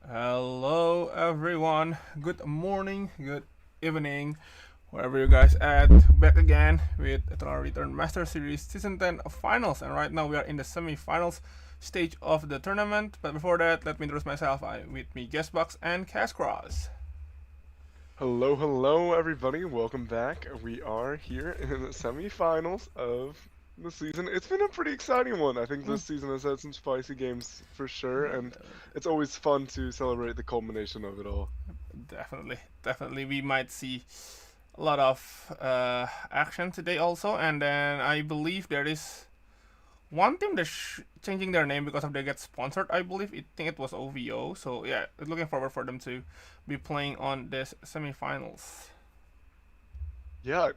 Hello, everyone. Good morning, good evening, wherever you guys at. Back again with Eternal Return Master Series Season 10 Finals, and right now we are in the semi-finals stage of the tournament. But before that, let me introduce myself. I'm with me, Guestbox and Cash Cross. Hello, everybody. Welcome back. We are here in the semifinals of the season. It's been a pretty exciting one. I think Mm, this season has had some spicy games for sure, and it's always fun to celebrate the culmination of it all. definitely, we might see a lot of action today also, and then I believe there is one team that's changing their name because of they get sponsored. I believe I think it was OVO. So yeah, looking forward for them to be playing on this semifinals. Yeah,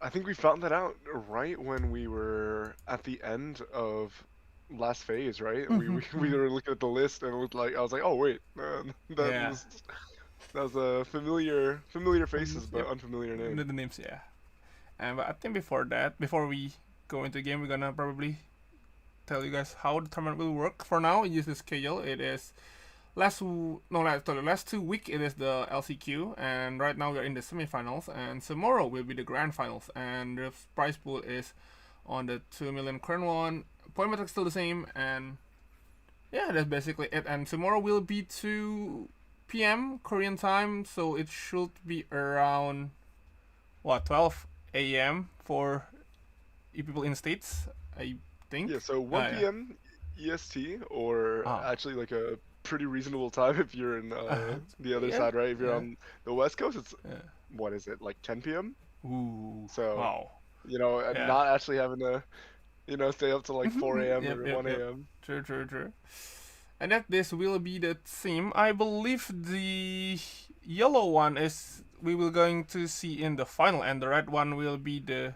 I think we found that out right when we were at the end of last phase, right? We Mm-hmm, we, we mm-hmm. were looking at the list and it looked like I was like, oh wait, Yeah. that was a familiar faces Yep. but unfamiliar The name. names, yeah. And but I think before that, before we go into the game, we're gonna probably tell you guys how the tournament will work. For now, use the schedule. It is last 2 week it is the LCQ, and right now we are in the semifinals, and tomorrow will be the grand finals, and the prize pool is on the 2 million crown one. Point metric still the same, and yeah, that's basically it. And tomorrow will be 2 p.m. Korean time, so it should be around what 12 a.m. for you people in the states, I Yeah, think. so 1 Yeah. p.m. EST, or Ah. actually like a pretty reasonable time if you're in the other Yeah. side, right? If you're Yeah. on the West Coast, it's Yeah. what is it, like 10 p.m.? Ooh. So, Wow. Yeah. not actually having to, stay up till like 4 a.m. Yep. or Yep. 1 Yep. a.m. True. And that this will be the theme. I believe the yellow one is we will going to see in the final, and the red one will be the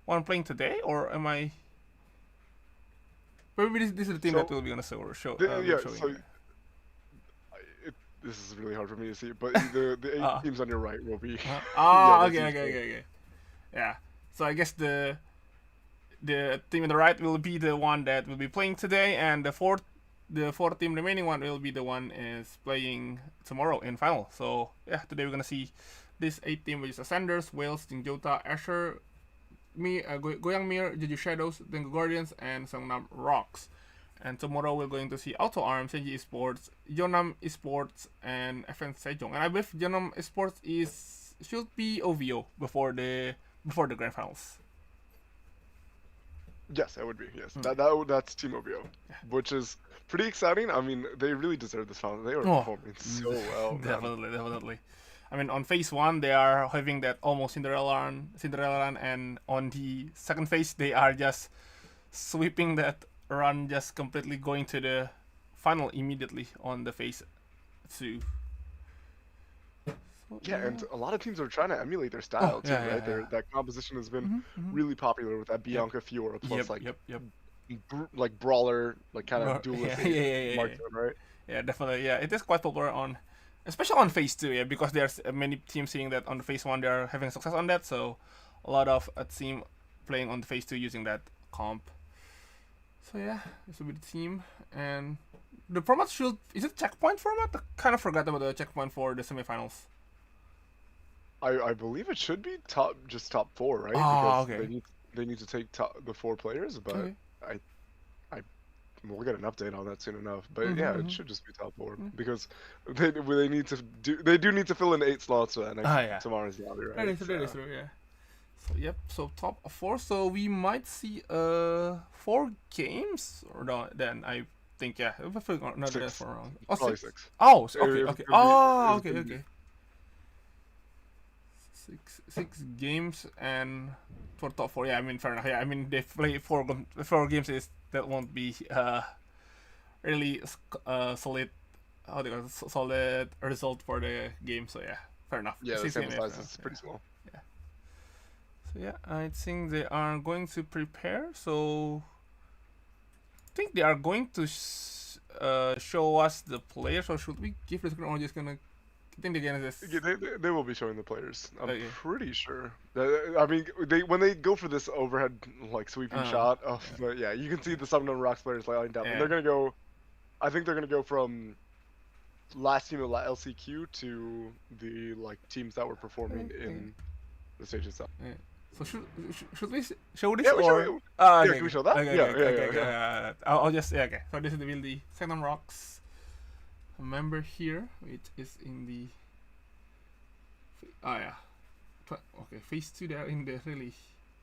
one playing today. Or am I? Maybe this is the team that So, will be on the show. Will yeah, be showing here. this is really hard for me to see, but the eight Ah. teams on your right will be, yeah, Ah. that's Okay. easy. Okay. Yeah. So I guess the team on the right will be the one that will be playing today, and the fourth team remaining one will be the one is playing tomorrow in final. So yeah, today we're gonna see this 8 team, which is Ascenders, Wales, Jingjota, Asher, Goyang Mir, Jeju Shadows, Dengu Guardians, and Songnam Rocks. And tomorrow we're going to see Auto Arms, Senji Esports, Yeonam Esports, and FN Sejong. And I believe Yeonam Esports is should be OVO before the grand finals. Yes, that would be. Yes, Mm. that's Team OBO, which is pretty exciting. I mean, they really deserve this final. They were Oh, performing so well, man. definitely. I mean, on phase one, they are having that almost Cinderella run, and on the second phase, they are just sweeping that run, just completely going to the final immediately on the phase two. So Yeah, yeah. and a lot of teams are trying to emulate their Oh style too, yeah, right? yeah, yeah. That composition has been Mm-hmm. really popular with that Yep, Bianca Fiora yep, plus like yep. like brawler, like kind of Yeah, duelist yeah. marksman, right? Yeah, definitely. Yeah, it is quite popular on, especially on phase two. Yeah, because there's many teams seeing that on the phase one they are having success on that. So a lot of a team playing on the phase two using that comp. So yeah, this will be the team, and the format should is it checkpoint format? I kind of forgot about the checkpoint for the semifinals. I believe it should be top four, right? Ah, Because okay. they need to take the four players, but Okay. I I we'll get an update on that soon enough. But yeah, it Mm-hmm. should just be top four Mm-hmm. because they need to do need to fill in 8 slots for that next Ah, yeah. tomorrow's lobby, That right? is that is So true. Yeah. So yep. So top four. So we might see 4 games or no? Then I think yeah. If I not that six, for wrong. Oh probably six. six. Oh okay If it's okay. gonna be Oh if it's okay gonna be okay. Six games and for top four. Yeah, I mean fair enough. Yeah, I mean they play four games is that won't be really solid. How do you call it? Solid result for the game. So yeah, fair enough. yeah, the 6 games. sample Yeah, size fair enough. is pretty Yeah. small. Yeah. So yeah, I think they are going to prepare. So I think they are going to show us the players, or should we give the screen, or just gonna? I think they're gonna Yeah, just. they will be showing the players. I'm Okay. pretty sure. I mean, they when they go for this overhead like sweeping Uh. shot of yeah, you can see the Summoner Rocks players lined up, and Yeah. they're gonna go. I think they're gonna go from last team of LCQ to the like teams that were performing in the stage itself. Yeah. So should we show this Yeah, we show or? it. Yeah, Okay, can we okay, show that? okay, Yeah, okay, yeah, okay, yeah, okay. yeah. I'll just okay. So this will be Sanctum Rocks member here, which is in the. Oh yeah. Okay, phase 2 there in the release.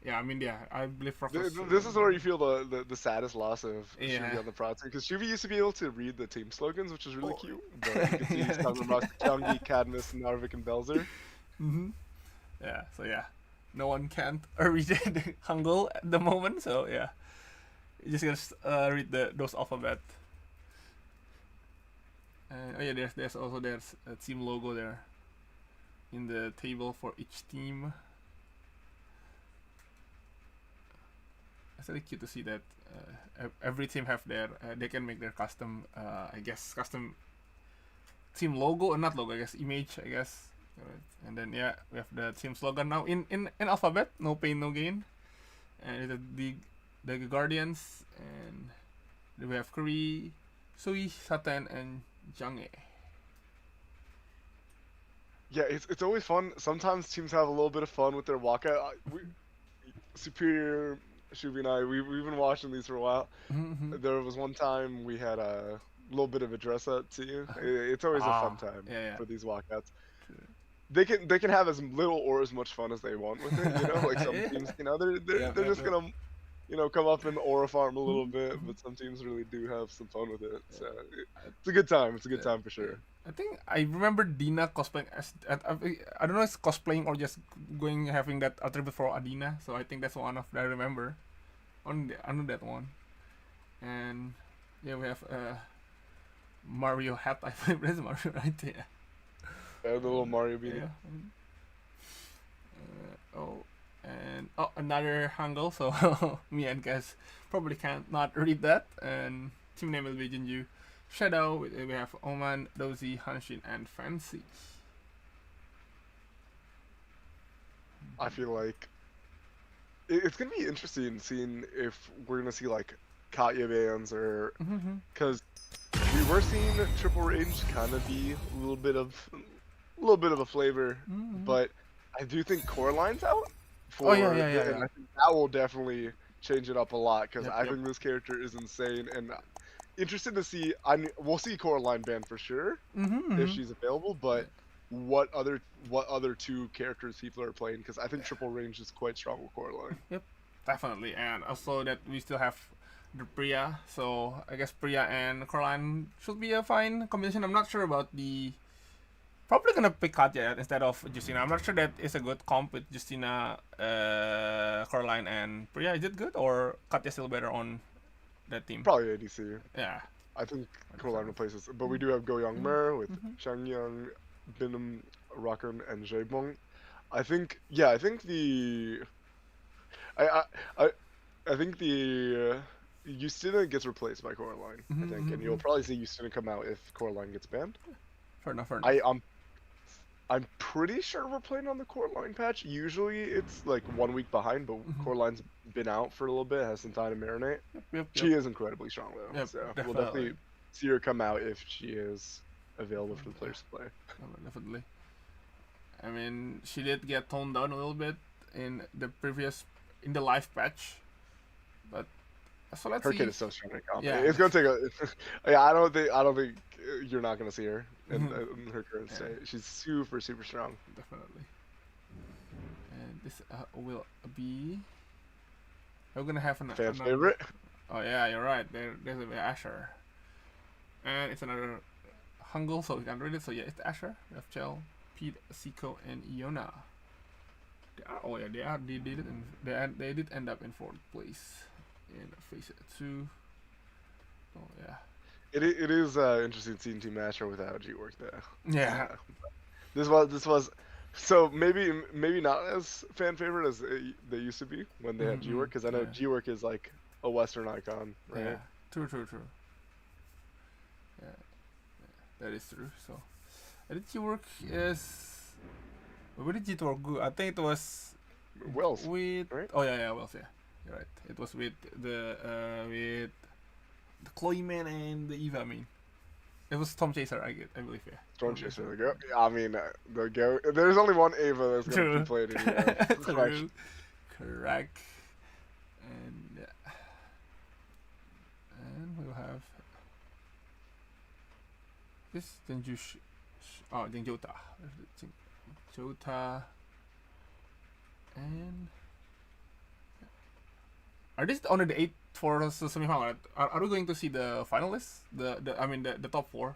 Yeah, I mean, yeah, I believe Professor. This is where you feel the saddest loss of Yeah. Shuvi on the pro team, because Shuvi used to be able to read the team slogans, which was really Oh. cute. But you could see Yeah, Sanctum Rocks, Kyungi, Cadmus, Narvik, and Belzer. Yeah, so yeah, no one can't read the Hangul at the moment, so yeah, you just gonna read those alphabet. And oh yeah, there's also a team logo there in the table for each team. It's really cute to see that every team have their they can make their custom custom team logo, or not logo, I guess image, I guess. Right. And then yeah, we have the team slogan now in alphabet, no pain no gain, and the Guardians, and then we have Kuri, Sui, Satan, and Jange. Yeah, it's always fun. Sometimes teams have a little bit of fun with their walkout. Superior, Shuvi and I, we've been watching these for a while. There was one time we had a little bit of a dress up too. It's always a fun time for these walkouts. They can have as little or as much fun as they want with it. You know, like some teams, you know, they're just gonna, you know, come up in aura farm a little bit, but some teams really do have some fun with it. So it's a good time. It's a good time for sure. I think I remember Dina cosplaying as I don't know, if it's cosplaying or just having that attribute for Adina. So I think that's one of that I remember on that one. And yeah, we have Mario hat. I think that's Mario right there. Yeah, the little Mario beanie. Yeah. Another Hangul. So me and guys probably can't not read that. And team name will be Jinju Shadow. We have Oman, Dozy, Hanshin, and Fancy. I feel like it's gonna be interesting seeing if we're gonna see like Katya bans, or because we were seeing triple range kind of be a little bit of a flavor, but I do think Coraline's out for and I think that will definitely change it up a lot, because I think this character is insane, and interested to see. We'll see Coraline banned for sure if she's available, but what other two characters people are playing, because I think triple range is quite strong with Coraline. Yep, definitely, and also that we still have the Priya, so I guess Priya and Coraline should be a fine combination. I'm not sure about the. Probably gonna pick Katya instead of Justina. I'm not sure that is a good comp with Justina, Coraline, and Priya. Is it good, or Katya still better on that team? Probably ADC. Yeah. I think Coraline replaces, but we do have Go Young Mer with Changyang, Binam, Rakun, and Jaebong. I think the I think the Justina gets replaced by Coraline. I think, and you'll probably see Justina come out if Coraline gets banned. Fair enough. I'm pretty sure we're playing on the Coraline patch. Usually it's like 1 week behind, but Coraline's been out for a little bit, has some time to marinate. She is incredibly strong though, so we'll definitely see her come out if she is available for the players to play. Definitely. I mean, she did get toned down a little bit in the live patch, but so let's her see. kid is so strong in comp. Yeah. It's gonna take a. Yeah, I don't think you're not gonna see her in her current state. She's super strong. Definitely. And this will be. We're gonna have fan favorite. Oh yeah, you're right. There's a Asher, and it's another Hangul, so we can read it. So yeah, it's Asher. We have Chell, Pete, Siko, and Iona. They did end up in 4th place in phase 2. Oh yeah. It is interesting seeing Team Asher without G-Work there. Yeah. This was so maybe not as fan favorite as they used to be when they had G-Work, because I know G-Work is like a Western icon, right? Yeah. True. Yeah, that is true. So, I think G-Work is. Where did G-Work go? I think it was Wells. With right? Oh yeah, Wells. Yeah, you're right. It was with the Chloe Man and the Eva. I mean. It was Storm Chaser, I believe, yeah. Storm Chaser, the go. I mean, the go. There's only one Ava that's gonna True. be played in here. True. Correct. And yeah. And we'll have this Jota. Jota. And are these only the 8 for the semi-final? Are we going to see the finalists? The top 4,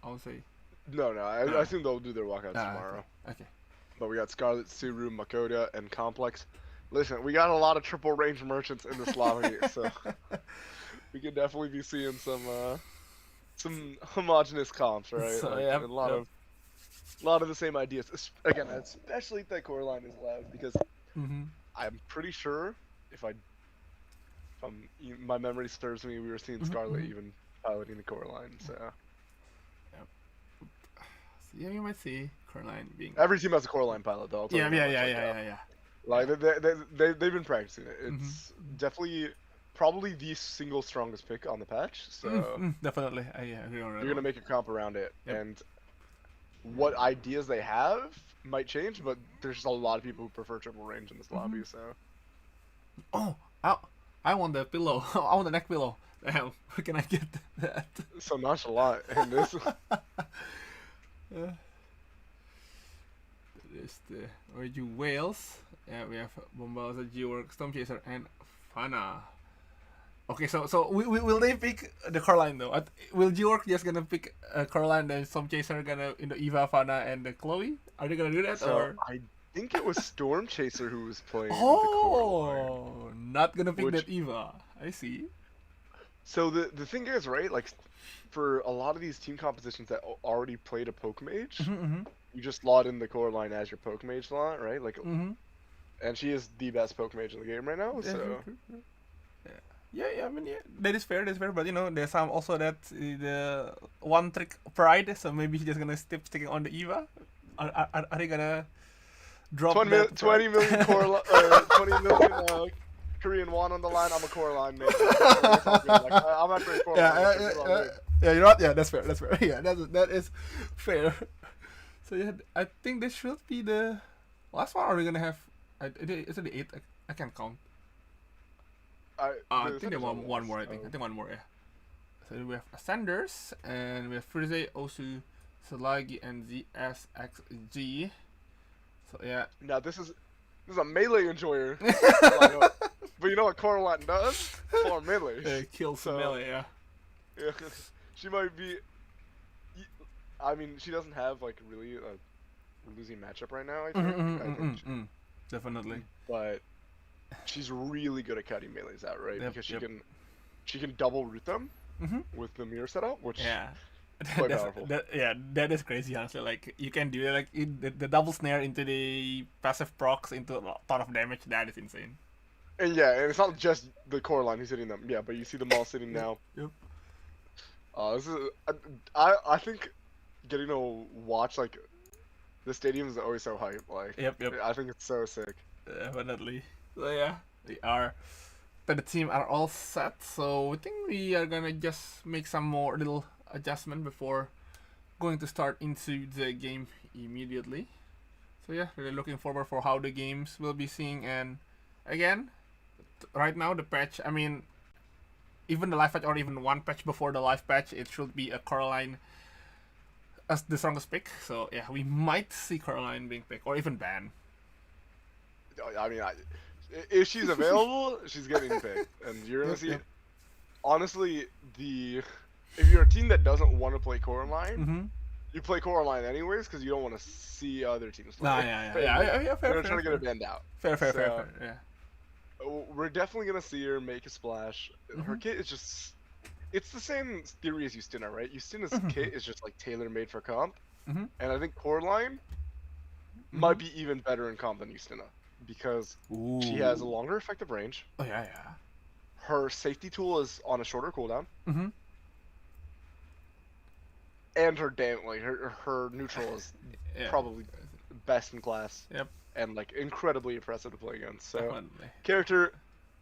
I would say. No, I think they'll do their walkouts tomorrow. Okay. But we got Scarlet, Suru, Makoto, and Complex. Listen, we got a lot of triple range merchants in this lobby, so we could definitely be seeing some homogenous comps, right? So, like, yep, a lot of the same ideas. Again, especially if that core line is loud, because I'm pretty sure if my memory serves me, we were seeing Scarlet even piloting the core line. So yeah, you might see core line being. Every team has a core line pilot, though. Yeah. Like they've been practicing it. It's definitely probably the single strongest pick on the patch. So definitely, I agree on that. You're gonna make a comp around it, Yep. and what ideas they have might change, but there's just a lot of people who prefer triple range in this lobby. So. Oh, I want the pillow. I want the neck pillow. Damn, where can I get that? So nonchalant, and this. There's the Origin Wales. Yeah, we have Bombalza, G-Work, Storm Chaser, and Fana. Okay, so will they pick the core line though? Will G-Work just gonna pick a core line, then Storm Chaser gonna Eva, Fana, and the Chloe? Are they gonna do that or? I think it was Storm Chaser who was playing. The core line. Not gonna pick that Eva. I see. So the thing is, right? Like, for a lot of these team compositions that already played a poke mage, you just slot in the core line as your poke mage slot, right? Like, and she is the best poke mage in the game right now. So. Yeah. I mean, that is fair. But there's some also that the one trick pride. So maybe he's just gonna keep sticking on the Eva. Are they gonna drop 20 million core 20 million Korean won on the line? I'm a core line mate. I'm not great core line. Yeah, you're right. Yeah, that's fair. Yeah, that is fair. So yeah, I think this should be the last one. Or are we gonna have? Is it the 8? I can't count. I think they want one more. I think one more. Yeah. So we have Ascenders and we have Frize, Osu, Salagi, and ZSXG. So yeah. Now this is a melee enjoyer. But you know what Coraline does? For melee. Yeah, kills melee. Yeah. Yeah. She might be. I mean, she doesn't have like really a losing matchup right now. I think. Definitely. But she's really good at cutting melees out, right? Because she can double root them with the mirror setup, which quite powerful. That is crazy, honestly. Like you can do like the double snare into the passive procs into a ton of damage. That is insane. And and it's not just the core line who's hitting them. Yeah, but you see them all sitting now. Yep. This is I think getting to watch like the stadium is always so hype. Like I think it's so sick. Definitely. So yeah, the team are all set. So I think we are gonna just make some more little adjustment before going to start into the game immediately. So yeah, really looking forward for how the games will be seeing. And again, right now the patch. I mean, even the live patch or even one patch before the live patch, it should be a Coraline as the strongest pick. So yeah, we might see Coraline being picked or even banned. I mean, if she's available, she's getting picked, and you're gonna see. Honestly, if you're a team that doesn't want to play Coraline, you play Coraline anyways because you don't want to see other teams play. Yeah. Fair. You're trying to get it banned out. Fair. Yeah. We're definitely gonna see her make a splash. Her kit is just—it's the same theory as Justina, right? Justina's kit is just like tailor-made for comp, and I think Coraline might be even better in comp than Justina. Because she has a longer effective range. Oh yeah. Her safety tool is on a shorter cooldown. And her her neutral is probably best in class. Yep. And like incredibly impressive to play against. So Definitely. Character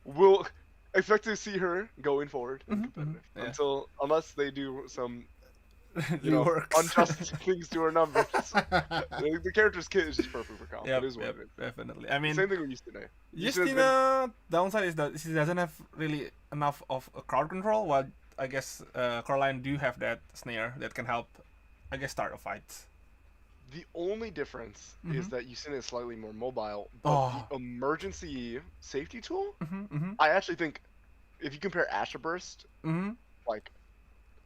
will expect to see her going forward in competitive unless they do some works. unjust things to her numbers. The character's kit is just perfect for comp. Yep, It is what yep, it is. definitely. I mean, Same thing with Yustine. Justina downside is that she doesn't have really enough of a crowd control. While I guess Caroline do have that snare that can help, I guess, start a fight. The only difference is that Yustine is slightly more mobile, but Oh. the emergency safety tool, Mm-hmm. I actually think, if you compare Asher Burst, Mm-hmm. like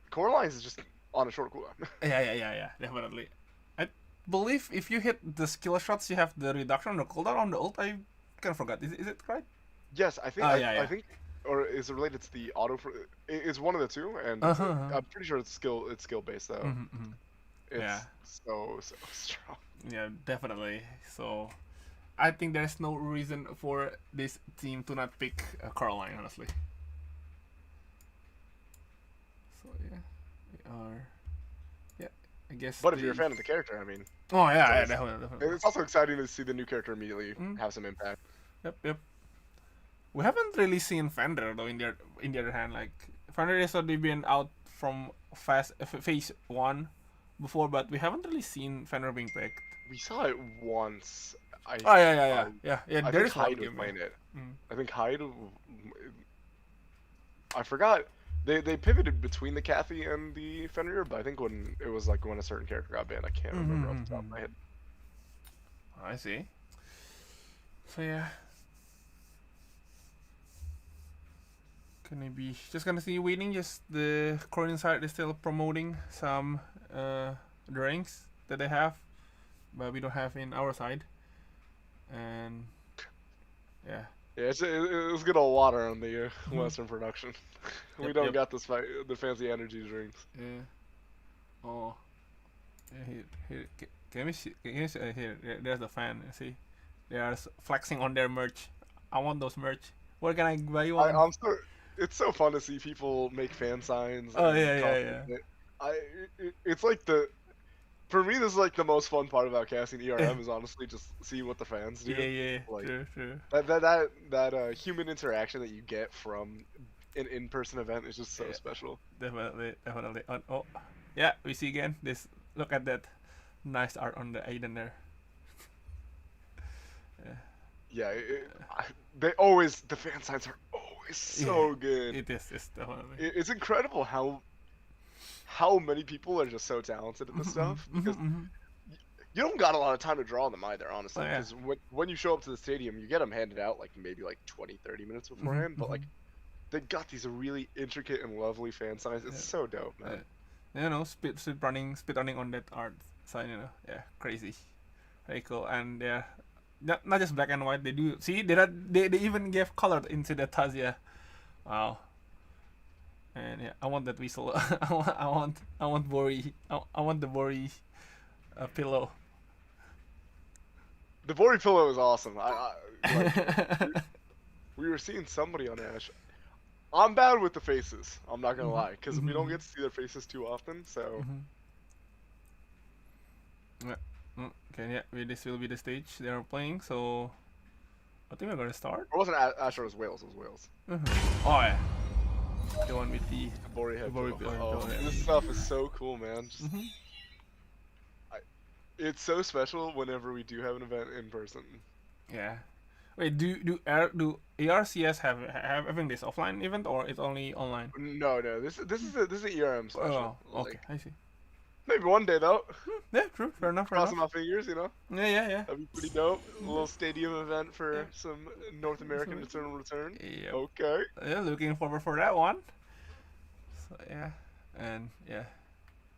Coraline's is just on a short cooldown. Yeah, definitely. I believe if you hit the skill shots, you have the reduction on the cooldown on the ult. I kind of forgot. Is it right? Yes, I think. Yeah. I think, or is it related to the auto? It's one of the two, and I'm pretty sure it's skill based though. Mm-hmm. It's so strong. Yeah, definitely. So, I think there's no reason for this team to not pick Caroline, honestly. So yeah, we are. Yeah, I guess. But if you're a fan of the character, I mean. Oh yeah, definitely. It's also exciting to see the new character immediately have some impact. Yep. We haven't really seen Fender though. In the other hand, like Fender has already been out from phase 1 before, but we haven't really seen Fender being picked. We saw it once. Yeah. I There's think Hyde was playing it. I think Hyde. I forgot. They pivoted between the Kathy and the Fenrir, but I think when it was like when a certain character got banned, I can't remember off the top of my head. I see. So yeah. Gonna be just gonna see waiting. Just the Korean side is still promoting some drinks that they have, but we don't have in our side. And yeah. Yeah, it's good old water on the Western production. We don't got the fancy energy drinks. Yeah. Oh. Yeah, here. Can we see? Here, there's the fan. See, they are flexing on their merch. I want those merch. Where can I buy you one? I'm so. It's so fun to see people make fan signs. Oh yeah. It's like for me, this is like the most fun part about casting ERM is honestly just seeing what the fans do. Yeah. Like, True. That human interaction that you get from an in-person event is just so special. Definitely. Oh, yeah, we see again. Look at that nice art on the Aiden there. Yeah, the fan signs are always so good. It is. It's definitely. It's incredible how many people are just so talented at this stuff because you don't got a lot of time to draw them either, honestly. Because when you show up to the stadium, you get them handed out like maybe like 20-30 minutes beforehand, but like they got these really intricate and lovely fan signs. It's so dope, man. You know, speed running on that art sign. Yeah, crazy, very cool, and yeah. Not just black and white. They do see they even gave color into the Tazia. Wow. And yeah, I want that whistle. I want Bori. I want the Bori pillow. The Bori pillow is awesome. We were seeing somebody on Ash. I'm bad with the faces. I'm not gonna lie, because we don't get to see their faces too often. So. Yeah. Okay, yeah, this will be the stage they are playing, so I think we're gonna start. It wasn't Asher, it was Wales. It was Wales. Oh yeah, the one with the Bori head. Oh, this stuff is so cool, man. It's so special whenever we do have an event in person. Yeah. Wait, do ARCS have having this offline event or it's only online? No. This is an ERM special. Oh, okay, I see. Maybe one day though. Yeah, true. Fair enough. Crossing my fingers, you know. Yeah. That'd be pretty dope. A little stadium event for some North American Eternal Return. Yep. Okay. Yeah, looking forward for that one. So yeah, and yeah,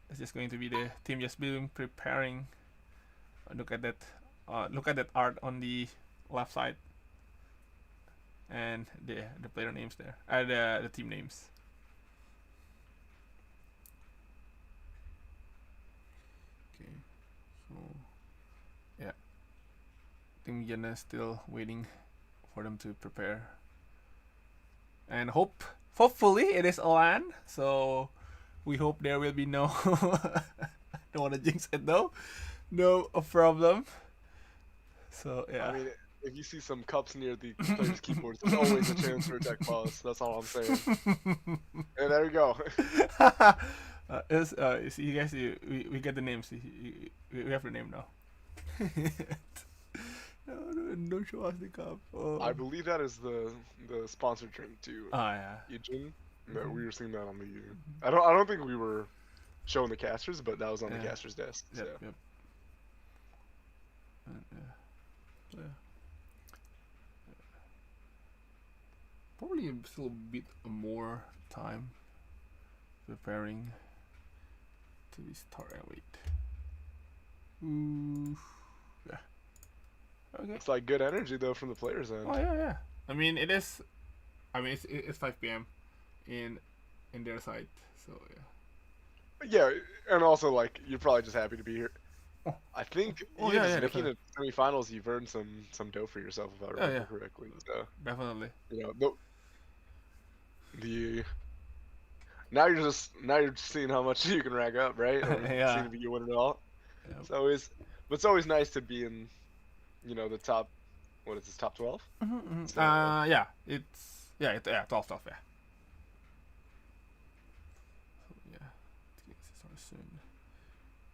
it's just going to be the team just preparing. Look at that. Look at that art on the left side. And the player names there. The team names. Okay, so yeah, I think Yana still waiting for them to prepare, and hopefully it is a LAN. So we hope there will be no don't want to jinx it though, no problem. So yeah. I mean, if you see some cups near the players' keyboards, there's always a chance for a tech pause. That's all I'm saying. And there you go. You guys, we get the names. We have the name now. No, don't show us the cup. Oh. I believe that is the sponsored drink to Yeah. Eugene. No, we were seeing that on the. I don't think we were showing the casters, but that was on the caster's desk. So. Yep. Yeah. Probably still a bit more time preparing to be start and wait. Ooh. Yeah. Okay. It's like good energy though from the players' end. Oh yeah. I mean it is. I mean it's 5 p.m. in their side, so yeah. Yeah, and also like you're probably just happy to be here. Oh. I think Oh, even yeah, just making definitely. it semifinals, you've earned some dough for yourself if I remember correctly. So Definitely. you know the now you're just seeing how much you can rack up, right? Or Yeah. seeing if you win it all. Yep. It's always nice to be in, the top. What is this, top 12? So, Yeah. It's 12 stuff. Yeah. So, yeah. It's start soon.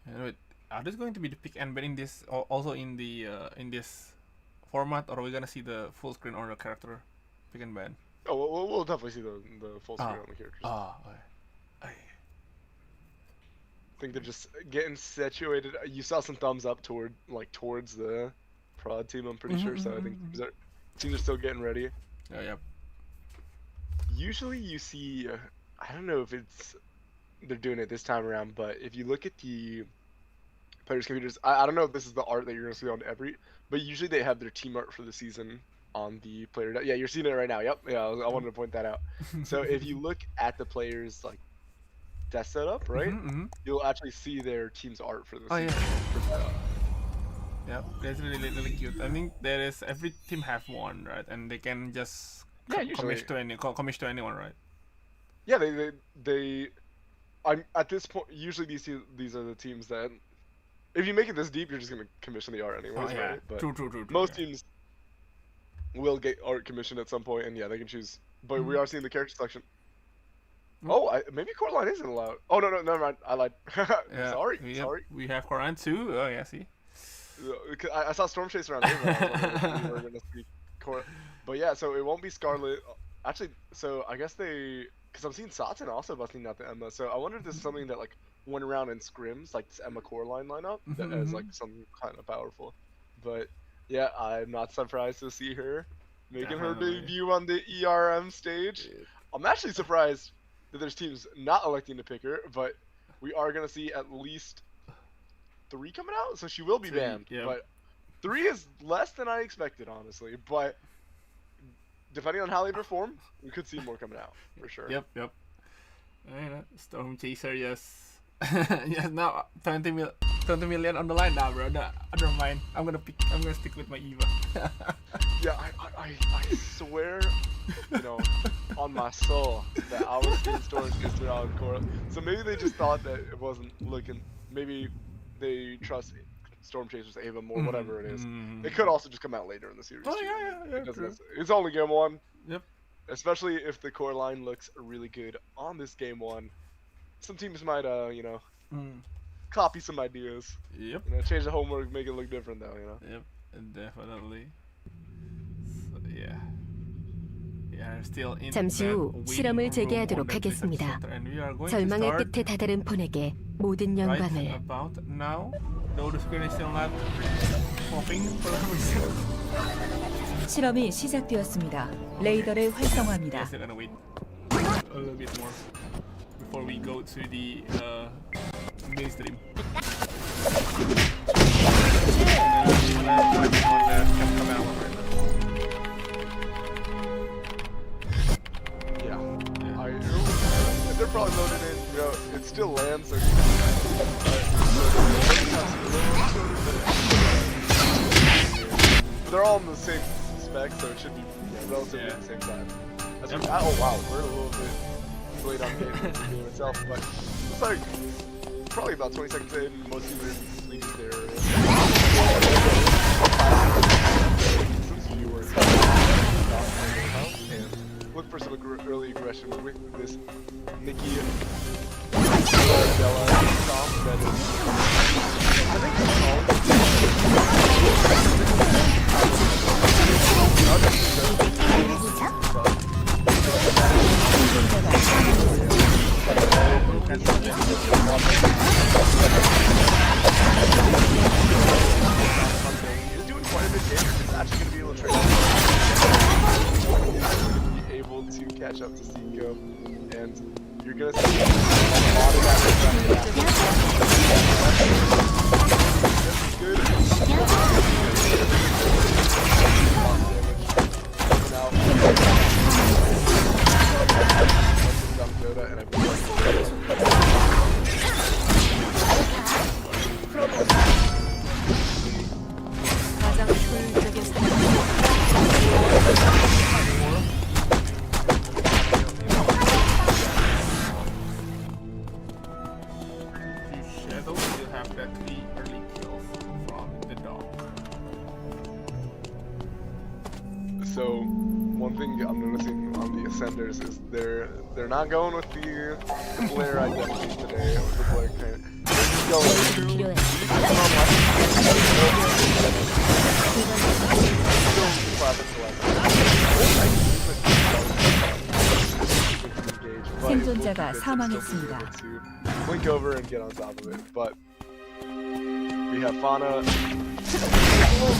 And wait, are this going to be the pick and ban in this also in the in this format, or are we gonna see the full screen on the character pick and ban? Oh, we'll definitely see the full screen on the characters. Okay. I think they're just getting situated. You saw some thumbs up towards the prod team, I'm pretty sure. So I think teams are still getting ready. Yep. Usually you see, I don't know if they're doing it this time around, but if you look at the players' computers, I don't know if this is the art that you're gonna see on every, but usually they have their team art for the season on the player. Yeah, you're seeing it right now. Yep. Yeah, I wanted to point that out. So if you look at the players like desk setup, right, you'll actually see their team's art for the season. Yeah, that's really cute. I think there is every team have one, right, and they can just commission to anyone, right? Yeah, I'm at this point. Usually these are the teams that, if you make it this deep, you're just gonna commission the art anyways, right? But true. Most teams will get art commissioned at some point, and they can choose. But we are seeing the character selection. Oh, maybe Coraline isn't allowed. Oh no, never mind. I lied. Sorry. We have Coraline too. Oh yeah, see. I saw Storm Chase around here. But we were gonna see but yeah, so it won't be Scarlet. Actually, so I guess because I'm seeing Satan also busting out the Emma. So I wonder if this is something that like went around in scrims, like this Emma Coraline lineup, that is like something kind of powerful. But yeah, I'm not surprised to see her making her debut on the ERM stage. I'm actually surprised that there's teams not electing to pick her, but we are gonna see at least 3 coming out, so she will be banned. But 3 is less than I expected, honestly. But depending on how they perform, we could see more coming out for sure. Yep. Storm Chaser, yes. Yes, now 20 million on the line now, bro. I don't mind. I'm gonna stick with my Eva. Yeah, I swear, on my soul, that I was getting Storm Chaser out of Cora. So maybe they just thought that it wasn't looking. Maybe they trust Storm Chaser's Ava more, whatever it is. It could also just come out later in the series. Oh yeah. It's only game 1. Yep. Especially if the core line looks really good on this game 1. Some teams might, copy some ideas. Yep. Change the homework, make it look different though. Yep, definitely. So, yeah. Still in 잠시 후 실험을 재개하도록 하겠습니다. 절망의 끝에 다다른 폰에게 모든 영광을. Right about now, though the screen is still not popping for some reason. 실험이 시작되었습니다. 레이더를 활성화합니다. Still gonna wait a little bit more before we go to the mainstream. They're probably loaded in, it still lands. So they're all in the same spec, so it should be relatively at the same time. Oh wow, we're a little bit late on the game itself, but it's like probably about 20 seconds in, most of you are sleeping there. Look for some early aggression with this Nikki. up to Seiko, and you're gonna see a lot of that good. And I 가장 효율적인 Shadow will have that 3 early kills from the dog. So one thing I'm noticing on the Ascenders is they're not going with the Blair identities today, with the Blair kind. They're just going to 필요해. 생존자가 사망했습니다. Blink over and get on top of it, but we have Fauna.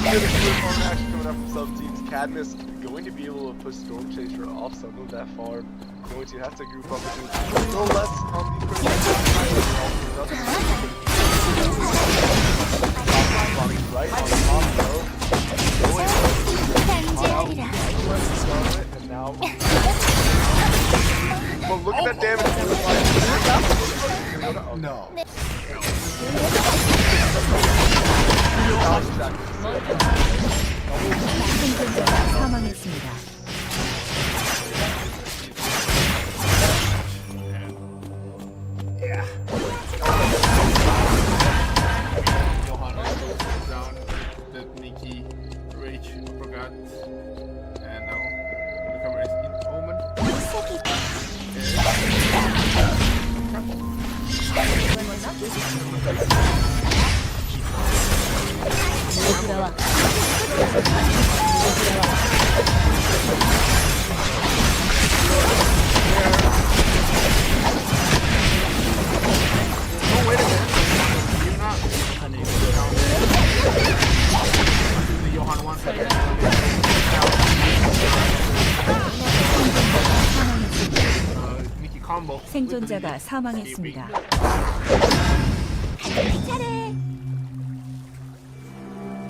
Action coming up from some teams. Cadmus going to be able to push Storm Chaser off some of that farm. Going to have to group up with a little less on the right on top row. And now. Well, look at that damage. No. 생존자가 사망했습니다. Yeah. Johanna goes down. That Nikki Rage uppercut. And now the camera is in Omen. Oh, wait a minute. You're not. The Johan one second. Nikki combo. 생존자가 사망했습니다.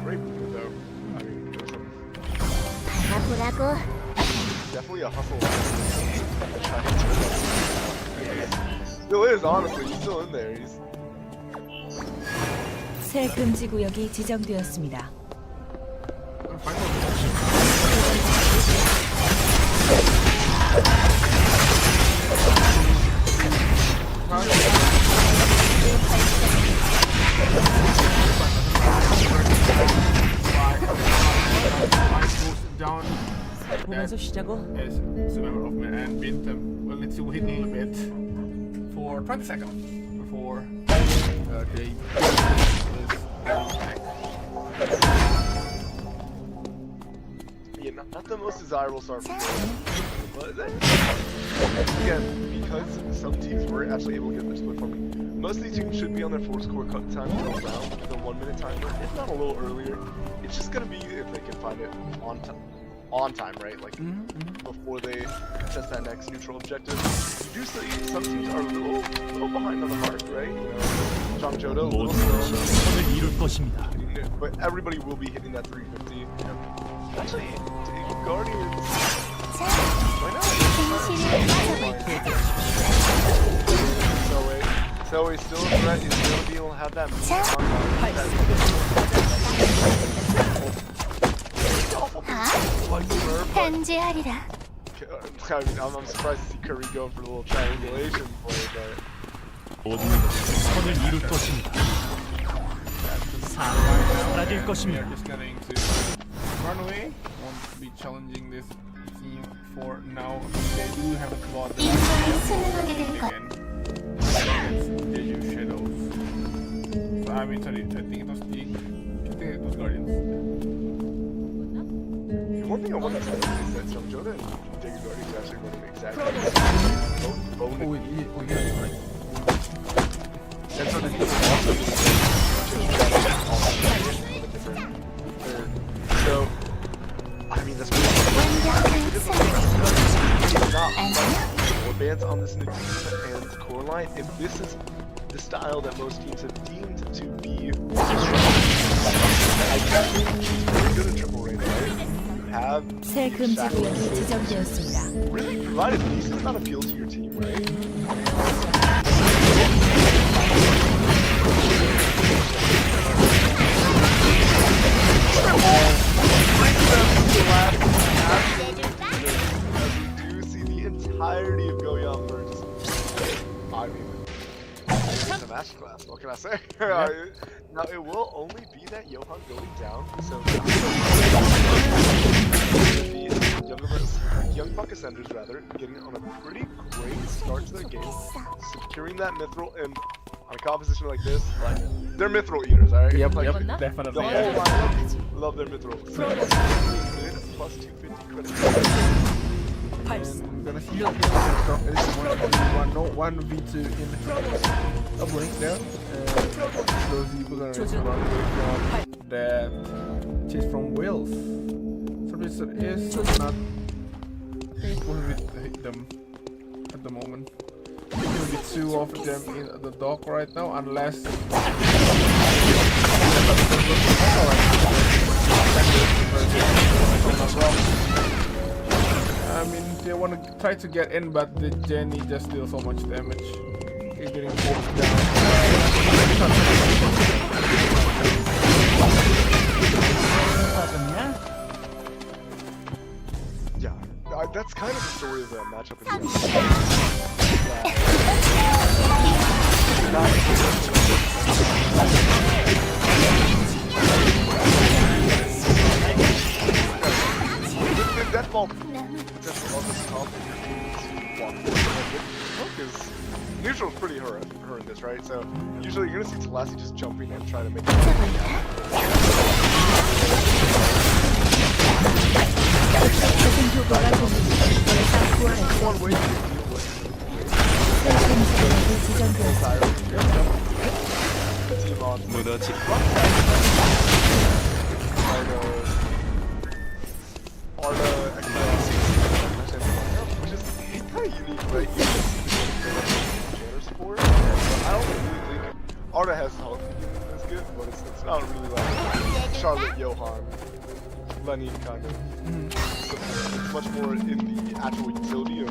Great move though. I mean, there's some 바라보라고. definitely a hustle. Still is, honestly. He's still in there. He's 새 금지 구역이 지정되었습니다. Down 보면서 쉬자고. as a member of me and beat them. Well, let's wait a little bit for 20 seconds before they yeah, not the most desirable start for them, but again, because some teams were actually able to get their split farming, most of these teams should be on their forced core cut time till around the 1 minute timer, if not a little earlier. It's just gonna be if they can find it on time, right? Like before they test that next neutral objective. You do see some teams are a little behind on the mark, right? You know, Changjodo a little slow. But everybody will be hitting that 350. Actually, Guardians. Why not? So he's still a threat. He's still be able to have that. 편지하리라. I mean, I'm surprised to see Curry going for a little triangulation play, but. 선을 이룰 것입니다. 사라질 we 것입니다. are just going to run away. Won't be challenging this team for now. They do have a claw that 인간이 수능하게 될 것. again. They use shadows. So I mean, sorry, I think it was Guardians. One thing I wanted to say is that Changjodo and Digger Guardians actually running exactly bone. Oh, yeah, right. And so the team is also so I mean that's 완벽한 사랑. not on this Nadim and core line, if this is the style that most teams have deemed to be I think she's very good at triple range, right? You have 새 금지 구역이 지정되었습니다. really provided a decent amount of appeal to your team, right? Entirety of Go Young versus I mean it's a masterclass, what can I say? Now it will only be that Johan going down, so young Puck Ascenders rather, getting on a pretty great start to their game, securing that mithril, and on a composition like this, like they're mithril eaters, alright? Yep, like, yep, the definitely. whole Yeah. lineup love their mithril. So, plus 250 credit. And we're gonna see one v2 in a blink there. Those people are gonna run away from that chase from Wales. Servicer is not able to hit them at the moment. There will be two of them in the dock right now, unless I mean, they want to try to get in, but the Jenny just deals so much damage. He's getting forced down. Yeah, that's kind of the story of that matchup in the Death Ball because neutral's pretty horrendous, right? So usually you're gonna see Talassi just jumping and trying to make it. One way to deal with team on Arda which is kind of unique, right? You can see the support. I don't really think Arda has health as good, but it's not really like Charlotte, Johan, Lenny kind of support. It's much more in the actual utility of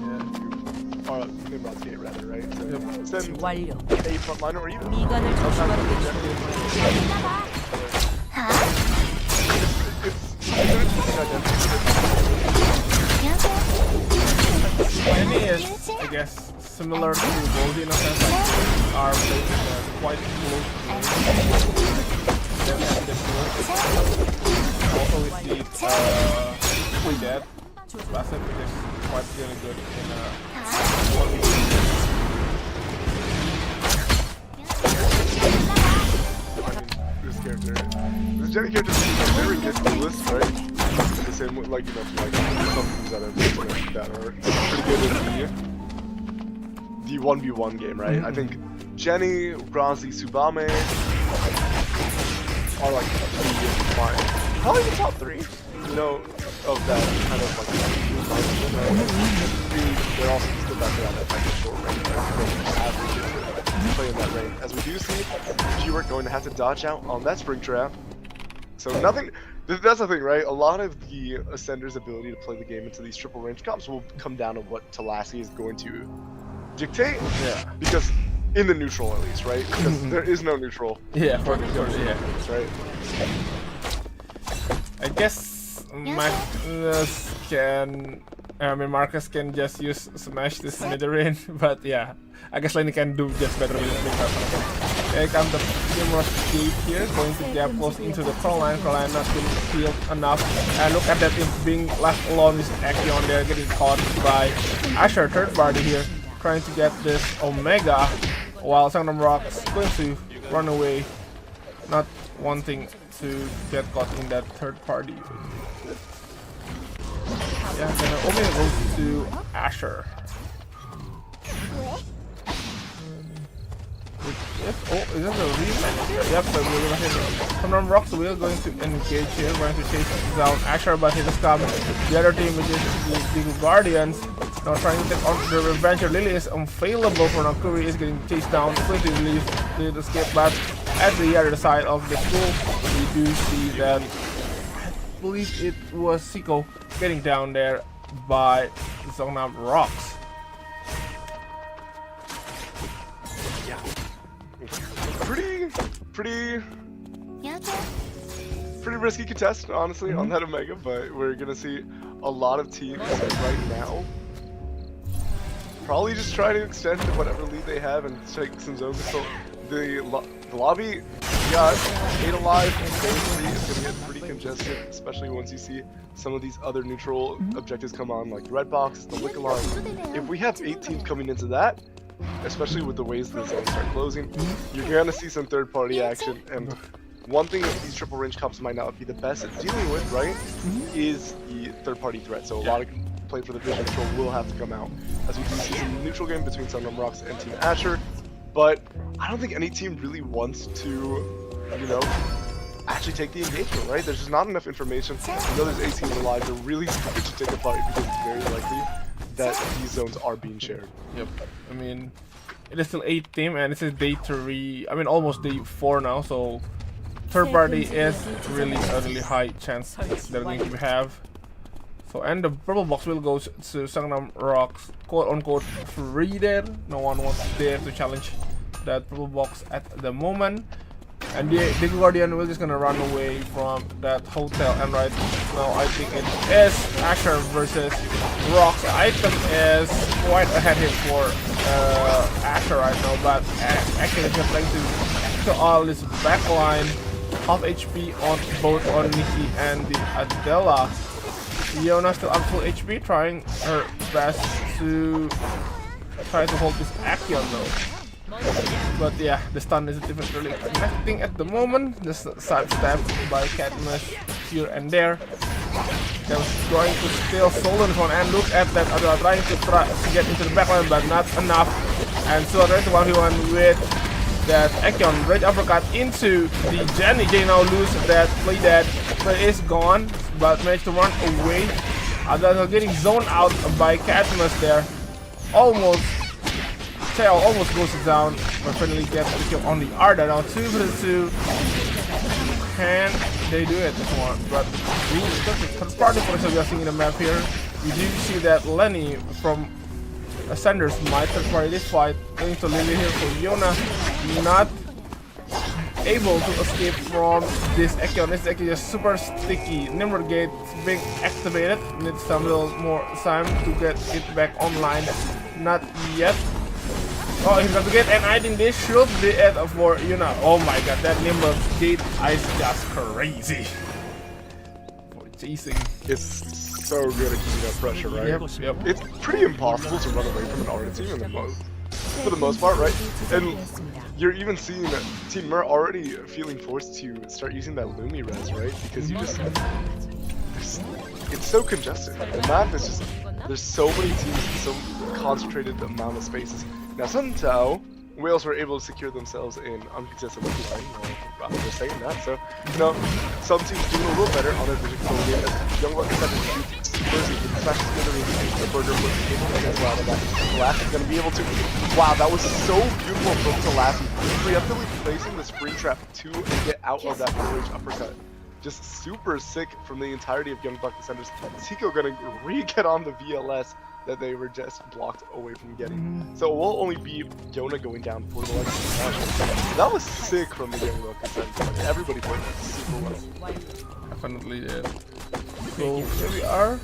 Nimrod's gate rather, right? So send 완료. a frontliner or even 미간을 조심하는 Jenny is, I guess, similar to Goldie in a sense, like are playing quite close to them and the also with the Free Dead passive is quite really good in this character. This Jenny character is very ridiculous, right? The same way, like, you know, like some things that are pretty good in the 1v1 game, right? I think Jenny, Bronzy, Subame are like probably the top three, you know, of that kind of like they're also still back around that like short range, right? Play in that range. As we do see, G-Work going to have to dodge out on that spring trap. So nothing. That's the thing, right? A lot of the Ascender's ability to play the game into these triple range comps will come down to what Talassi is going to dictate. Yeah. Because in the neutral, at least, right? Because there is no neutral. Yeah, for sure. Yeah. Right. I guess Marcus can just use smash this mid-range, but yeah, I guess Lenny can do just better with the big weapon. Here comes the Nimrod's gate here, going to get close into the core line. Core line not being healed enough. And look at that, him being left alone is actually on there, getting caught by Asher, third party here, trying to get this Omega, while Sangnam Rock's going to run away, not wanting to get caught in that third party. Yeah, then Omega goes to Asher. Oh, is that a rematch here? Yep, so we're gonna hit Sangnam Rock's wheel going to engage here, going to chase down Asher, but he just comes the other team, which is the Guardians, Now trying to take on the revenge. Lily is unavailable for now. Curry is getting chased down. Quickly leaves the escape, but at the other side of the school, we do see that I believe it was Siko getting down there by the Songnam Rocks. Yeah. Pretty risky contest, honestly, on that Omega, but we're gonna see a lot of teams right now probably just try to extend whatever lead they have and take some zone control. The lobby got 8 alive, phase 3 is gonna get pretty congested, especially once you see some of these other neutral objectives come on, like Red Box, the Wick Alarm. If we have 8 teams coming into that, especially with the ways the zones start closing, you're gonna see some third-party action. And one thing that these triple range comps might not be the best at dealing with, right, is the third-party threat. So a lot of play for the vision control will have to come out, as we do see some neutral game between Sunrum Rocks and Team Asher. But I don't think any team really wants to, you know, actually take the engagement, right? There's just not enough information. You know there's 8 teams alive. They're really scared to take a fight because it's very likely that these zones are being shared. Yep. I mean, it is still 8 team and this is day 3. I mean, almost day 4 now. So third party is really a really high chance they're going to have. So and the purple box will go to Songnam Rocks, quote unquote free there. No one wants there to challenge that purple box at the moment. And the Guardian will just gonna run away from that hotel, and right now I think it is Asher versus Rocks. The item is quite ahead here for Asher right now, but actually just trying to kill all this backline. Half HP on both on Nikki and the Adela. Yona still up full HP, trying her best to try to hold this Akion though. But yeah, the stun isn't even really connecting at the moment. Just sidestep by Cadmus here and there. They're trying to steal Solan's one, and look at that Adela trying to get into the backline, but not enough. And so there's the 1v1 with that Akion range uppercut into the Jenny. Jay now lose that play dead. Play is gone, but managed to run away. Adela getting zoned out by Cadmus there. Almost. Tail almost goes down, but finally gets the kill on the Arda. Now 2 vs 2. Can they do it this one? But the third party potential we are seeing in the map here. We do see that Lenny from Ascenders might third party this fight. Going to Lily here for Yona. Not able to escape from this Akion. This is actually just super sticky. Nimrod Gate being activated. Needs some little more time to get it back online. Not yet. Oh, he's going to get, and I think this should be it for Yuna. Oh my god, that Nimrod Gate is just crazy. For chasing. It's so good at keeping that pressure, right? Yep. It's pretty impossible to run away from an Arda team for the most part, right? And you're even seeing that Team Mer already feeling forced to start using that Lumi res, right? Because you just, it's so congested. The map is just, there's so many teams, so concentrated amount of spaces. Now somehow, Wales were able to secure themselves in uncontested line, rather than saying that. So, you know, some teams doing a little better on their vision control game. As Youngblood decided to shoot first, he can smash together the burger with the game as well. And that Lassie is going to be able to. Wow, that was so beautiful from Lassie. Preemptively placing the spring trap to get out of that range uppercut. Just super sick from the entirety of Youngblood defenders. Siko going to re-get on the VLS that they were just blocked away from getting. So it will only be Yona going down for the last. That was sick from the Young Rock. Everybody played super well. Definitely did. So here we are.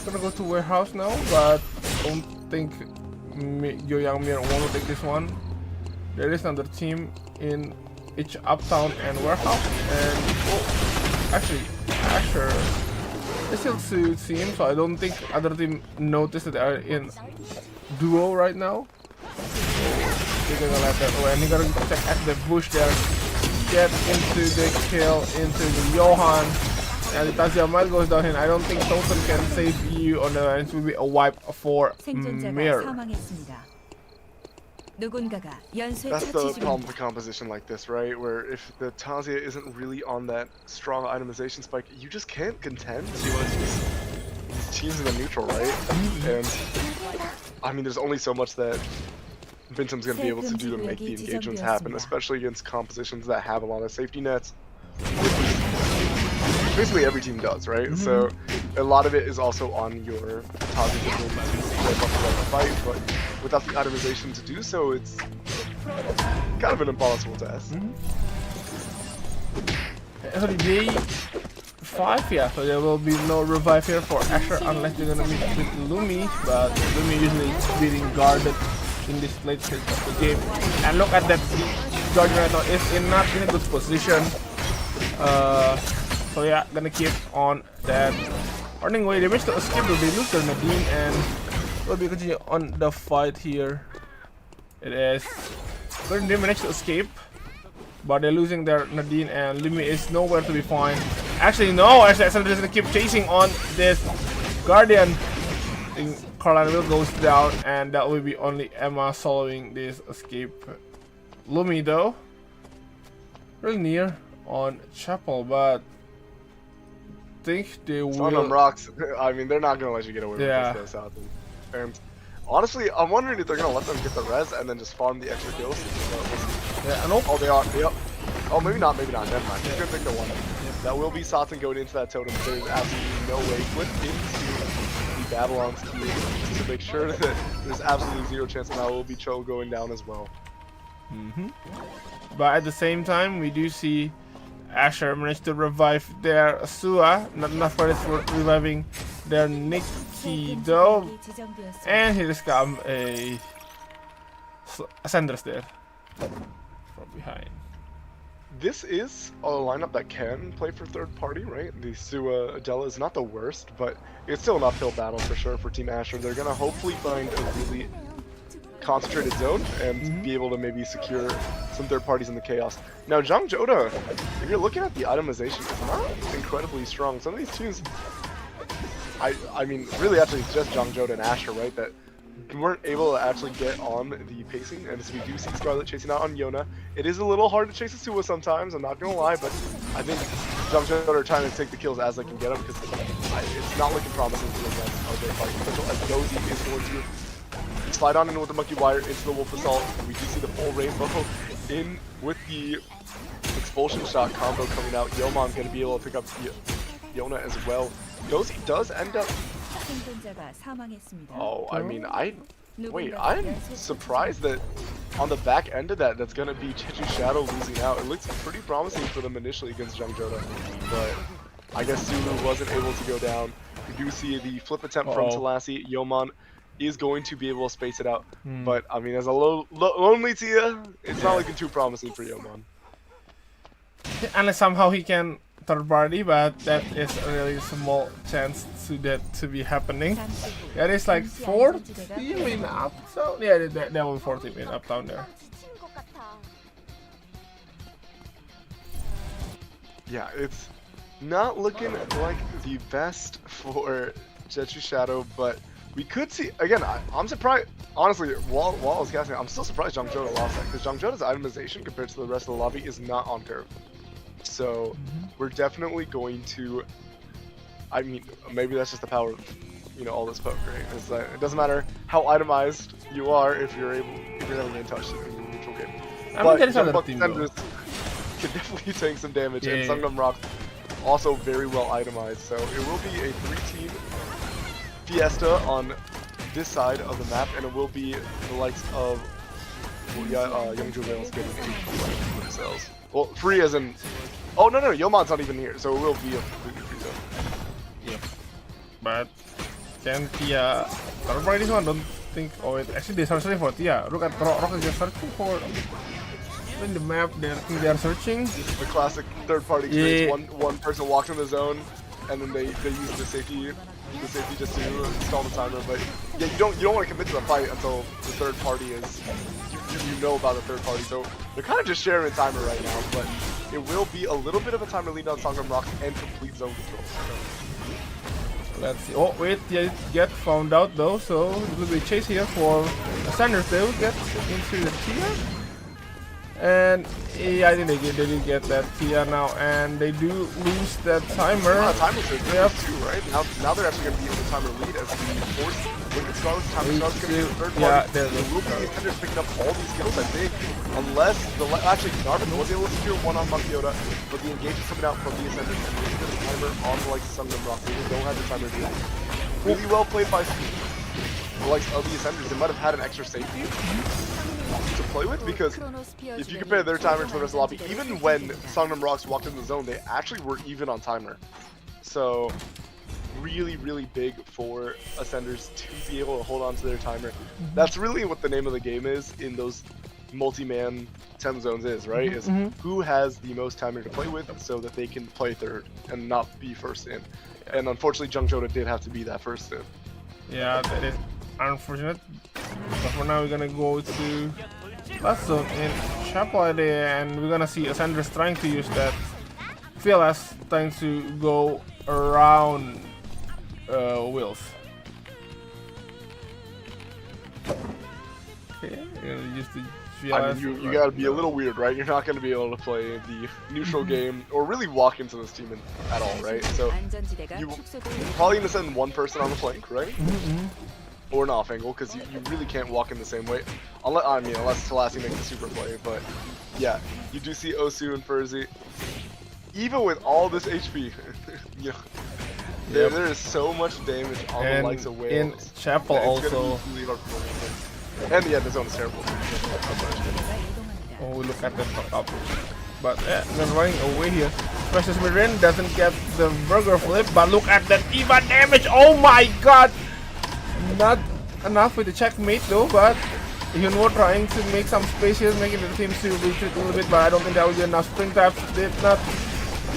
Gonna go to warehouse now, but don't think Yo Young Mir want to take this one. There is another team in each uptown and warehouse, and actually Asher. It's still 2 teams, so I don't think other team noticed that they are in duo right now. So they're gonna let that away, and they're gonna check at the bush there. Get into the kill, into the Johan. And the Tazia might goes down here. I don't think Totem can save you on the line. It will be a wipe for Mir. That's the problem with a composition like this, right? Where if the Tazia isn't really on that strong itemization spike, you just can't contend to these teams in the neutral, right? And I mean, there's only so much that Vintum's going to be able to do to make the engagements happen, especially against compositions that have a lot of safety nets. Basically every team does, right? So a lot of it is also on your target ability to step up the fight, but without the itemization to do so, it's kind of an impossible task. Sorry, day 5, yeah, so there will be no revive here for Asher unless you're gonna meet with Lumi, but Lumi usually is being guarded in this late stage of the game. And look at that, Guardian right now is not in a good position. So yeah, gonna keep on that running away. They managed to escape, but they lose their Nadine and will be continue on the fight here. It is. They managed to escape, but they're losing their Nadine and Lumi is nowhere to be found. Actually, no, actually, Alexander is gonna keep chasing on this Guardian. I think Carolina will goes down, and that will be only Emma soloing this escape. Lumi though, really near on Chapel, but I think they will. On them rocks. I mean, they're not gonna let you get away with this, though, South. And honestly, I'm wondering if they're gonna let them get the res and then just farm the extra kills. Yeah, nope. Oh, they are. Yep. Oh, maybe not. Maybe not. Never mind. He's gonna pick the one. That will be Satan going into that totem. There's absolutely no way. Flip into the Babylon's queue to make sure that there's absolutely zero chance that will be Cho going down as well. But at the same time, we do see Asher managed to revive their Sua. Not enough for this for reviving their Nikki though. And he just got a Sanders there from behind. This is a lineup that can play for third party, right? The Sua Adela is not the worst, but it's still an uphill battle for sure for Team Asher. They're gonna hopefully find a really concentrated zone and be able to maybe secure some third parties in the chaos. Now, Zhang Joda, if you're looking at the itemization, it's not incredibly strong. Some of these teams, I mean, really actually it's just Zhang Joda and Asher, right, that weren't able to actually get on the pacing, and so we do see Scarlet chasing out on Yona. It is a little hard to chase a Sua sometimes, I'm not gonna lie, but I think Zhang Joda are trying to take the kills as they can get them, because it's not looking promising for them as their fight potential, as Dozy is going to slide on in with the Monkey Wire into the Wolf Assault, and we do see the full rainbow in with the expulsion shot combo coming out. Yeoman going to be able to pick up Yona as well. Dozy does end up... Oh, I mean, I'm surprised that on the back end of that, that's going to be Jeju Shadow losing out. It looks pretty promising for them initially against Zhang Joda, but I guess Sulu wasn't able to go down. We do see the flip attempt from Selassie. Yeoman is going to be able to space it out, but I mean, as a lonely Tia, it's not looking too promising for Yeoman. Unless somehow he can third party, but that is a really small chance to that to be happening. That is like 4 team in Uptown. Yeah, that will be 4 team in Uptown there. Yeah, it's not looking like the best for Jeju Shadow, but we could see, again, I'm surprised, honestly, while I was casting, I'm still surprised Zhang Joda lost that, because Zhang Joda's itemization compared to the rest of the lobby is not on curve. So, we're definitely going to, I mean, maybe that's just the power of, you know, all this poke, right? It's that it doesn't matter how itemized you are if you're never getting touched in the neutral game. But Young team can definitely take some damage, and Sungnam Rock also very well itemized, so it will be a 3-team Fiesta on this side of the map, and it will be the likes of Young Juvales getting 8 for themselves. Well, free as in... Oh, no, Yoman's not even here, so it will be a completely free zone. Yeah. But can Tia... Probably this one, don't think... Oh, wait, actually they're searching for Tia. Look at Rock is just searching for... In the map, they're searching. This is the classic third-party experience. One person walks in the zone, and then they use the safety just to install the timer. But yeah, you don't want to commit to the fight until the third party is you know about the third party. So they're kind of just sharing a timer right now, but it will be a little bit of a timer lead on Songnam Rocks and complete zone control. So let's see. Oh wait, yeah, get found out though. So it will be a chase here for Sanders. They will get into the tier. And yeah, I think they did get that Tia now, and they do lose that timer. Timer Yep. too, right? Now they're actually going to be in the timer lead as we force look at Scarlet's timer. Scarlet's going to be the third party. Yeah, there will be defenders picking up all these kills, I think, unless actually Narvin was able to secure one on Monkey Yoda, but the engagement coming out from the Ascenders and the timer on the likes of Sun and Rock. They don't have the timer to do it. Really well played by the likes of the Ascenders. They might have had an extra safety to play with, because if you compare their timer to the rest of the lobby, even when Songnam Rocks walked into the zone, they actually were even on timer. So really, really big for Ascenders to be able to hold on to their timer. That's really what the name of the game is in those multi-man 10 zones is, right? Is who has the most timer to play with so that they can play third and not be first in. And unfortunately, Jung Joda did have to be that first in. Yeah, that is unfortunate. But for now, we're gonna go to last zone in Chapel idea, and we're gonna see Ascenders trying to use that VLS, trying to go around Wills. Okay, we're gonna use the VLS. I mean, you gotta be a little weird, right? You're not gonna be able to play the neutral game or really walk into this team at all, right? So you're probably gonna send one person on the flank, right? Or an off angle, because you really can't walk in the same way. Unless Talassi makes a super play, but yeah, you do see Osu and Furzy. Even with all this HP, you know, there is so much damage on the likes of Wales. In Chapel also. And yeah, the zone is terrible. Oh, look at that fuck up. But yeah, they're running away here. Precious Mirin doesn't get the burger flip, but look at that EVA damage. Oh my god! Not enough with the checkmate though, but Hyunwoo trying to make some space here, making the team to retreat a little bit, but I don't think that will be enough. Spring Taps did not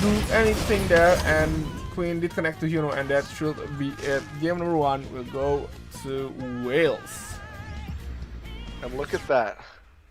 do anything there, and Queen did connect to Hyunwoo, and that should be it. Game number 1 will go to Wales. And look at that.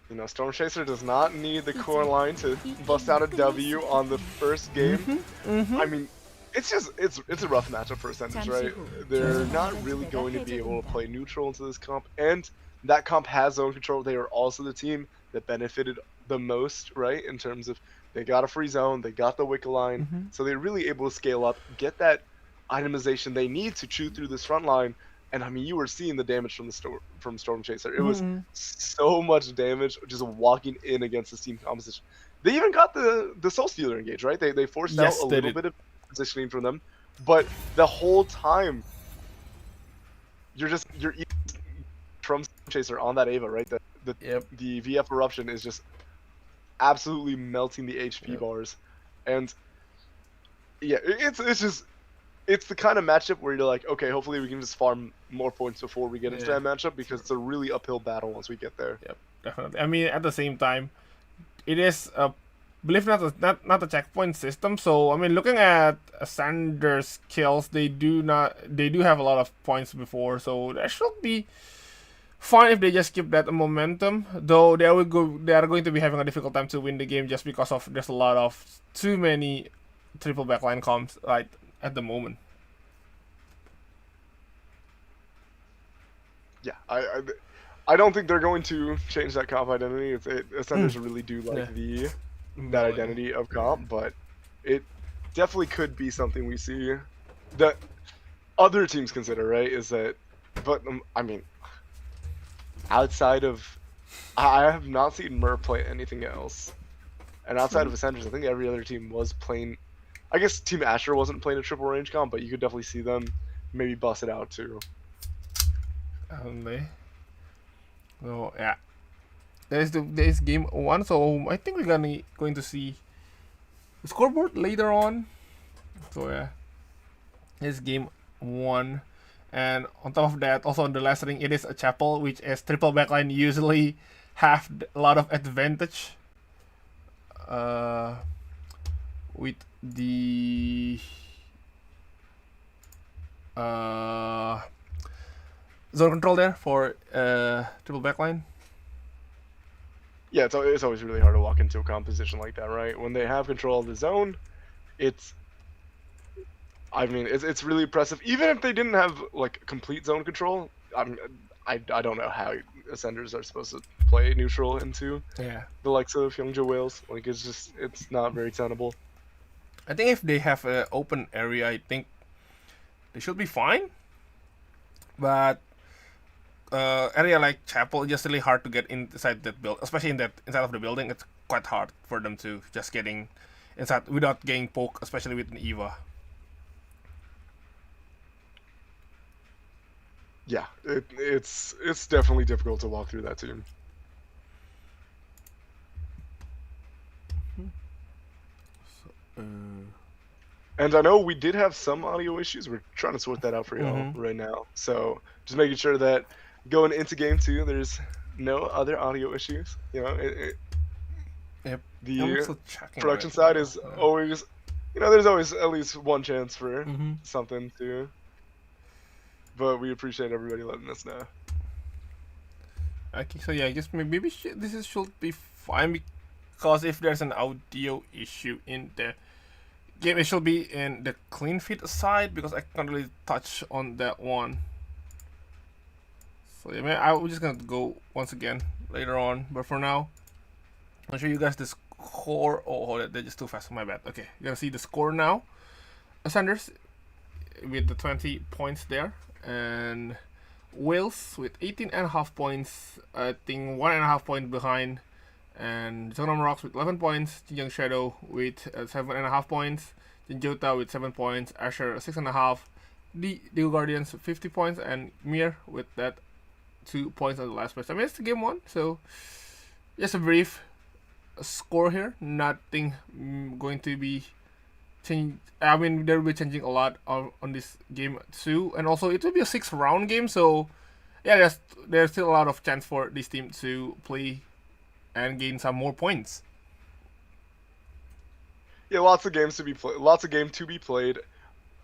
You know, Storm Chaser does not need the core line to bust out a W on the first game. I mean, it's a rough matchup for Ascenders, right? They're not really going to be able to play neutral into this comp, and that comp has zone control. They are also the team that benefited the most, right? In terms of they got a free zone, they got the Wicca line, so they're really able to scale up, get that itemization they need to chew through this front line. And I mean, you were seeing the damage from Storm Chaser. It was so much damage just walking in against this team composition. They even got the Soul Stealer engage, right? They forced out a little bit of positioning from them, but the whole time you're from Storm Chaser on that Ava, right? The VF eruption is just absolutely melting the HP bars, and yeah, it's the kind of matchup where you're like, okay, hopefully we can just farm more points before we get into that matchup, because it's a really uphill battle once we get there. Yep, definitely. I mean, at the same time, it is a believe not a checkpoint system. So I mean, looking at Sanders' kills, they do have a lot of points before, so that should be fine if they just keep that momentum. Though they are going to be having a difficult time to win the game just because of there's a lot of too many triple backline comps right at the moment. Yeah, I don't think they're going to change that comp identity. Ascenders really do like that identity of comp, but it definitely could be something we see that other teams consider, right? Is that, but I mean, outside of, I have not seen Mur play anything else, and outside of Ascenders, I think every other team was playing. I guess Team Asher wasn't playing a triple range comp, but you could definitely see them maybe bust it out too. So yeah, there's game 1. So I think we're going to see the scoreboard later on. So yeah, it's game 1, and on top of that, also on the last ring, it is a chapel, which is triple backline usually have a lot of advantage. With the zone control there for triple backline. Yeah, it's always really hard to walk into a composition like that, right? When they have control of the zone, it's really impressive. Even if they didn't have like complete zone control, I don't know how Ascenders are supposed to play neutral into Yeah. the likes of Youngja Whales. Like it's not very tenable. I think if they have an open area, I think they should be fine. But area like Chapel is just really hard to get inside that build, especially inside of the building. It's quite hard for them to just getting inside without getting poked, especially with an Eva. Yeah, it's definitely difficult to walk through that team. And I know we did have some audio issues. We're trying to sort that out for y'all right now. So just making sure that going into game 2, there's no other audio issues. You know, Yep. the production side is always, you know, there's always at least one chance for something to. But we appreciate everybody letting us know. Okay, so yeah, I guess maybe this should be fine, because if there's an audio issue in the game, it should be in the clean feed side, because I can't really touch on that one. So yeah, I'm just gonna go once again later on, but for now, I'll show you guys the score. Oh, hold it, they're just too fast. My bad. Okay, you're gonna see the score now. Ascenders with the 20 points there, and Wales with 18.5 points, I think 1.5 point behind, and Zonam Rocks with 11 points, Jinjang Shadow with 7.5 points, Jinjota with 7 points, Asher 6.5, the Guardians 50 points, and Mir with that 2 points on the last place. I mean, it's game 1, so just a brief score here. Nothing going to be change. I mean, there will be changing a lot on this game too, and also it will be a 6-round game. So yeah, there's still a lot of chance for this team to play and gain some more points. Yeah, lots of games to be played. Lots of game to be played.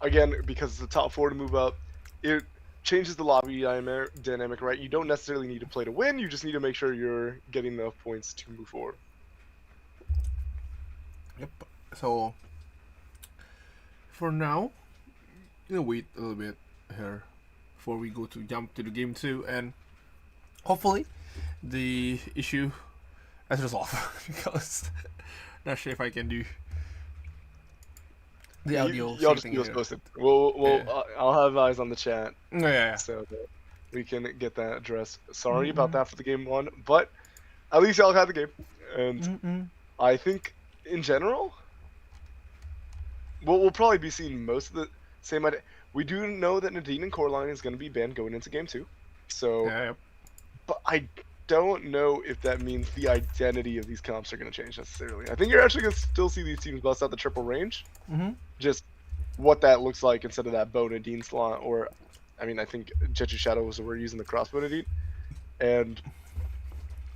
Again, because it's the top 4 to move up, it changes the lobby dynamic, right? You don't necessarily need to play to win. You just need to make sure you're getting enough points to move forward. Yep. So for now, we'll wait a little bit here before we go to jump to the game 2, and hopefully the issue is resolved, because not sure if I can do the audio. Y'all just keep us posted. I'll have eyes on the chat. Yeah. So that we can get that addressed. Sorry about that for the game 1, but at least y'all had the game, and I think in general, we'll probably be seeing most of the same idea. We do know that Nadine and Coraline is going to be banned going into game 2, so. Yeah. But I don't know if that means the identity of these comps are going to change necessarily. I think you're actually going to still see these teams bust out the triple range. Just what that looks like instead of that Bo Nadine slot, or, I mean, I think Jeju Shadow was we're using the crossbow Nadine, and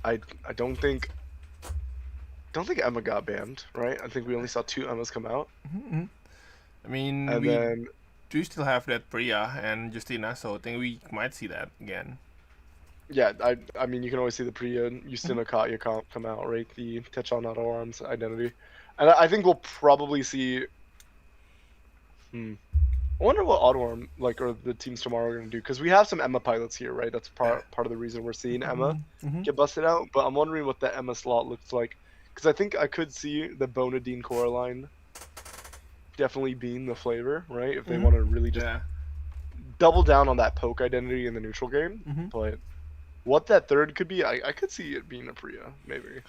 I don't think Emma got banned, right? I think we only saw 2 Emmas come out. I mean, and then do still have that Priya and Justina, so I think we might see that again. Yeah, I mean, you can always see the Priya and Justina Katya come out, right? The Techon Auto Arms identity. And I think we'll probably see. I wonder what Auto Arm, like, or the teams tomorrow are going to do, because we have some Emma pilots here, right? That's part of the reason we're seeing Emma get busted out. But I'm wondering what the Emma slot looks like, because I think I could see the Bonadine Coraline definitely being the flavor, right? If they want to really just double down on that poke identity in the neutral game. But what that third could be, I could see it being a Priya, maybe.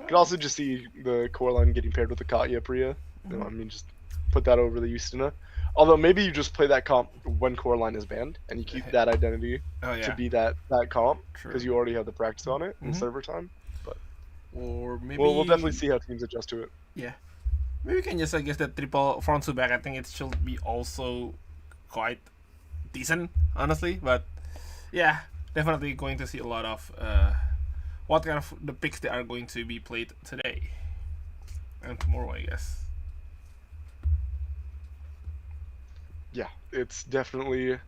Could also just see the Coraline getting paired with the Katya Priya. You know, I mean, just put that over the Justina. Although maybe you just play that comp when Coraline is banned, and you keep that identity to be that comp, because you already have the practice on it in server time. But or maybe we'll definitely see how teams adjust to it. Yeah, maybe we can just, I guess, that triple front to back. I think it should be also quite decent, honestly. But yeah, definitely going to see a lot of what kind of the picks that are going to be played today and tomorrow, I guess. Yeah, it's definitely.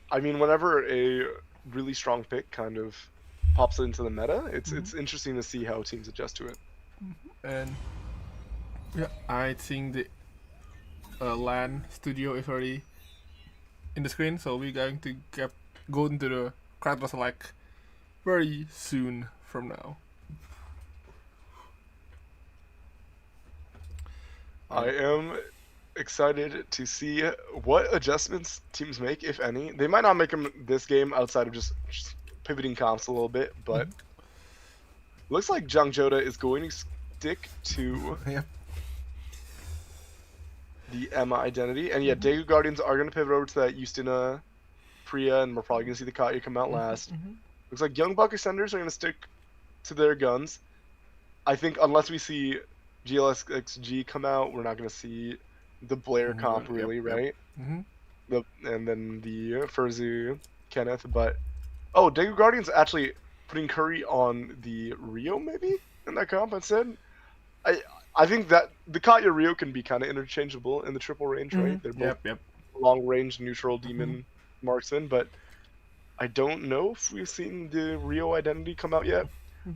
I mean, whenever a really strong pick kind of pops into the meta, it's interesting to see how teams adjust to it. And yeah, I think the LAN studio is already in the screen, so we're going to go into the Kratos like very soon from now. I am excited to see what adjustments teams make, if any. They might not make them this game outside of just pivoting comps a little bit, but looks like Jung Joda is going to stick to Yep. the Emma identity. And yeah, Daegu Guardians are going to pivot over to that Justina Priya, and we're probably going to see the Katya come out last. Looks like Young Buck Extenders are going to stick to their guns. I think unless we see GLXG come out, we're not going to see the Blair comp really, right? And then the Furzu Kenneth, but Daegu Guardians actually putting Curry on the Rio maybe in that comp instead. I think that the Katya Rio can be kind of interchangeable in the triple range, right? They're both long range neutral demon marksmen, but I don't know if we've seen the Rio identity come out yet.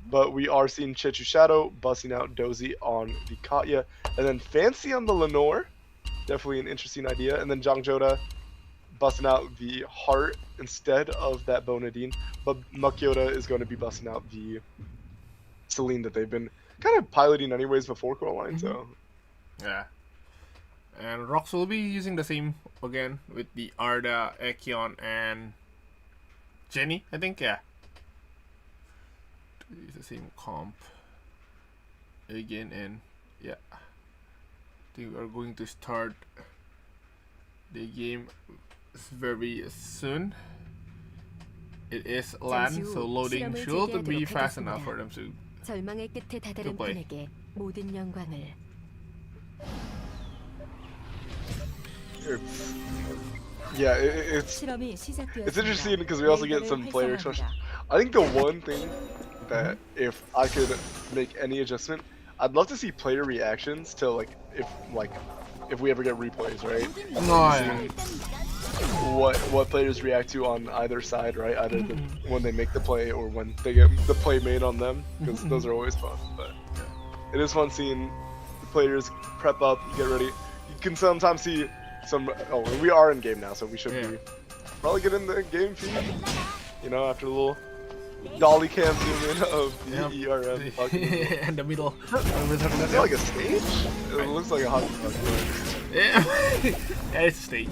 But we are seeing Chechu Shadow busting out Dozy on the Katya, and then Fancy on the Lenore. Definitely an interesting idea. And then Jang Joda busting out the Heart instead of that Bonadine. But Makyoda is going to be busting out the Celine that they've been kind of piloting anyways before Coraline. So yeah. And Rox will be using the same again with the Arda, Ekion, and Jenny, I think, yeah. It's the same comp again, and yeah, I think we're going to start the game very soon. It is LAN, so loading should be fast enough for them to 절망의 끝에 다다른 play. 폰에게 모든 영광을. it's interesting because we also get some player expression. I think the one thing that if I could make any adjustment, I'd love to see player reactions to if we ever get replays, right? What players react to on either side, right? Either when they make the play or when they get the play made on them, because those are always fun. But it is fun seeing the players prep up, get ready. You can sometimes see some. Oh, we are in game now, so we should be probably get in the game feed. You know, after a little dolly cam zoom in of the ERM. In the middle. Is that like a stage? It looks like a hockey puck. Yeah, it's a stage.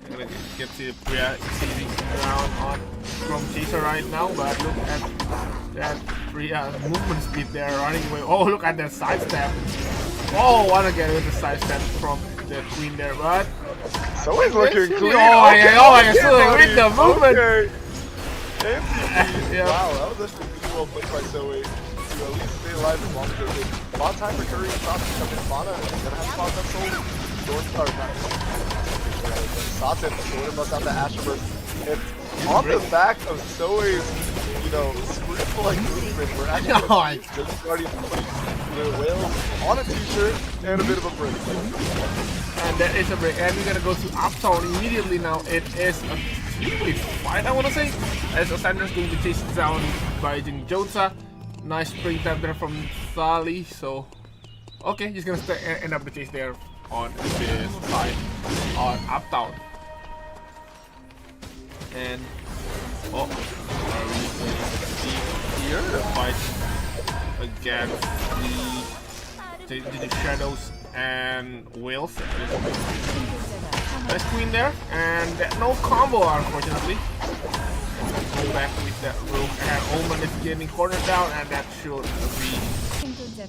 I'm gonna get to Priya seizing around on from Chaser right now, but look at that Priya movement speed there, running away. Oh, look at that sidestep. Oh, wanna get with the sidestep from the Queen there, but so he's looking clean. With the movement. Okay. Wow, that was actually really well played by Zoe to at least stay alive as long as they did. A lot of time for Curry and Sasha to come in. Fauna is gonna have spots up sold. Sasha must have the Asherburst. And on the back of Zoe's, sprint-like movement, we're actually just Guardians putting the whales on a t-shirt and a bit of a break. And that is a break. And we're gonna go to Uptown immediately now. It is a fight, I want to say, as Sandra's going to be chased down by Jin Jotza. Nice spring tap there from Sally. So okay, he's gonna end up the chase there on this side on Uptown. And are we going to see here the fight against the Shadows and Whales? Nice Queen there, and no combo unfortunately. Go back with that rook, and Oman is getting cornered down, and that should be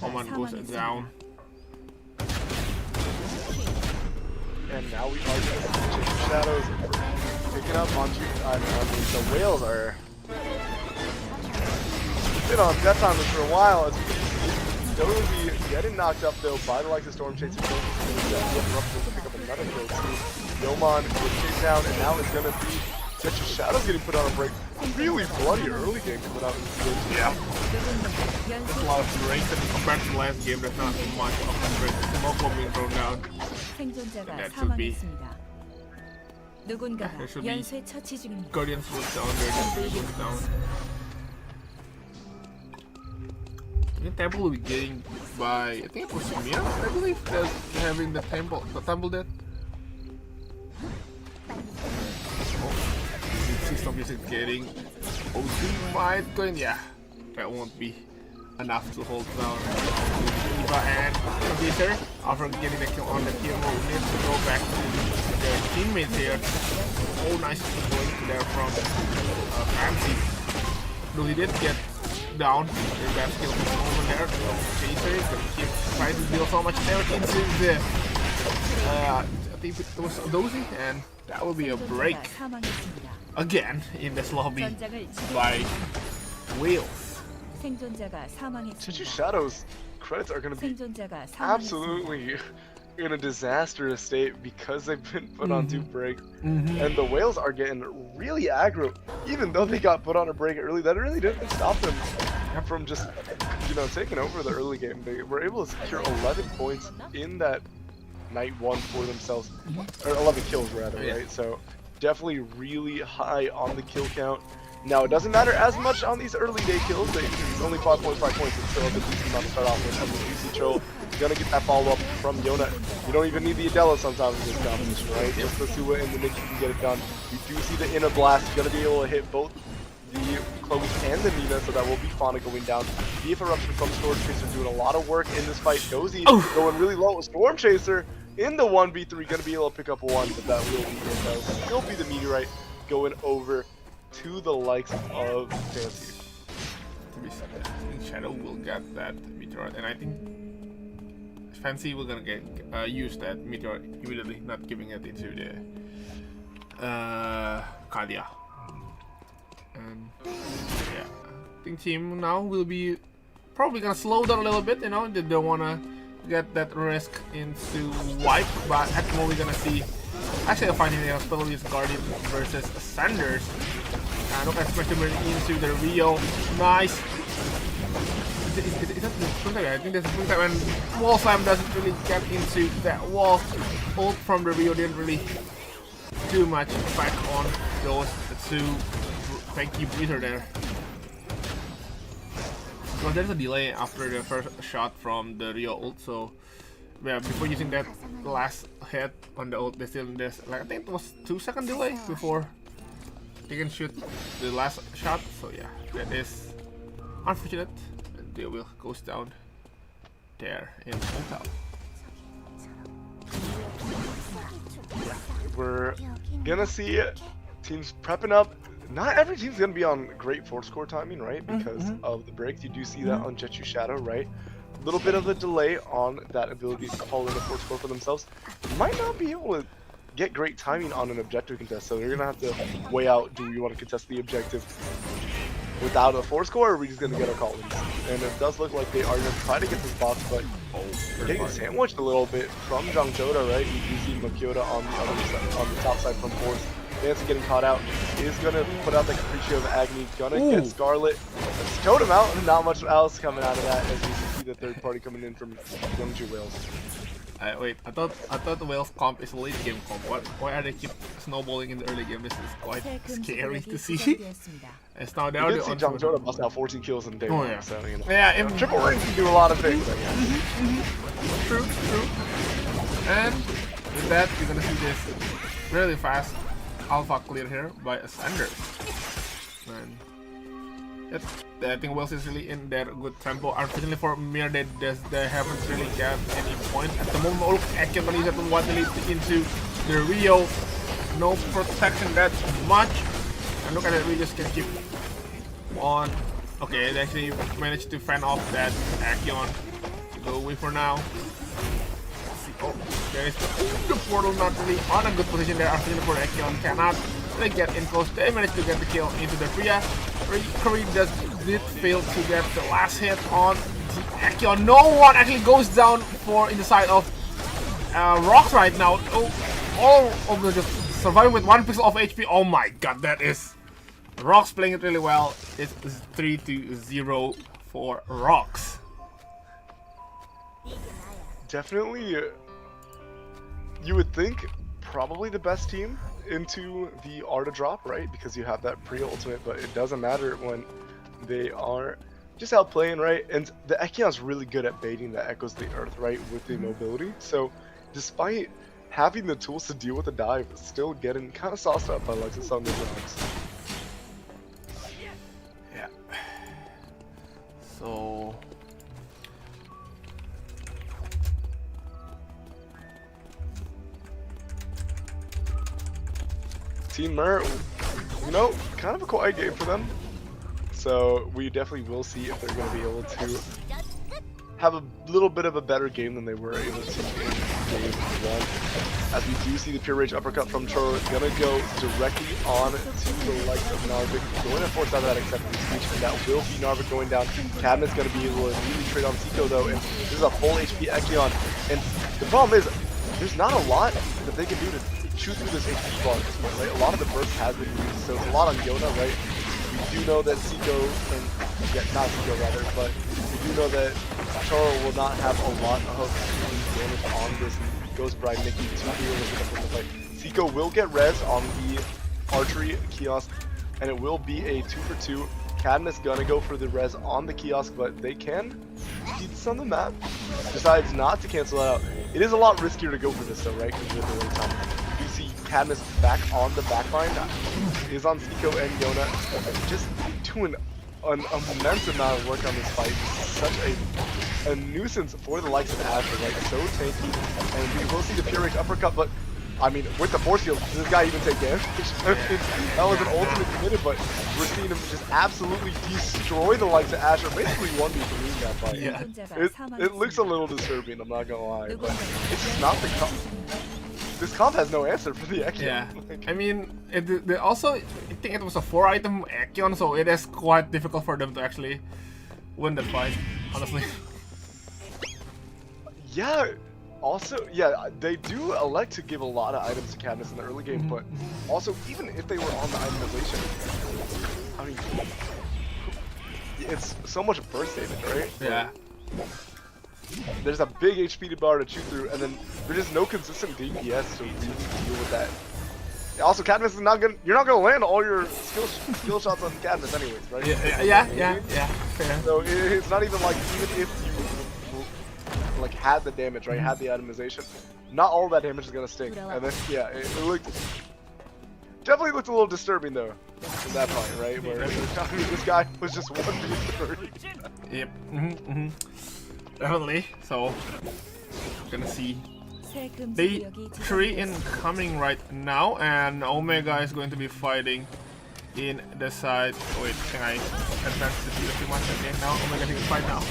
Oman goes down. And now we are going to see Shadows picking up onto the Whales are been on death timers for a while. As Dozy getting knocked up though by the likes of Storm Chasing. To pick up another kill too. Yoman was chased down, and now it's gonna be Jet's Shadows getting put on a break. Really bloody early game coming out in this game. Yeah. There's a lot of breaks, and compared to the last game, there's not much of a break. Smoke being thrown down. That should be. There should be Guardians was down there, was down. I think Temple will be getting by, I think it was Mira, I believe, that's having the Temple death. Oh, System is getting OC might going, yeah. that won't be enough to hold down Eva and Computer. After getting the kill on the kill, needs to go back to their teammates here. Oh, nice going to there from Fancy. Though he did get down, there's that skill from over there. Chaser is going to keep trying to deal so much damage into the I think it was Dozy, and that will be a break again in this lobby by Wales. Jeju Shadow's credits are going to be absolutely in a disastrous state because they've been put on 2 breaks, and the Whales are getting really aggro. Even though they got put on a break early, that really didn't stop them from just, you know, taking over the early game. They were able to secure 11 points in that night 1 for themselves, or 11 kills rather, right? So definitely really high on the kill count. Now, it doesn't matter as much on these early day kills. It's only 5.5 points. It's still a decent amount to start off with. And the UC Troll is going to get that follow-up from Yona. You don't even need the Adela sometimes in this competition, right? Just the Sua and the Nick, you can get it done. You do see the Inner Blast. You're going to be able to hit both the Chloe and the Nina, so that will be Fauna going down. BF Eruption from Storm Chaser doing a lot of work in this fight. Dozy going really low with Storm Chaser in the 1v3. Going to be able to pick up 1, but that will be it. That will still be the Meteorite going over to the likes of Fancy. To be said, I think Shadow will get that Meteorite, and I think Fancy will gonna get use that Meteorite immediately, not giving it into the Kadia. And yeah, I think team now will be probably gonna slow down a little bit. You know, they don't wanna get that risk into wipe, but at the moment we're gonna see actually a fighting there, Spellius Guardian versus Sanders. And look at Spectre into the Rio. Nice. Is that the spring type? I think there's a spring type, and Wall Slam doesn't really get into that wall. Ult from the Rio didn't really do much effect on those 2 Thank you breather there. Because there's a delay after the first shot from the Rio ult, so yeah, before using that last hit on the ult, there's like I think it was 2-second delay before they can shoot the last shot. So yeah, that is unfortunate. And the wheel goes down there in hotel. Yeah, we're gonna see teams prepping up. Not every team's gonna be on great force core timing, right? Because of the breaks. You do see that on Jeju Shadow, right? A little bit of a delay on that ability to call in a force core for themselves. Might not be able to get great timing on an objective contest, so they're gonna have to weigh out, do we want to contest the objective without a force core, or are we just gonna get our call-ins? And it does look like they are gonna try to get this box, but they're getting sandwiched a little bit from Jangjoda, right? You do see Makyoda on the other side, on the top side from force. Nancy getting caught out, is gonna put out the Capriccio of Agni, gonna get Scarlet, towed him out, and not much else coming out of that as you see the third party coming in from Youngju Wales. Wait, I thought the Wales comp is a late game comp. Why are they keep snowballing in the early game? This is quite scary to see. It's now they are the on Jangjoda bust out 14 kills in day 1, yeah. so you know. Yeah, Triple Ring can do a lot of things. True. And with that, you're gonna see this really fast alpha clear here by Sanders. And I think Wales is really in their good tempo. Unfortunately for Mir, they haven't really got any points at the moment. Oh, look, Action gonna use that one to lead into the Rio. No protection that much. And look at it, we just can keep on. Okay, they actually managed to fend off that Action. Go away for now. Oh, there is the portal not really on a good position there. Unfortunately for Action cannot really get in close. They managed to get the kill into the Freya. Curry did fail to get the last hit on the Action. No one actually goes down for in the side of Rocks right now. Oh, all of them just surviving with 1 pixel of HP. Oh my god, that is Rocks playing it really well. It's 3-0 for Rocks. Definitely, you would think probably the best team into the Arda drop, right? Because you have that pre-ultimate, but it doesn't matter when they are just out playing, right? And the Ekion's really good at baiting the Echoes of the Earth, right? With the mobility. So despite having the tools to deal with the dive, still getting kind of sauced up by Lexus on the rocks. Yeah. seen Mer, you know, kind of a quiet game for them. So we definitely will see if they're going to be able to have a little bit of a better game than they were able to in game 1. As we do see the Pure Rage uppercut from Choro gonna go directly on to the likes of Narvik, going to force out that acceptance speech, and that will be Narvik going down. Cabinet's gonna be able to immediately trade on Zico though, and this is a full HP Echion. And the problem is, there's not a lot that they can do to chew through this HP bar at this point, right? A lot of the burst has been used, so it's a lot on Yona, right? We do know that Zico, and yeah, not Zico rather, but we do know that Choro will not have a lot of damage on this Ghost Bride Nikki to be able to pick up the fight. Zico will get res on the archery kiosk, and it will be a 2-for-2. Cadmus gonna go for the res on the kiosk, but they can keep this on the map. Decides not to cancel it out. It is a lot riskier to go for this though, right? Because with the wait time. You see Cadmus back on the backline. Is on Zico and Yona. Just doing an immense amount of work on this fight. Such a nuisance for the likes of Asher, like so tanky. And we will see the Pure Rage uppercut, but I mean, with the force field, does this guy even take damage? That was an ultimate committed, but we're seeing him just absolutely destroy the likes of Asher. Basically 1v3 that fight. Yeah. It looks a little disturbing, I'm not gonna lie, but it's just not the comp. This comp has no answer for the Echion. Yeah, I mean, they also, I think it was a 4-item Echion, so it is quite difficult for them to actually win that fight, honestly. Yeah, also, yeah, they do elect to give a lot of items to Cadmus in the early game, but also, even if they were on the itemization, I mean, it's so much burst damage, right? Yeah. There's a big HP bar to chew through, and then there's just no consistent DPS to really deal with that. Also, Cadmus is not gonna. You're not gonna land all your skill shots on Cadmus, anyways, right? Yeah. Fair. So it's not even like even if you like had the damage, right? Had the itemization, not all that damage is gonna sting. And then yeah, it looked definitely looked a little disturbing though in that point, right? Where this guy was just 1v3. Yep. Definitely. So, gonna see Day 3 incoming right now, and Omega is going to be fighting in the side. Oh, wait, can I advance the field too much? Okay, now Omega can fight now.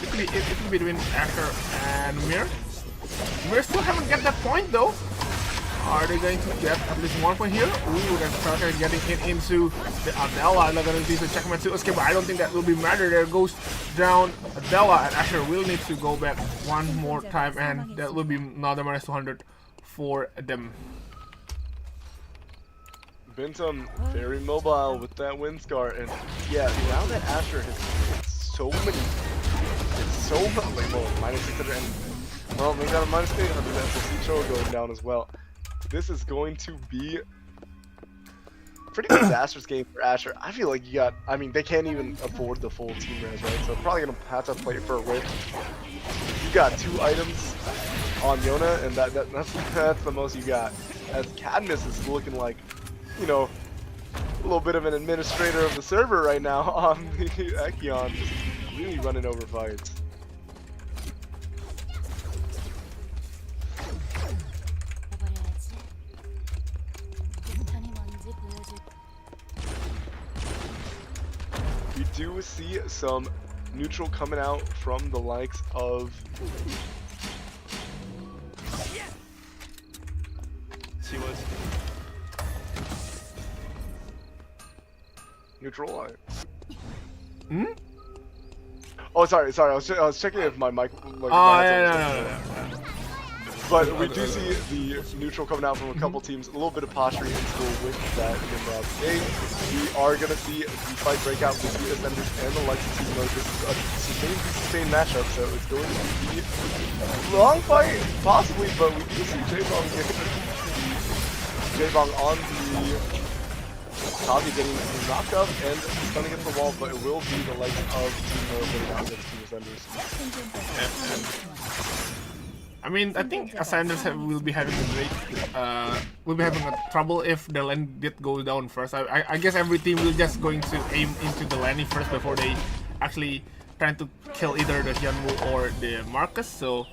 It will be between Asher and Mir. Mir still haven't get that point though. Are they going to get at least 1 point here? Ooh, that's Parker getting into the Adela. They're going to do the checkmate to escape, but I don't think that will be matter. There goes down Adela, and Asher will need to go back one more time, and that will be another minus 200 for them. Bintum very mobile with that wind scar, and yeah, now that Asher has so many, like, well, minus 600, and well, we got a minus 800, and we'll see Choro going down as well. This is going to be pretty disastrous game for Asher. I feel like you got, I mean, they can't even afford the full team res, right? So probably gonna have to play for a win. You got 2 items on Yona, and that's the most you got. As Cadmus is looking like, you know, a little bit of an administrator of the server right now on the Echion, just really running over fights. We do see some neutral coming out from the likes of neutral. Oh, sorry. I was checking if my mic. Like, No. But we do see the neutral coming out from a couple teams. A little bit of posturing in school with that Nimrod game. We are going to see the fight break out with the Ascenders and the likes of Team Mode. This is a sustained matchup, so it's going to be a long fight, possibly, but we do see J-Bong on the Tavi getting knocked up and stunning against the wall, but it will be the likes of Team Mode getting out against Team Ascenders. I mean, I think Ascenders will be having a trouble if the lane did go down first. I guess every team will just going to aim into the lane first before they actually trying to kill either the Hyunwoo or the Marcus. So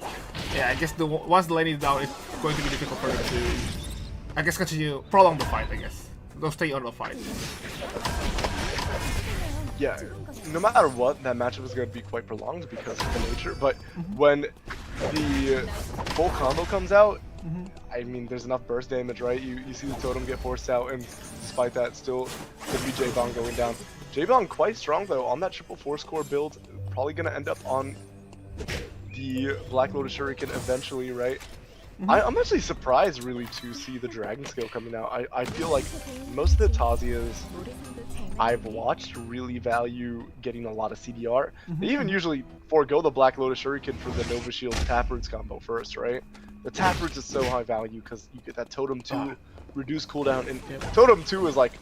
yeah, I guess once the lane is down, it's going to be difficult for them I guess continue prolong the fight. I guess go stay on the fight. Yeah, no matter what, that matchup is going to be quite prolonged because of the nature. But when the full combo comes out, I mean, there's enough burst damage, right? You see the totem get forced out, and despite that, still could be J-Bong going down. J-Bong quite strong though on that triple force core build. Probably going to end up on the Black Lotus Shuriken eventually, right? I'm actually surprised really to see the Dragon Scale coming out. I feel like most of the Tazias I've watched really value getting a lot of CDR. They even usually forego the Black Lotus Shuriken for the Nova Shield Taproots combo first, right? The Taproots is so high value because you get that Totem 2, reduce cooldown, and Totem 2 is like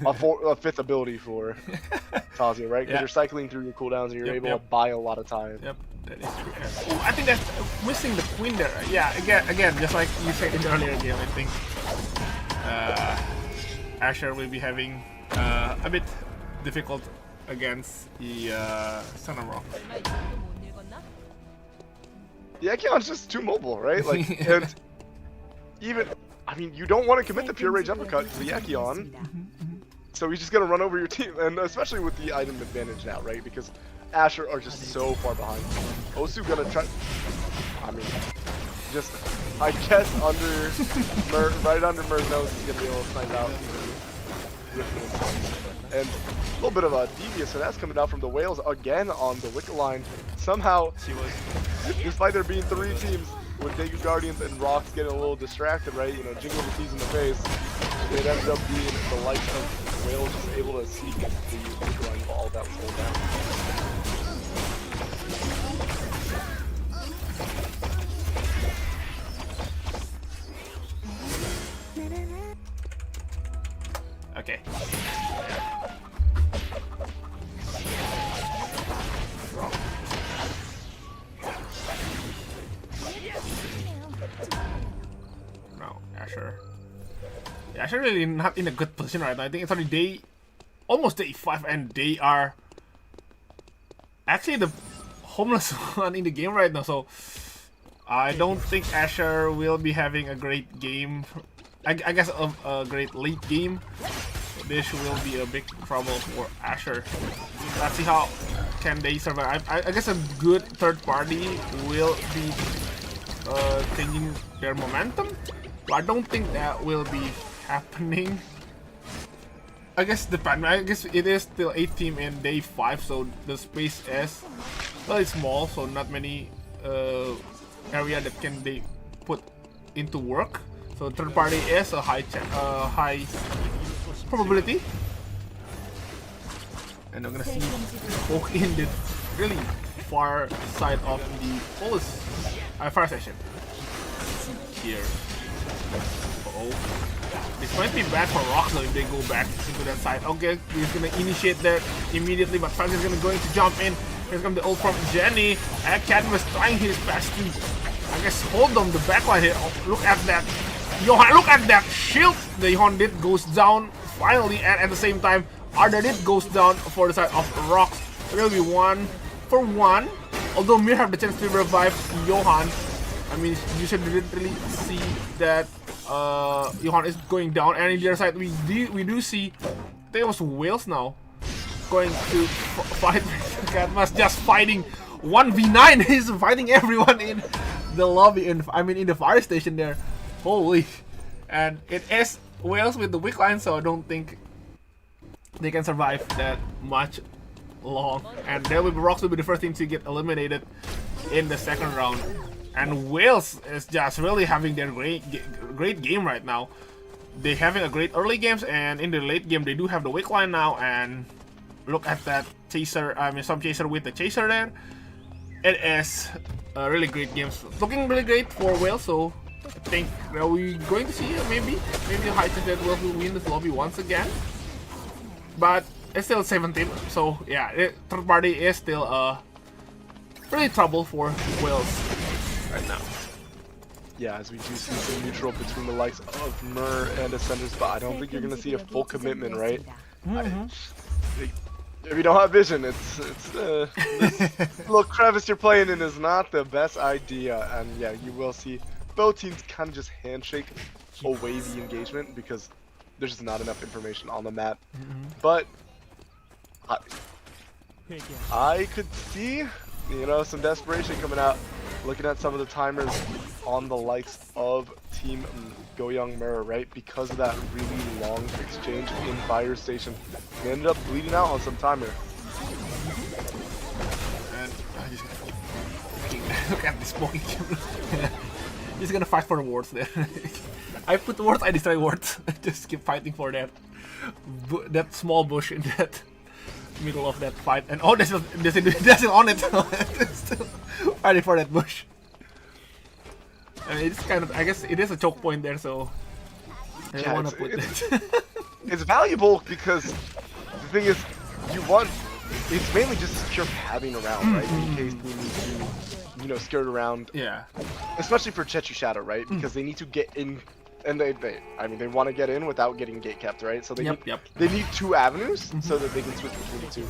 a fifth ability for Tazia, right? Because you're cycling through your cooldowns and you're able to buy a lot of time. Yep, that is true. I think that's missing the Queen there. Yeah, again, just like you said in the earlier game, I think Asher will be having a bit difficult against the Sun and Rock. Yeah, Ekion's just too mobile, right? Like, and even, I mean, you don't want to commit the pure rage uppercut to the Ekion, so he's just gonna run over your team, and especially with the item advantage now, right? Because Asher are just so far behind. Osu gonna try, I mean, just, I guess under right under Mer's nose, he's gonna be able to snipe out. And a little bit of a devious, so that's coming out from the Whales again on the Wicked line. Somehow, despite there being 3 teams, with Daegu Guardians and Rocks getting a little distracted, right? You know, jingle the keys in the face, it ended up being the likes of Whales just able to sneak the Wicked line while all that was going down. Okay. No, Asher. Yeah, Asher really not in a good position right now. I think it's only almost day 5, and they are actually the homeless one in the game right now. So I don't think Asher will be having a great game. I guess a great late game. This will be a big trouble for Asher. Let's see how can they survive. I guess a good third party will be changing their momentum, but I don't think that will be happening. I guess depend. I guess it is still 8 team in day 5, so the space is very small, so not many area that can they put into work. So third party is a high probability, and I'm gonna see poke in the really far side of the Polish fire station here. This might be bad for Rock though if they go back into that side. Okay, he's gonna initiate that immediately, but Frank is going to jump in. Here's come the ult from Jenny. And Cadmus trying his best to, I guess, hold on the backline here. Oh, look at that. Johan, look at that shield! The Johan did goes down finally, and at the same time, Arda did goes down for the side of Rocks. It will be 1-for-1. Although Mir have the chance to revive Johan. I mean, you should didn't really see that Johan is going down, and on the other side we do see there was Whales now going to fight. Cadmus just fighting 1v9. He's fighting everyone in the lobby, in the fire station there. Holy. And it is Whales with the weak line, so I don't think they can survive that much long. And there will be Rocks will be the first team to get eliminated in the second round. And Wales is just really having their great game right now. They're having a great early games, and in the late game they do have the weak line now. And look at that chaser, some chaser with the chaser there. It is a really great game, looking really great for Wales. So I think are we going to see maybe a high chance that Wales will win this lobby once again. But it's still 17, so yeah, third party is still really trouble for Wales right now. Yeah, as we do see some neutral between the likes of Mur and Ascenders, but I don't think you're going to see a full commitment, right? If you don't have vision, it's this little crevice you're playing in is not the best idea. And yeah, you will see both teams kind of just handshake away the engagement because there's just not enough information on the map. But I could see, you know, some desperation coming out. Looking at some of the timers on the likes of Team Goyoung Mirror, right? Because of that really long exchange in Fire Station, they ended up bleeding out on some timer. And I just look at this smoking. He's gonna fight for wards there. I put wards, I destroy wards. Just keep fighting for that that small bush in that middle of that fight. And oh, there's still on it. Still fighting for that bush. And it's kind of, I guess it is a choke point there, so I don't want to put it. It's valuable because the thing is, you want, it's mainly just a secure padding around, right? In case you need to, you know, skirt around. Yeah. Especially for Chechu Shadow, right? Because they need to get in, and they want to get in without getting gate kept, right? So they they need two avenues so that they can switch between the two.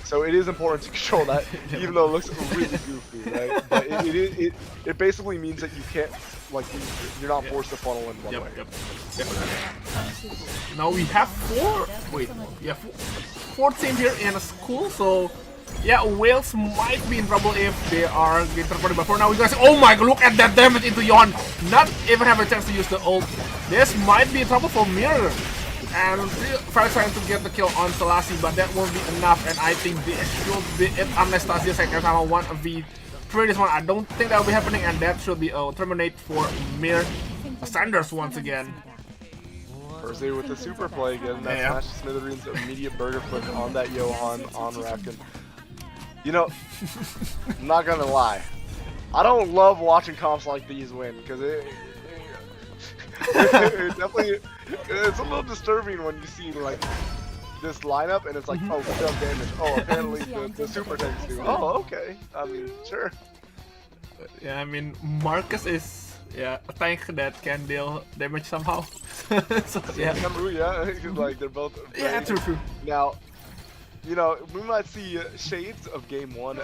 So it is important to control that, even though it looks really goofy, right? But it basically means that you can't, like, you're not forced to funnel in one way. Now we have four teams here in a school, so yeah, Wales might be in trouble if they are getting third-party. But for now, we guys, oh my god, look at that damage into Yon. Not even have a chance to use the ult. This might be trouble for Mirror. And Farah trying to get the kill on Selassie, but that won't be enough. And I think this should be it unless Stasia second time 1v3 this one. I don't think that will be happening, and that should be terminate for Mir Sanders once again. Thursday with the super play again. That Smash Smithereens immediate burger flip on that Johan on Rapkin. You know, I'm not gonna lie, I don't love watching comps like these win because it definitely, it's a little disturbing when you see like this lineup and it's like, oh, we dealt damage. Oh, apparently the super tanks do. Oh, okay. I mean, sure. Yeah, I mean, Marcus is a tank that can deal damage somehow. So yeah. Like they're both. Yeah, true. Now, you know, we might see shades of game one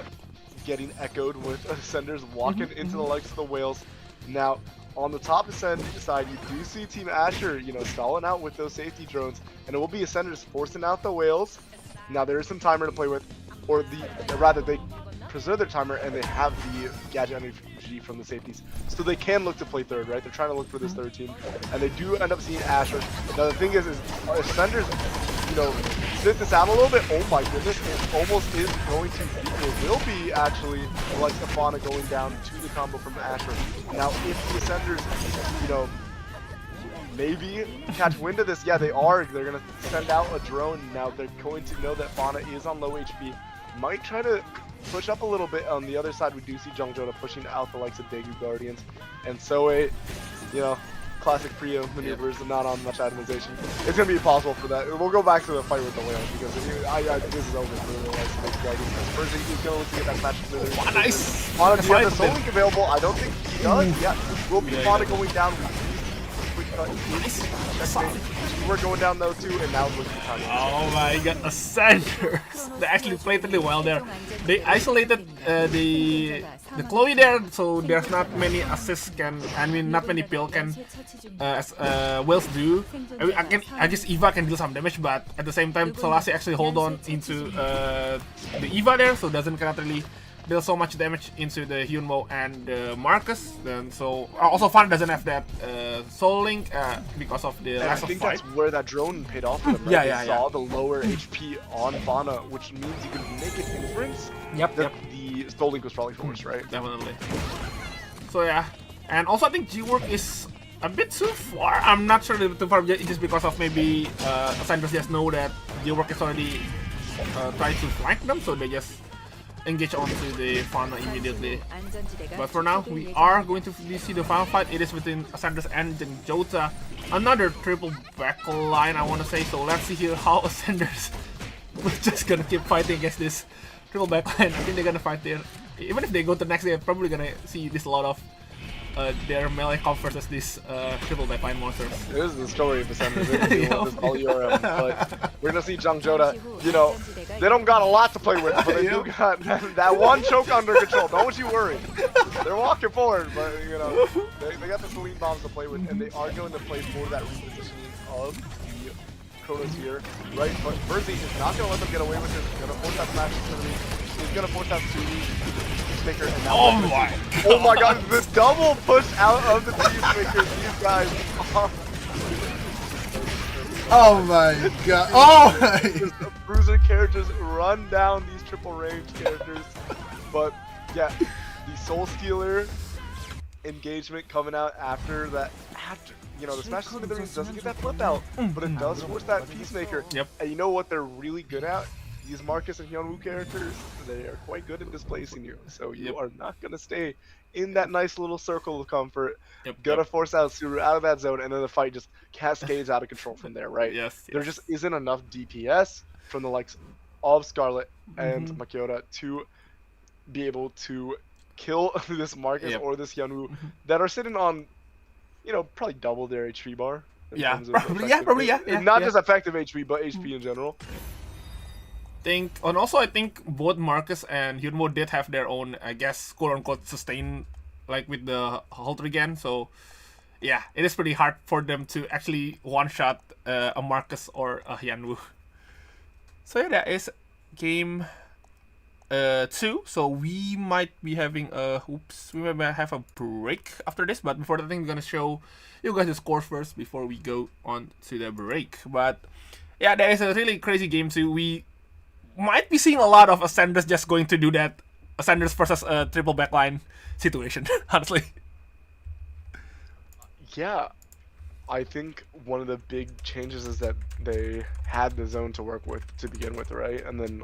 getting echoed with Ascenders walking into the likes of the Whales. Now, on the top Ascend side, you do see Team Asher, you know, stalling out with those safety drones, and it will be Ascenders forcing out the Whales. Now, there is some timer to play with, or rather, they preserve their timer and they have the gadget energy from the safeties, so they can look to play third, right? They're trying to look for this third team, and they do end up seeing Asher. Now, the thing is Ascenders, you know, sit this out a little bit. Oh my goodness, it almost is going to be, it will be actually like Fauna going down to the combo from Asher. Now, if the Ascenders, you know, maybe catch wind of this, yeah, they are. They're going to send out a drone. Now, they're going to know that Fauna is on low HP. Might try to push up a little bit. On the other side, we do see Jungjoda pushing out the likes of Daegu Guardians. And so you know, classic Prio maneuvers and not on much itemization. It's going to be impossible for that. We'll go back to the fight with the Whales because this is over for the likes of Guardians. First, he's going to get that match with the nice! Fauna, do you have the Soul Link available? I don't think he does. Yeah, will be Fauna going down. We're going down though too, and now look at the time. Oh my god, Ascenders! They actually played really well there. They isolated the Chloe there, so there's not many assists not many pill can as Whales do. I guess Eva can deal some damage, but at the same time Selassie actually hold on into the Eva there, so doesn't really deal so much damage into the Hyunmo and Marcus. Then so also Fan doesn't have that Soul Link because of the last I think fight. that's where that drone paid off for them. Right? They saw the lower HP on Fauna, which means you can make an inference that the Soul Link was probably forced, right? Definitely. So yeah, and also I think G-Work is a bit too far. I'm not sure too far just because of maybe Ascenders just know that G-Work is already trying to flank them, so they just engage onto the Fauna immediately. But for now, we are going to see the final fight. It is between Ascenders and Jota. Another triple backline, I want to say. So let's see here how Ascenders we're just gonna keep fighting against this triple backline. I think they're gonna fight there. Even if they go to the next, they're probably gonna see this a lot of their melee comp versus these triple backline monsters. This is the story of Ascenders. This all URM. But we're gonna see Jung Joda. You know, they don't got a lot to play with, but they do got that one choke under control. Don't you worry. They're walking forward, but you know, they got the Celine bombs to play with, and they are going to play for that repositioning of the Chronos here, right? But Verzi is not gonna let them get away with it. He's gonna force that flash to He's gonna force that Peacemaker, and now oh my god, this double push out of the Peacemaker, these guys are... Oh my god. Oh my... The bruiser characters run down these triple range characters. But yeah, the Soul Stealer engagement coming out after that, you know, the Smash Smithereens doesn't get that flip out, but it does force that Peacemaker. Yep. And you know what they're really good at? These Marcus and Hyunwoo characters, they are quite good at displacing you. So you are not going to stay in that nice little circle of comfort. Gonna force out Suru out of that zone, and then the fight just cascades out of control from there, right? Yes. There just isn't enough DPS from the likes of Scarlet and Makiota to be able to kill this Marcus or this Hyunwoo that are sitting on, you know, probably double their HP bar. Probably, yeah. Not just effective HP, but HP in general. And also I think both Marcus and Hyunwoo did have their own, I guess, quote-unquote sustain, like with the Hulk again. So yeah, it is pretty hard for them to actually one-shot a Marcus or a Hyunwoo. So yeah, that is game 2. So we might be having we might have a break after this, but before that, I think we're gonna show you guys the scores first before we go on to the break. But yeah, that is a really crazy game too. We might be seeing a lot of Ascenders just going to do that Ascenders versus a triple backline situation, honestly. Yeah, I think one of the big changes is that they had the zone to work with to begin with, right? And then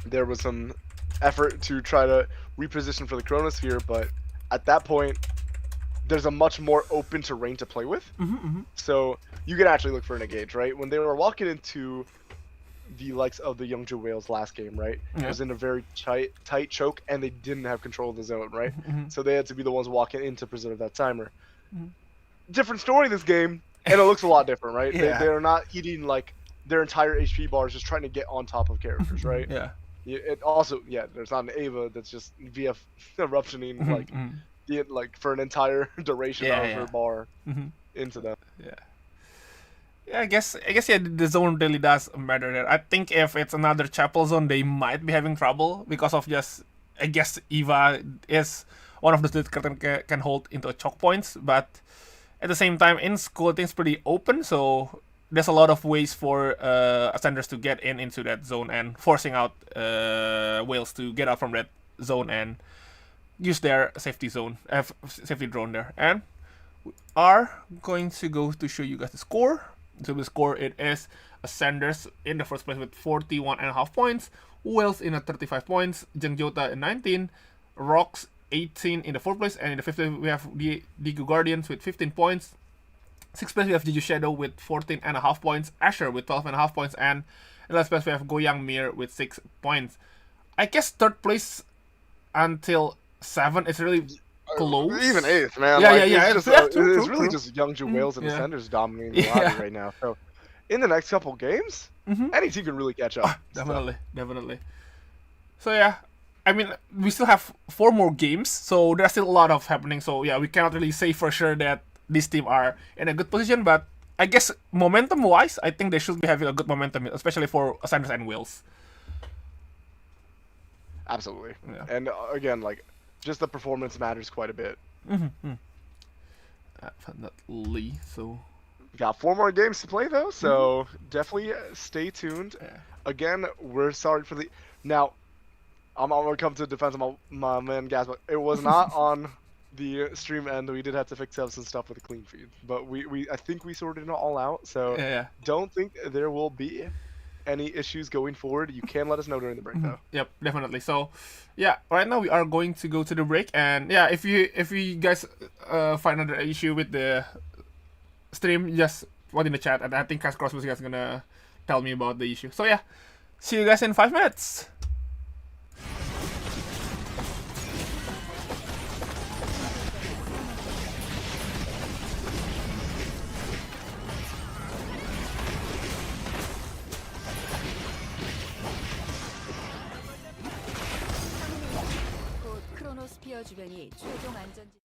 there was some effort to try to reposition for the Chronosphere, but at that point, there's a much more open terrain to play with. So you can actually look for an engage, right? When they were walking into the likes of the Youngju Whales last game, right? It was in a very tight choke, and they didn't have control of the zone, right? So they had to be the ones walking in to preserve that timer. Different story this game, and it looks a lot different, right? They're not eating like their entire HP bars just trying to get on top of characters, right? It also, there's not an Ava that's just VF eruptioning like for an entire duration of her bar into them. Yeah, I guess the zone really does matter there. I think if it's another Chapel zone, they might be having trouble because of just, I guess Eva is one of the that can hold into choke points, but at the same time, in school things pretty open, so there's a lot of ways for Ascenders to get into that zone and forcing out Whales to get out from that zone and use their safety zone, safety drone there. And we are going to go to show you guys the score. So the score, it is Ascenders in the first place with 41.5 points, Whales in at 35 points, Jangjota at 19, Rocks 18 in the 4th place, and in the 5th place we have the Digu Guardians with 15 points. 6th place we have Jeju Shadow with 14.5 points, Asher with 12.5 points, and in last place we have Goyang Mir with 6 points. I guess 3rd place until 7 is really close. Even 8th, man. It's really just Youngju Whales and Ascenders dominating the lobby right now. So in the next couple games, any team can really catch up. Definitely. So yeah, I mean, we still have 4 more games, so there's still a lot of happening. So yeah, we cannot really say for sure that this team are in a good position, but I guess momentum-wise, I think they should be having a good momentum, especially for Ascenders and Whales. Absolutely. And again, like, just the performance matters quite a bit. Definitely. So we got 4 more games to play though, so definitely stay tuned. Again, we're sorry for the. Now, I'm gonna come to the defense of my man Gaz, but it was not on the stream end. We did have to fix up some stuff with the clean feed, but I think we sorted it all out. So don't think there will be any issues going forward. You can let us know during the break though. Yep, definitely. So yeah, right now we are going to go to the break, and yeah, if you guys find another issue with the stream, just put in the chat, and I think Cash Cross was guys gonna tell me about the issue. So yeah, see you guys in 5 minutes. 주변이 최종 안전지.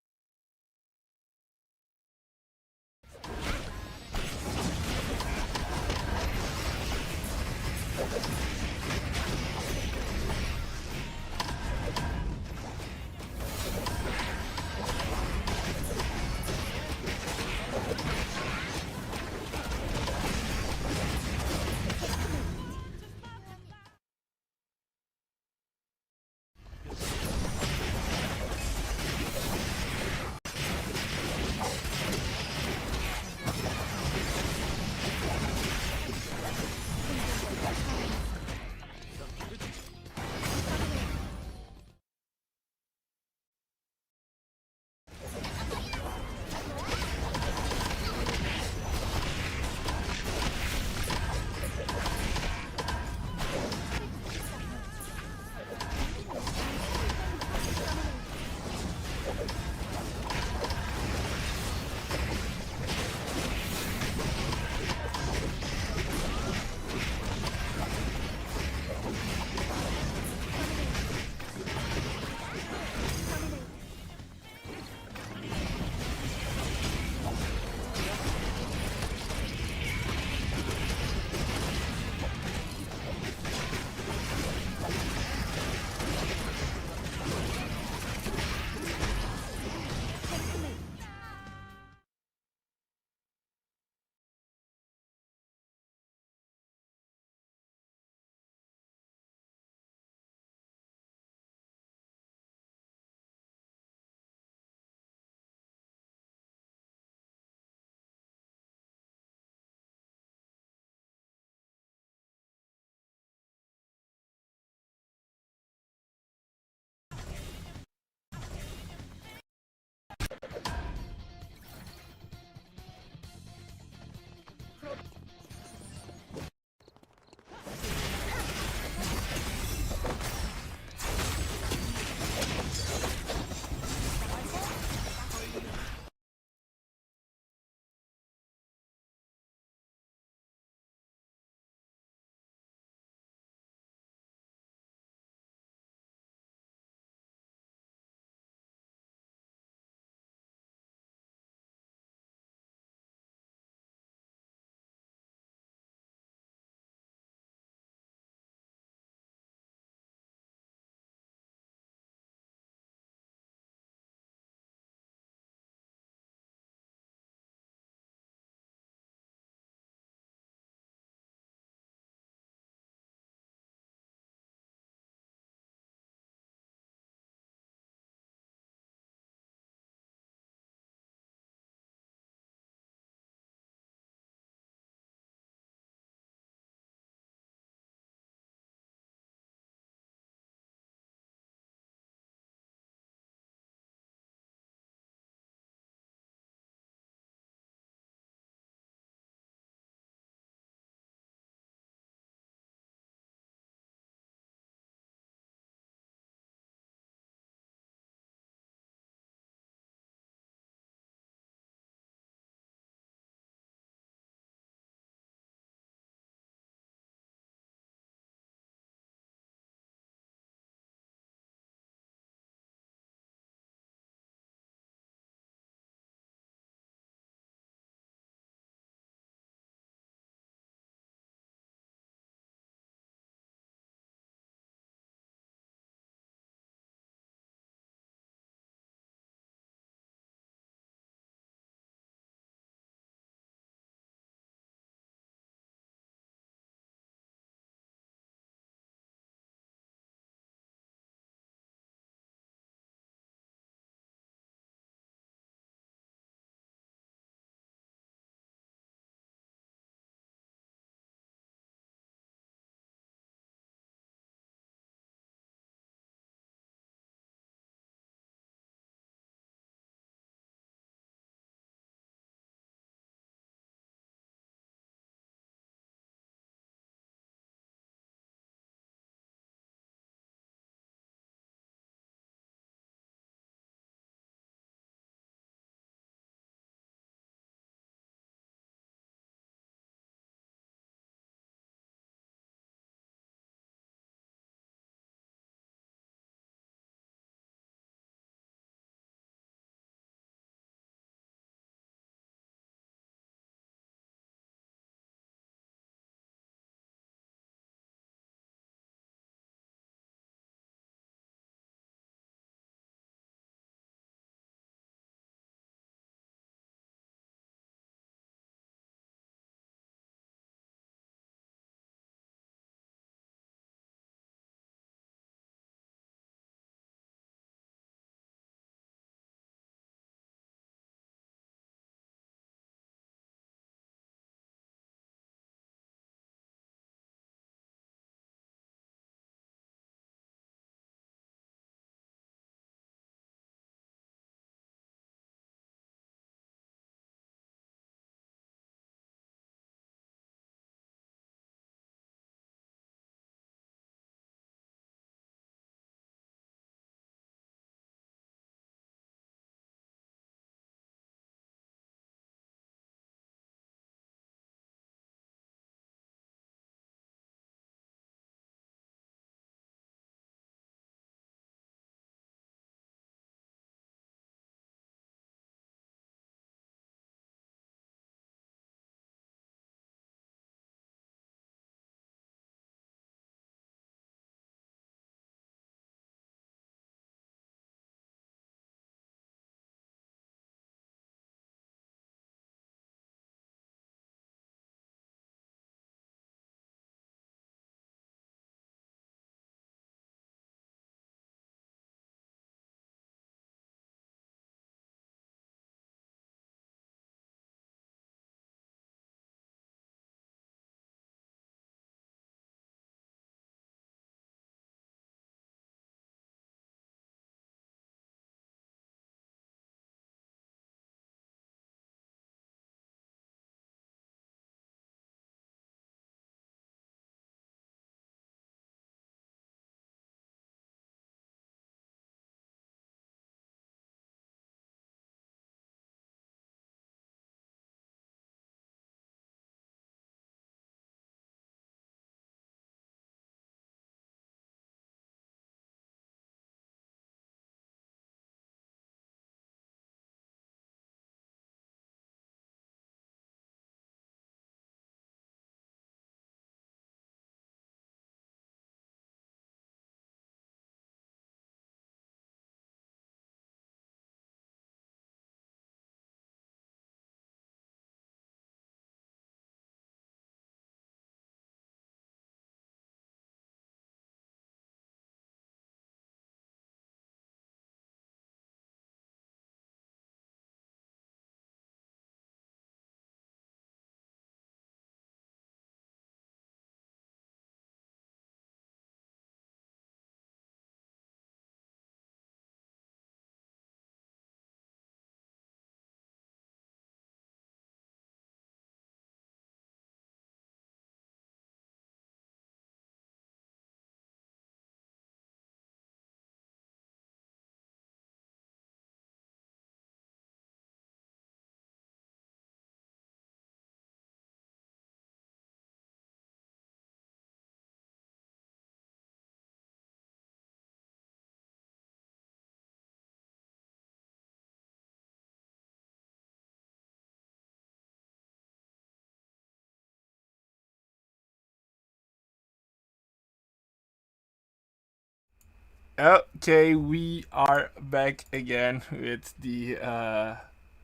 Okay, we are back again with the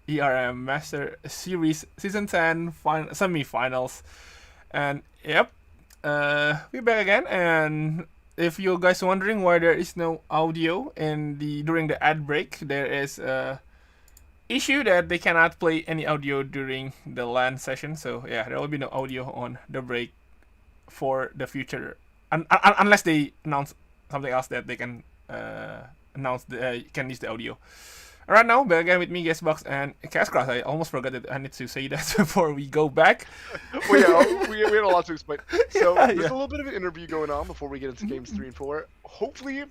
ERM Master Series Season 10 semi-finals. And yep, we're back again. And if you guys wondering why there is no audio during the ad break, there is a issue that they cannot play any audio during the LAN session. So yeah, there will be no audio on the break for the future, unless they announce something else that they can announce can use the audio. Right now, back again with me, Guestbox and Cashcross. I almost forgot that I need to say that before we go back. Well, yeah, we had a lot to explain. So there's Yeah. a little bit of an interview going on before we get into games 3 and 4. Hopefully,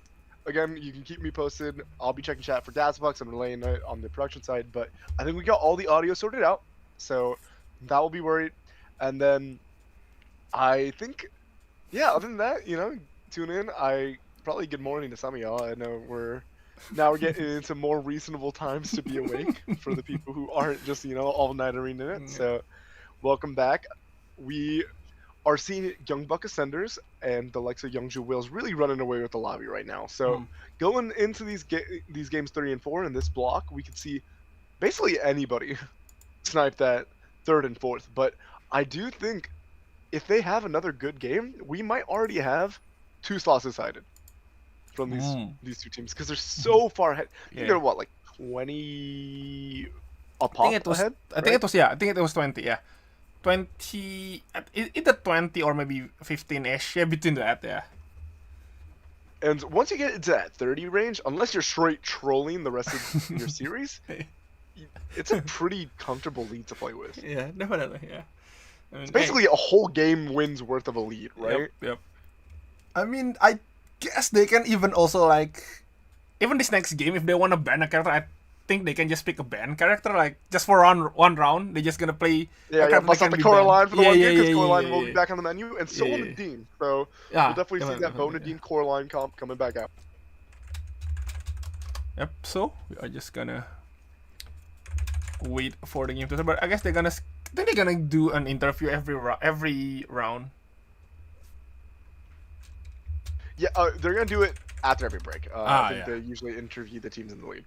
again, you can keep me posted. I'll be checking chat for Dazbox. I'm relaying it on the production side, but I think we got all the audio sorted out, so that will be worried. And then I think, yeah, other than that, tune in. Probably good morning to some of y'all. I know we're getting into more reasonable times to be awake for the people who aren't just, all night in it. So welcome back. We are seeing Young Buck Ascenders and the likes of Youngju Wills really running away with the lobby right now. So going into these games 3 and 4 in this block, we could see basically anybody snipe that 3rd and 4th. But I do think if they have another good game, we might already have 2 slots decided from these two teams because they're so far ahead. I think they're what, like 20 a pop ahead? I think it was 20. Yeah, 20. Either 20 or maybe 15ish. Yeah, between that. Yeah. And once you get into that 30 range, unless you're straight trolling the rest of your series, it's a pretty comfortable lead to play with. Yeah, definitely. Yeah. I mean, It's basically a whole game wins worth of a lead, right? Yep. I mean, I guess they can even also Even this next game, if they want to ban a character, I think they can just pick a ban character, like just for one round. They're just gonna play. Yeah, bust out the Coraline for the one game because Coraline will be yeah. back on the menu, and so will Nadine. So Yeah, we'll definitely see that Bo Nadine Coraline comp coming back out. Yep. So we are just gonna wait for the game to start. But I guess I think they're gonna do an interview every round. Yeah, they're gonna do it after every break. I think yeah. they usually interview the teams in the league.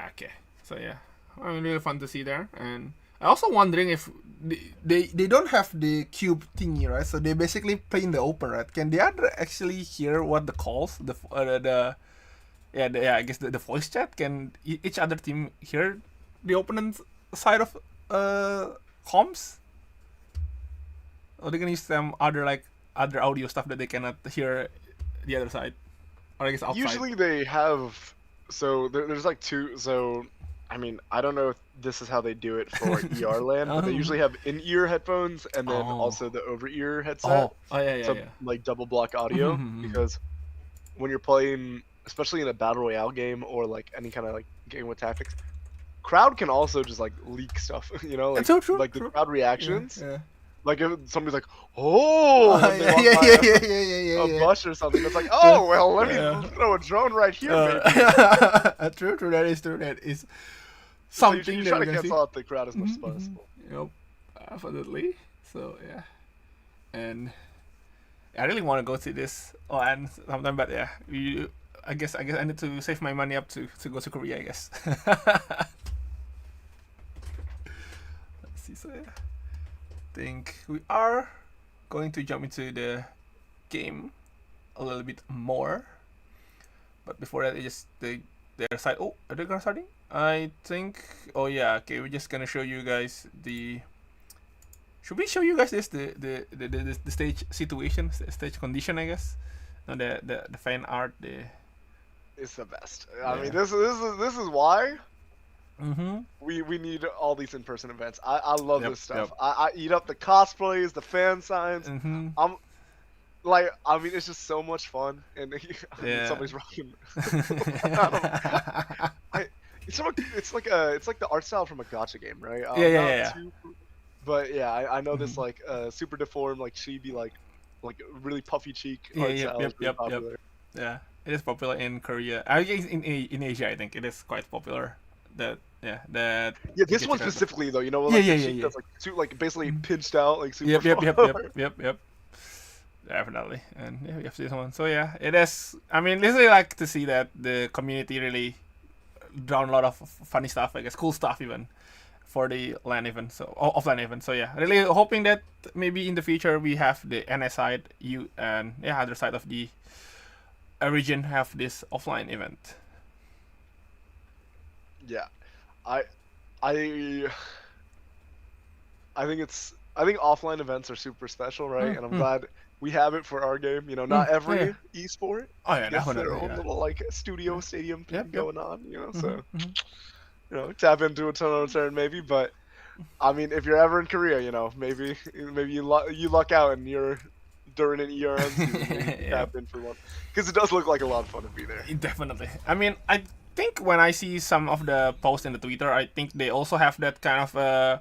Okay. So yeah, really fun to see there. And I also wondering if they don't have the cube thingy, right? So they basically play in the open, right? Can the other actually hear what the calls, I guess the voice chat? Can each other team hear the opponent's side of comms? Or they can use some other audio stuff that they cannot hear the other side, or I guess outside. Usually they have, so there's like 2. So I mean, I don't know if this is how they do it for ER land, but they usually have in-ear headphones and then also the over-ear headset. Like double block audio, because when you're playing, especially in a battle royale game or like any kind of like game with tactics, crowd can also just like leak stuff, like, It's so true, like the crowd reactions. Yeah. Like if somebody's like, "Oh," when they walk by a bus or something, it's like, "Oh, well, let me throw a drone right here." Maybe. True. That is true. That is So something you that try we to can see. cancel out the crowd as much as possible. Yep, absolutely. So yeah, and I really want to go to this land sometime, but yeah, I guess I need to save my money up to go to Korea, I guess. Let's see. So yeah, think we are going to jump into the game a little bit more, but before that, just their side. Oh, are they gonna starting? I think. Oh yeah. Okay, we're just gonna show you guys the. Should we show you guys this the stage situation, stage condition? I guess. No, the fan art. It's the best. I mean, this is why. Mm-hmm. We need all these in-person events. I love this stuff. I eat up the cosplays, the fan signs. Mm-hmm. I mean, it's just so much fun, and somebody's rocking. It's like the art style from a gacha game, right? Yeah. But yeah, I know this like super deformed, like chibi, like really puffy cheek art style is really popular. Yeah, it is popular in Korea. I guess in Asia, I think it is quite popular. This one specifically though, the cheek that's like basically pinched out, like super. Yep. Definitely, and yeah, we have this one. So yeah, it is. I mean, really like to see that the community really drawn a lot of funny stuff, I guess, cool stuff even for the LAN event, so offline event. So yeah, really hoping that maybe in the future we have the NS side, and yeah, other side of the region have this offline event. Yeah, I think offline events are super special, right? And I'm glad we have it for our game. You know, not every esport Oh yeah, gets their definitely. own little like studio stadium thing Yep. going on. You know, so you know, tap into a turn maybe. But I mean, if you're ever in Korea, you know, maybe you luck out and you're during an ERN season, maybe tap in for one, because it does look like a lot of fun to be there. Definitely. I mean, I think when I see some of the posts in the Twitter, I think they also have that kind of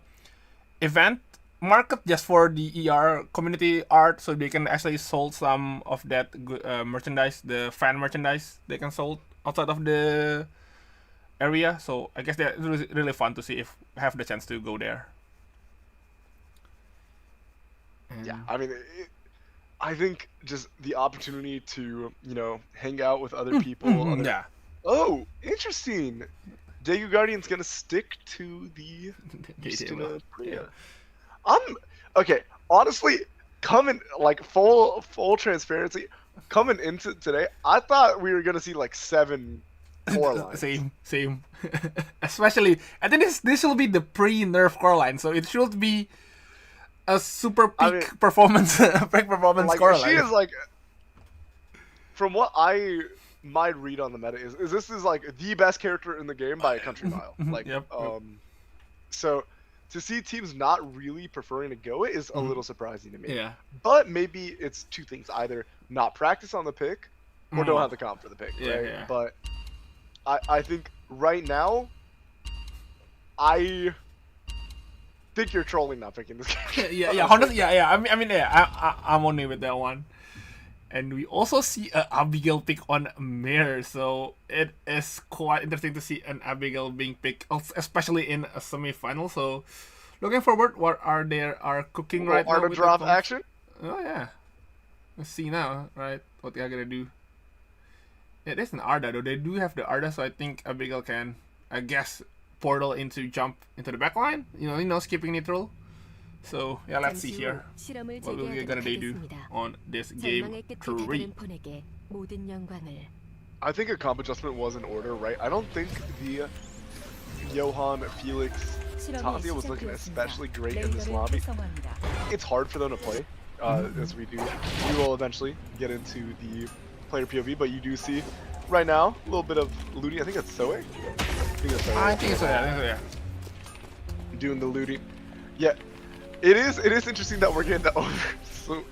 event market just for the ER community art, so they can actually sold some of that merchandise, the fan merchandise they can sold outside of the area. So I guess that's really fun to see if we have the chance to go there. Yeah, I mean, I think just the opportunity to, you know, hang out with other people. Yeah. Oh, interesting. Daegu Guardian's gonna stick to the Eastern Korea. Okay. Honestly, coming like full transparency, coming into today, I thought we were gonna see like 7 core lines. Same. Especially, I think this will be the pre-nerf core line, so it should be a super peak performance, peak performance like, core she line. is like, from what my read on the meta is this is like the best character in the game by a country mile. Like, so to see teams not really preferring to go it is a little surprising to me. Yeah. But maybe it's two things: either not practice on the pick, or don't have the comp for the pick. Yeah, right? yeah. But I think right now, I think you're trolling not picking this character. yeah. Honestly, yeah. I mean, yeah. I'm only with that one. And we also see Abigail pick on Mir, so it is quite interesting to see an Abigail being picked, especially in a semi-final. So, looking forward, what are cooking right now? Arda with drop the action. Oh yeah, let's see now, right? What they are gonna do. It is an Arda though. They do have the Arda, so I think Abigail can, I guess, portal jump into the backline. You know, skipping neutral. So yeah, let's see here what we're gonna do on this game 3. I think a comp adjustment was in order, right? I don't think the Johan, Felix, Tasia was looking especially great in this lobby. It's hard for them to play, as we do. We will eventually get into the player POV, but you do see right now a little bit of looting. I think it's Soe. I think so. Yeah. Doing the looting. Yeah. It is interesting that we're getting the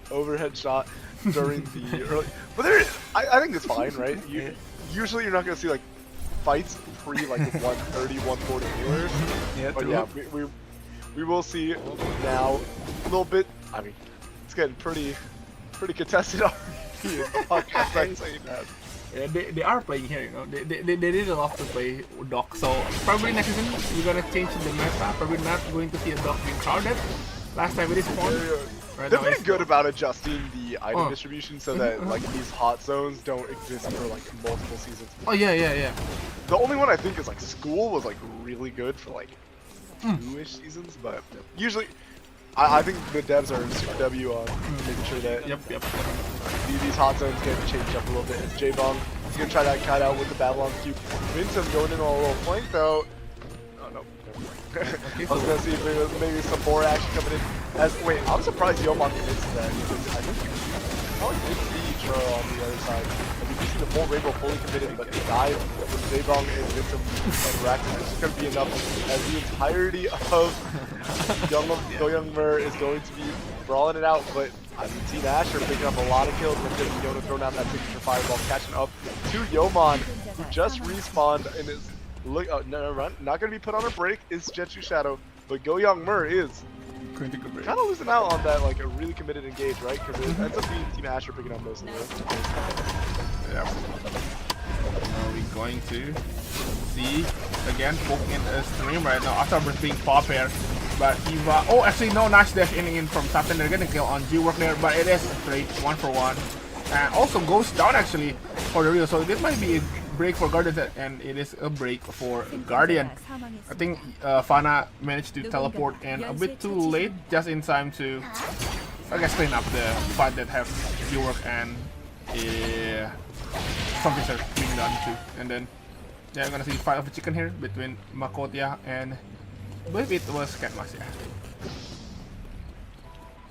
overhead shot during the early, but I think it's fine, right? Usually you're not gonna see like fights pre like 130, 140 viewers. But yeah, we will see now a little bit. I mean, it's getting pretty contested already. Yeah, they are playing here, you know. They really love to play Doc. So probably next season we're gonna change the meta. Probably not going to see a Doc being crowded. Last time it is spawned. They're pretty good about adjusting the item distribution so that like these hot zones don't exist for like multiple seasons. Oh yeah. The only one I think is like School was like really good for like 2-ish seasons, but usually I think the devs are super W on making sure that these hot zones get changed up a little bit. As J-Bong is gonna try that kite out with the Babylon cube. Vincent going in on a little flank though. Oh no. I was gonna see if there was maybe some more action coming in. Wait, I'm surprised Yomon commits to that because I think you probably did see Churro on the other side. You do see the full rainbow fully committed, but the dive from J-Bong and Vincent and Rax is just gonna be enough as the entirety of Goyoungmer is going to be brawling it out, but I mean, Team Asher picking up a lot of kills with Yona throwing out that signature fireball, catching up to Yomon, who just respawned and is not going to be put on a break. Is Jetsu Shadow, but Goyoungmer is kind of losing out on that like a really committed engage, right? Because it ends up being Team Asher picking up most of it. Yeah. Are we going to see again poking in a stream right now after being pop here? but Eva. Oh, actually, no, nice dash in from Satan. They're getting kill on G-Work there, but it is a straight 1-for-1. And also goes down actually for the Rio. So this might be a break for Guardian, and it is a break for Guardian. I think Fana managed to teleport in a bit too late, just in time to, I guess, clean up the fight that have G-Work and something are being done too. And then, yeah, I'm gonna see fight of a chicken here between Makotia and I believe it was Catmas, yeah.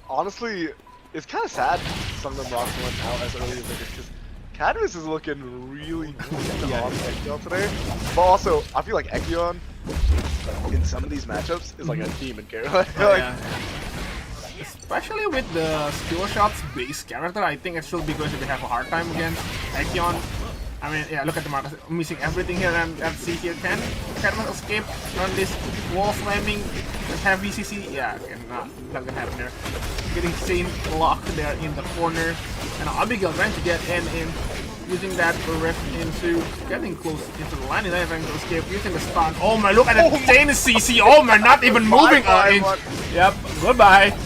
Honestly, it's kind of sad some of them rocks went out as early as they did, because Cadmus is looking really good on Ekion today. But also, I feel like Ekion in some of these matchups is like a demon character. Yeah. Especially with the skill shots base character, I think it should be going to have a hard time against Ekion. I mean, yeah, look at the Marcus missing everything here, and let's see here, can Cadmus escape on this wall slamming heavy CC? Yeah, not gonna happen there. Getting Saint locked there in the corner, and Abigail trying to get in using that rift into getting close into the line, and then trying to escape using the stun. Oh my, look at the Saint CC. Oh my, not even moving an inch. Yep, goodbye.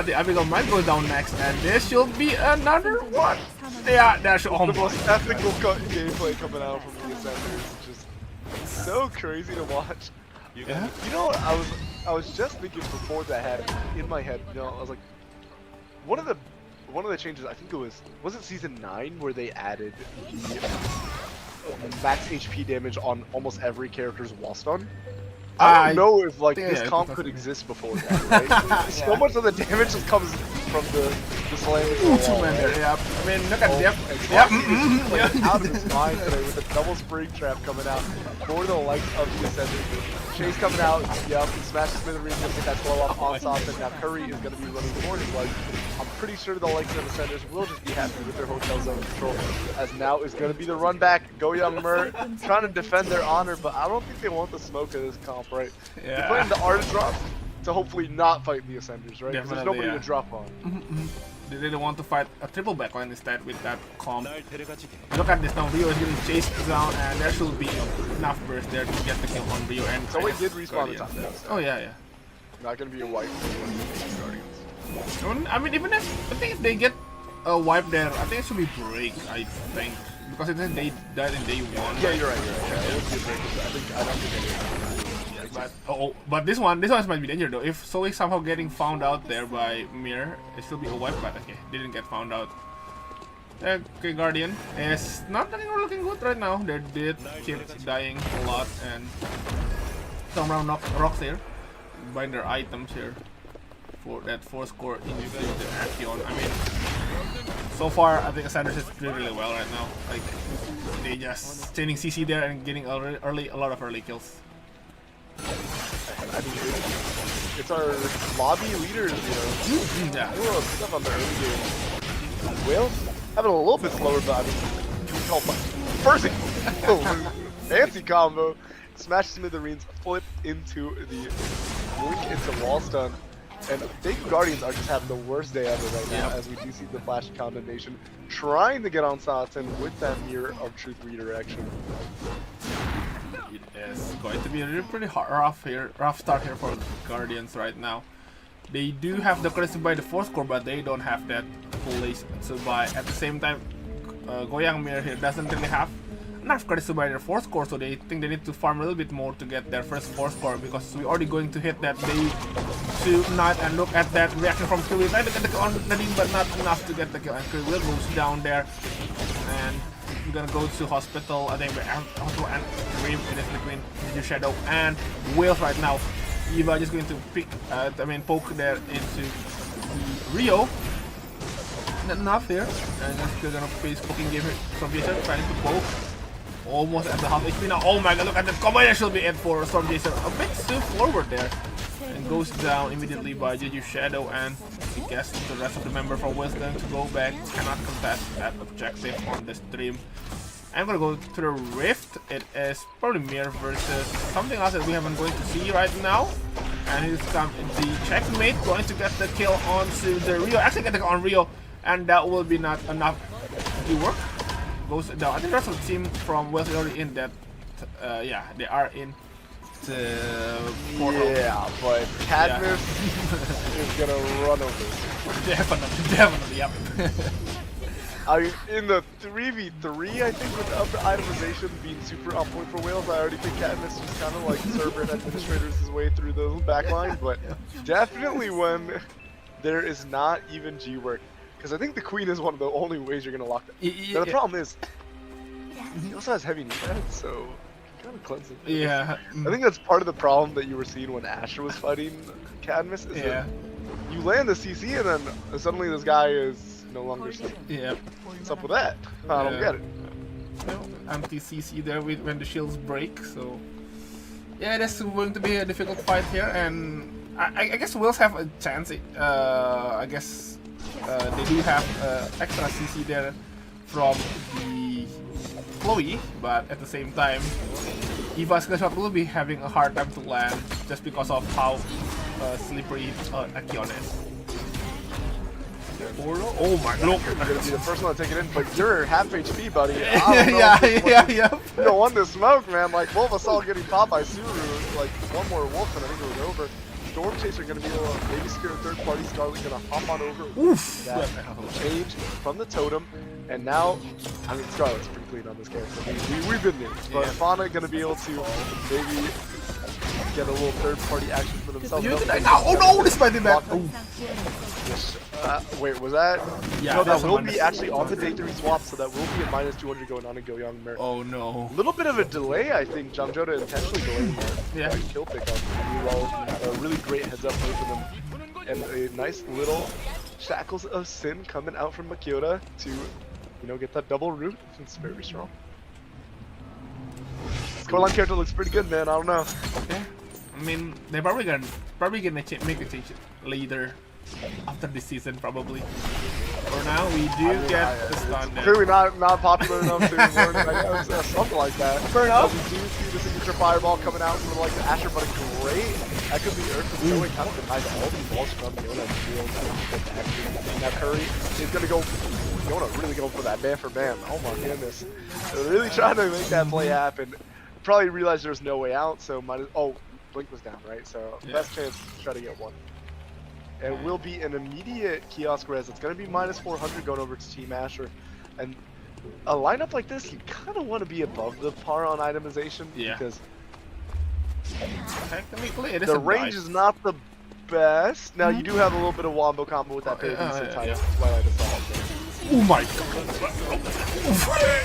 The Abigail might go down next, and this should be another one. Yeah, that's the most ethical gameplay coming out from the Ascenders. It's just so crazy to watch. Yeah. You know, I was just thinking before that happened in my head. You know, I was like, one of the changes, I think it was it season 9 where they added the max HP damage on almost every character's wall stun. I don't know if like this comp could exist before that, right? So much of the damage just comes from the slamming. Yeah, I mean, look at out of his mind today with a double spring trap coming out for the likes of the Ascenders. Chase coming out, yep, Smash Smithereens gonna get that blow up on Soften. Now Curry is gonna be running for his life. I'm pretty sure the likes of Ascenders will just be happy with their hotel zone control, as now is gonna be the run back. Go Young Mer trying to defend their honor, but I don't think they want the smoke of this comp, right? Yeah. They're playing the artist drop to hopefully not fight the Ascenders, right? Because there's nobody to drop on. They didn't want to fight a triple backline instead with that comp. Look at this now, Rio is getting chased down, and there should be enough burst there to get the kill on Rio. And so it did respawn the top down. Oh yeah. Not gonna be a wipe for Guardians. I mean, even if I think if they get a wipe there, I think it should be break. I think because they died in day 1. Yeah, you're right. Yeah, it would be a break. I don't think anyone. But this one might be dangerous though. If Zoe somehow getting found out there by Mir, it should be a wipe, but okay, didn't get found out. Okay, Guardian is not looking good right now. They did keep dying a lot, and some round rocks here, buying their items here for that 4 score into the Action. I mean, so far I think Ascenders is doing really well right now. Like they just chaining CC there and getting a lot of early kills. I mean, it's our lobby leaders, you know. Yeah. A little stuff on the early game. Well, having a little bit slower, but I mean, call first fancy combo. Smash Smithereens, flip into the blink into wall stun. And Daegu Guardians are just having the worst day ever right now, as we do see the Flash Condemnation trying to get on Satan with that Mirror of Truth redirection. It is going to be a pretty rough start here for Guardians right now. They do have the courage to buy the 4th core, but they don't have that place to buy. At the same time, Goyang Mir here doesn't really have enough courage to buy their 4th core, so they think they need to farm a little bit more to get their first 4th core, because we're already going to hit that day 2 night, and look at that reaction from Kill. Trying to get the kill on Nadine, but not enough to get the kill, and Kill moves down there, and we're gonna go to hospital. I think hospital and Reeve. It is between Juju Shadow and Wales right now. Eva just going to poke there into Rio. Not enough here, and then still gonna face poking game here. Stormjacer trying to poke. Almost at the half HP now. Oh my god, look at that combo. That should be it for Stormjacer. A bit too forward there. And goes down immediately by Juju Shadow, and I guess the rest of the member from Wales going to go back. Cannot contest that objective on the stream. I'm gonna go to the Rift. It is probably Mir versus something else that we haven't going to see right now. And he's come the checkmate, going to get the kill onto the Rio. Actually get the kill on Rio, and that will be not enough to work. Goes down. I think the rest of the team from Wales is already in that. Yeah, they are in portal. Yeah, but Cadmus is gonna run over. Definitely, yep. I mean, in the 3v3, I think without the itemization being super on point for Wales, I already think Cadmus just kind of like server and administrators his way through the back line, but definitely when there is not even G-work, because I think the Queen is one of the only ways you're gonna lock that. Now, the problem is, he also has heavy defense, so kind of cleansing. Yeah. I think that's part of the problem that you were seeing when Asher was fighting Cadmus, is that you land the CC and then suddenly this guy is no longer safe. Yeah. What's up with that? I don't get it. Anti-CC there when the shields break, so yeah, that's going to be a difficult fight here, and I guess Wales have a chance. I guess they do have extra CC there from the Chloe, but at the same time, Eva's shot will be having a hard time to land just because of how slippery Akion is. Oh my god! You're gonna be the first one to take it in, but you're half HP, buddy. Yeah. You don't want this smoke, man. Like Bulbasaur getting popped by Suru, like one more wolf and I think it was over. Storm Chaser gonna be able to maybe secure a third party. Starling gonna hop on over. Oof! That change from the totem, and now, I mean, Scarlet's pretty clean on this character. We've been there, but Fauna gonna be able to maybe get a little third party action for themselves. Oh no, this might be bad. Wait, was that? Yeah, no, that that's will a be actually on the day 3 swap, so that will be a -200 going on in Goyang Mer. Oh no. A little bit of a delay, I think. Jamjoda intentionally delayed their kill pick on a really great heads up play for them. And a nice little Shackles of Sin coming out from Makiota to, you know, get that double root. It's very strong. This Corlan character looks pretty good, man. I don't know. Yeah. I mean, they're probably gonna make a change later after this season, probably. For now, we do get the stun. Clearly not popular enough to warrant, I guess, something like that. Fair enough. We do see the signature fireball coming out from like the Asher, but a great. That could be Earth from Zoe, kind of denies all these balls from Yona and field. Now Curry is gonna go. Yona really going for that ban for ban. Oh my goodness. They're really trying to make that play happen. Probably realized there's no way out, so might as, Blink was down, right? So best chance to try to get one. It will be an immediate kiosk res. It's going to be -400 going over to Team Asher. And a lineup like this, you kind of want to be above the par on itemization because technically it is the range is not the best. Now you do have a little bit of wombo combo with that Twilight Assault. Oh my god.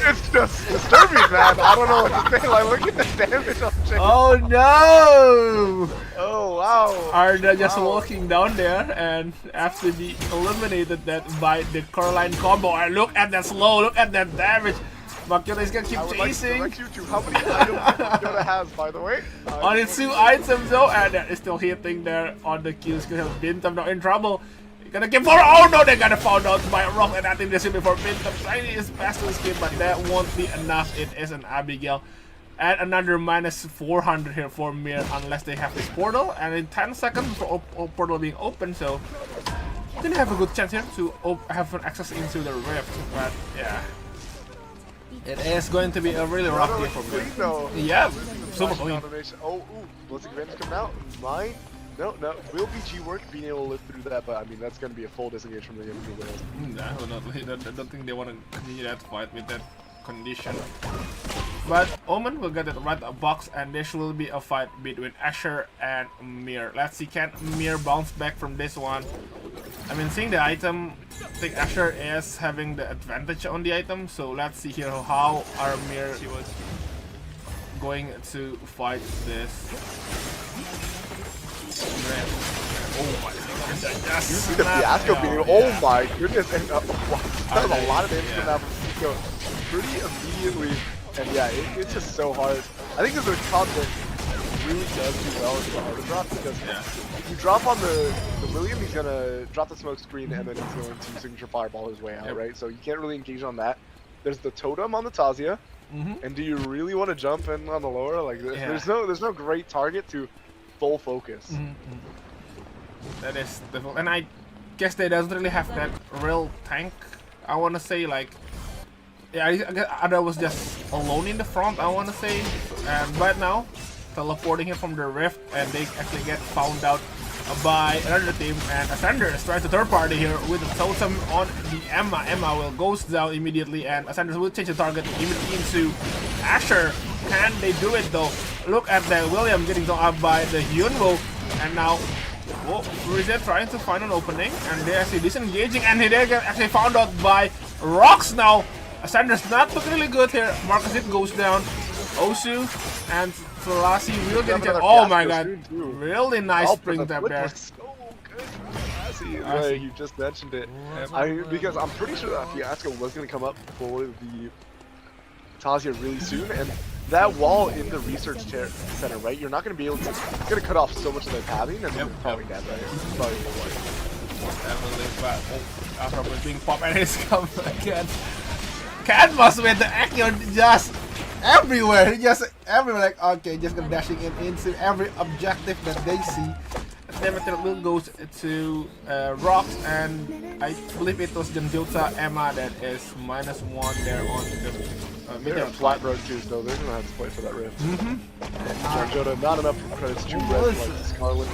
It's just disturbing, man. I don't know what to say. Like, look at the damage on Jake. Oh no! Oh wow. Arda just walking down there and after be eliminated that by the Coraline combo. And look at that slow, look at that damage. Makiota is gonna keep chasing. Like you two. How many items Makiota has, by the way? On its 2 items though, and that is still hitting there on the kills because Bintam now in trouble. Gonna give for oh no, they're gonna found out by Rock, and I think this will be for Bintam. Shiny is fast to escape, but that won't be enough. It is an Abigail. And another -400 here for Mir unless they have this portal. And in 10 seconds before portal being open, so didn't have a good chance here to have an access into the rift. But yeah, it is going to be a really rough game for Mir. Yeah, super clean. Oh, Blessing Advantage coming out. Mine. No, will be G-Work being able to live through that, but I mean, that's going to be a full disengage from the enemy Wales. I don't think they want to continue that fight with that condition. But Omen will get that right box, and this will be a fight between Asher and Mir. Let's see, can Mir bounce back from this one? I mean, seeing the item, I think Asher is having the advantage on the item, so let's see here how our Mir was going to fight this. Oh my goodness, you see the fiasco being, oh my goodness, and that was a lot of damage from that Fiasco pretty immediately, and yeah, it's just so hard. I think this is a comp that really does do well as the auto drop, because if you drop on the William, he's gonna drop the smoke screen and then he's going to signature fireball his way out, right? So you can't really engage on that. There's the totem on the Tazia, and do you really want to jump in on the lower? Like, there's no great target to full focus. That is difficult, and I guess they doesn't really have that real tank. I want to say, like, yeah, I guess Ada was just alone in the front, I want to say, and right now teleporting here from the rift, and they actually get found out by another team. And Ascender is trying to third party here with the totem on the Emma. Emma will goes down immediately, and Ascender will change the target immediately into Asher. Can they do it though? Look at the William getting thrown up by the Hyunwoo, and now Rizet trying to find an opening, and they actually disengaging, and they get actually found out by Rocks now. Ascender's not looking really good here. Marcus it goes down. Osu and Selassie will get it. Oh my god. Really nice spring tap there. So good for Selassie. You just mentioned it. Because I'm pretty sure that Fiasco was going to come up for the Tasia really soon, and that wall in the research center, right? You're not going to be able to. It's going to cut off so much of their pathing, and they're probably dead right here. Probably Definitely, but after being popped and it's come again. Cadmus with the Accio just everywhere. He just everywhere, like, okay, just gonna dashing into every objective that they see. And then it will go to Rocks, and I believe it was Jota Emma that is -1 there on the they're flat road too, so they're gonna have to play for that rift. Jota, not enough credits to red like Scarlet.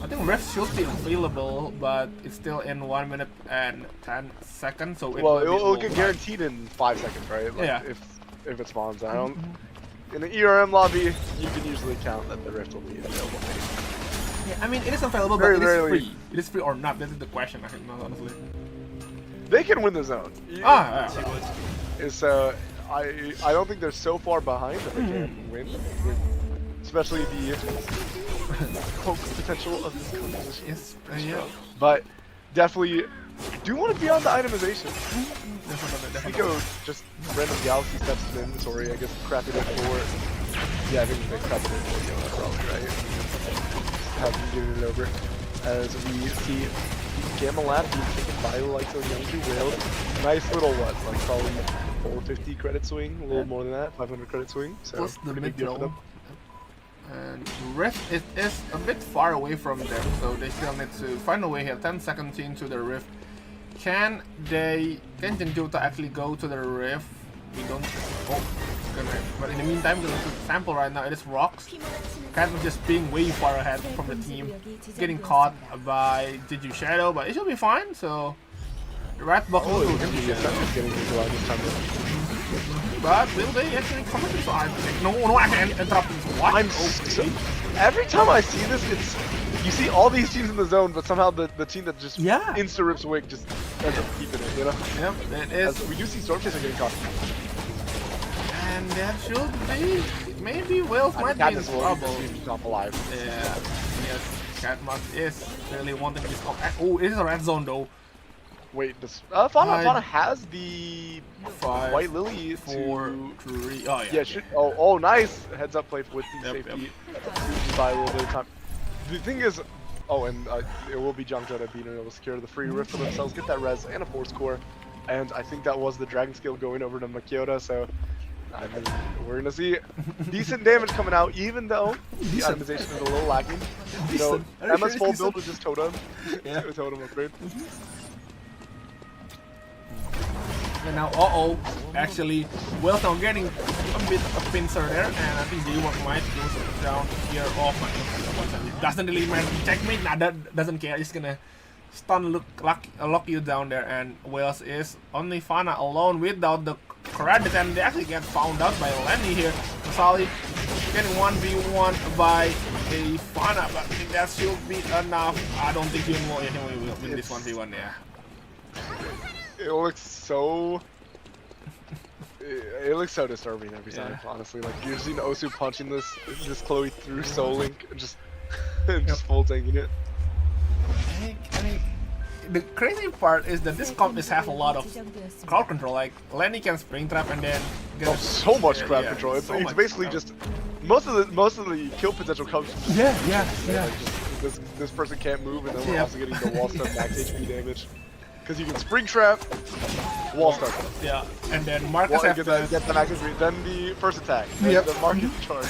I think Rift should be available, but it's still in 1 minute and 10 seconds. So it'll get guaranteed in 5 seconds, right? Like, yeah. If it spawns, I don't. In the ERM lobby, you can usually count that the Rift will be available. Yeah, I mean it is available, but it is free. It is free or not? That is the question. I think, honestly. They can win the zone. So I don't think they're so far behind that they can win. Especially the coke potential of this composition. Yes, yeah. But definitely do want to be on the itemization. Nico just random galaxy steps in the inventory, I guess crapping it for. Yeah, I think they crapped it for Yoda probably, right? Have them get it over. As we see Gamma Lab being taken by the likes of Young Whale. Nice little what, like probably 450 credit swing, a little more than that, 500 credit swing. So plus the pretty big deal for them. And Rift is a bit far away from them, so they still need to find a way here. 10 seconds into the Rift. Can Jota actually go to the Rift? We don't. But in the meantime, going to sample right now. It is Rocks. Kind of just being way far ahead from the team, getting caught by Jiju Shadow, but it should be fine. So the Rat Buck will go to getting this time. But will they actually come into the No, I can interrupt this. What? Every time I see this, it's you see all these teams in the zone, but somehow the team that just insta rips away just ends up keeping it, you know? Yep, that is. We do see Storm Chaser getting caught. And that should be maybe Wales might be in trouble. Top alive. Yeah, yes, Catmuck is really wanting this. Oh, it is a red zone though. Wait, this Fauna has the 5, White Lily 4, 3. Oh yeah. Yeah. Oh, nice heads up play with the safety. By a little bit of time. The thing is, and it will be Jota being able to secure the free rift for themselves, get that res and a force core, and I think that was the dragon skill going over to Makiota. So I mean, we're gonna see decent damage coming out, even though the itemization is a little lacking. So Emma's full build with just totem, totem upgrade. And now, actually, Wales now getting a bit of pincer there, and I think J1 might go down here off. Doesn't really matter. Checkmate, nah, that doesn't care. He's gonna stun lock you down there, and Wales is only Fana alone without the credit, and they actually get found out by Lenny here. Sally getting 1v1 by a Fana, but I think that should be enough. I don't think he will win this 1v1, yeah. It looks so. It looks so disturbing every time, honestly. Like you've seen Osu punching this Chloe through Soul Link and just full tanking it. I mean, the crazy part is that this comp is have a lot of crowd control. Like Lenny can spring trap and then get so much crowd control. It's basically just most of the kill potential comes. From like this person can't move, and then we're also getting the wall stuff max HP damage. Because you can spring trap, wall start. Yeah, and then Marcus has get the max HP, then the first attack, the Marcus charge.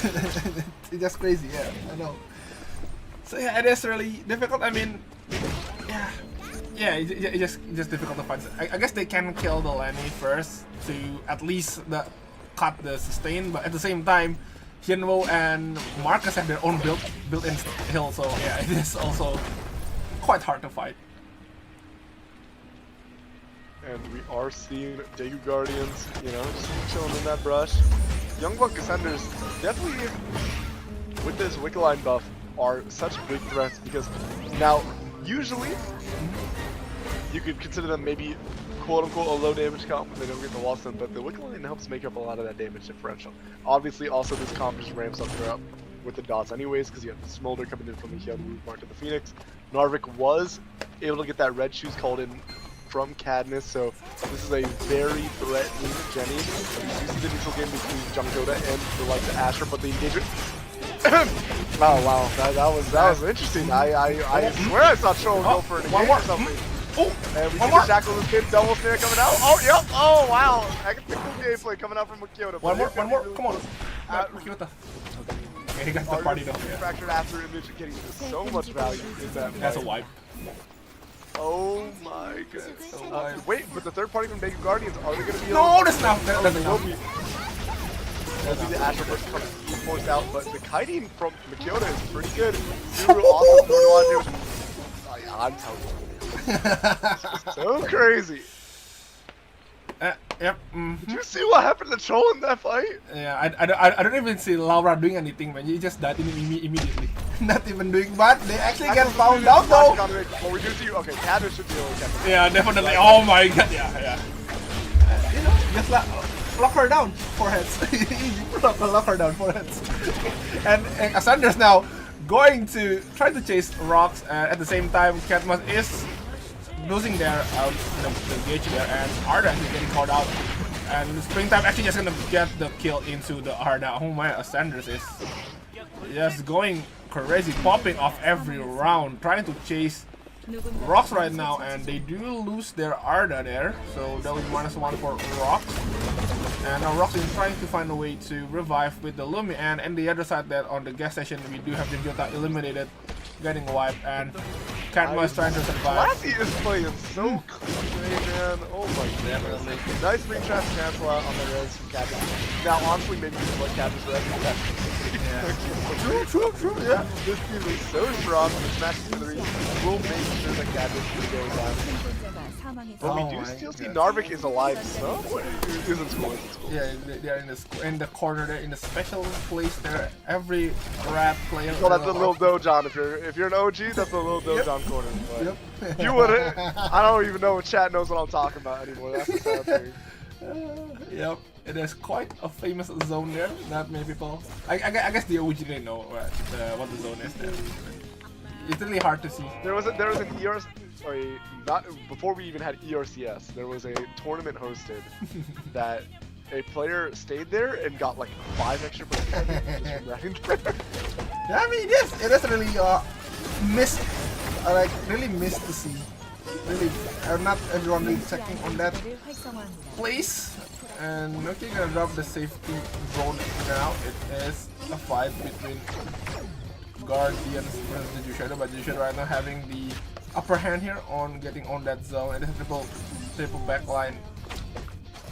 It's just crazy, yeah, I know. So yeah, it is really difficult. I mean, it's just difficult to fight. I guess they can kill the Lenny first to at least cut the sustain, but at the same time, Hyunwoo and Marcus have their own built-in hill, so yeah, it is also quite hard to fight. And we are seeing Daegu Guardians, you know, just chilling in that brush. Young Buck Ascenders definitely, with this Wickeline buff, are such big threats because now, usually, you could consider them maybe quote-unquote a low damage comp when they don't get the wall stun, but the Wickeline helps make up a lot of that damage differential. Obviously, also this comp just ramps up throughout with the dots anyways, because you have the Smolder coming in from the Hyun Woo Mark to the Phoenix. Narvik was able to get that red shoes called in from Cadmus, so this is a very threatening Jenny. You see the neutral game between Jungkoda and the like the Asher, but the engagement. wow, that was interesting. I swear I saw Troll go for an engage or something. And we see the Shackle this kid double snare coming out. Oh yep. Oh wow. I can see cool gameplay coming out from Makyoda. One more. Come on. Makyoda. Okay, he got the party though. Yeah. Fractured after image getting so much value in that. That's a wipe. Oh my goodness. Wait, but the third party from Daegu Guardians, are they going to be No, that's not. That's will be the Asher burst comes forced out, but the kiting from Makyoda is pretty good. Suru also going on here. I'm telling you. So crazy. Yep. Did you see what happened to Troll in that fight? Yeah, I don't even see Laura doing anything, man. He just died immediately. Not even doing bad. They actually get found out though. Well, we do see you. Okay, Cadmus should be okay. Yeah, definitely. Oh my god. Yeah. You know, just lock her down. Foreheads. Easy. Lock her down. Foreheads. and Assander's now going to try to chase rocks. At the same time, Cadmus is losing their the gauge there, and Arda is getting called out. And the Springtime actually just gonna get the kill into the Arda. Oh my, Ascenders is just going crazy, popping off every round, trying to chase rocks right now, and they do lose their Arda there, so that was -1 for rocks. And now Rocks is trying to find a way to revive with the Lumi, and on the other side that on the gas station we do have the Jota eliminated, getting wiped, and Cadmus trying to survive. Classy is playing so clean, man. Oh my goodness. Nice ring trap cancel out on the res from Cadmus. Now, honestly, maybe you can let Cadmus res. True, yeah. This team is so strong. The smash 3 will make sure that Cadmus is going down. But we do still see Narvik is alive somewhere. He's in school. Yeah, they are in the corner there, in the special place there. Every rat player. So that's a little Dojon. If you're an OG, that's a little Dojon corner. But you wouldn't. I don't even know if chat knows what I'm talking about anymore. That's the sad thing. Yep, it is quite a famous zone there. Not many people. I guess the OG didn't know what the zone is there. It's really hard to see. There was an ERC. Sorry, not before we even had ERCS. There was a tournament hosted that a player stayed there and got like 5 extra points just from running there. Yeah, I mean it is really missed. Really missed to see. Really, not everyone really checking on that place. And Noki gonna drop the safety zone now. It is a fight between Guardians versus the Jushido, but Jushido right now having the upper hand here on getting on that zone. It is a triple backline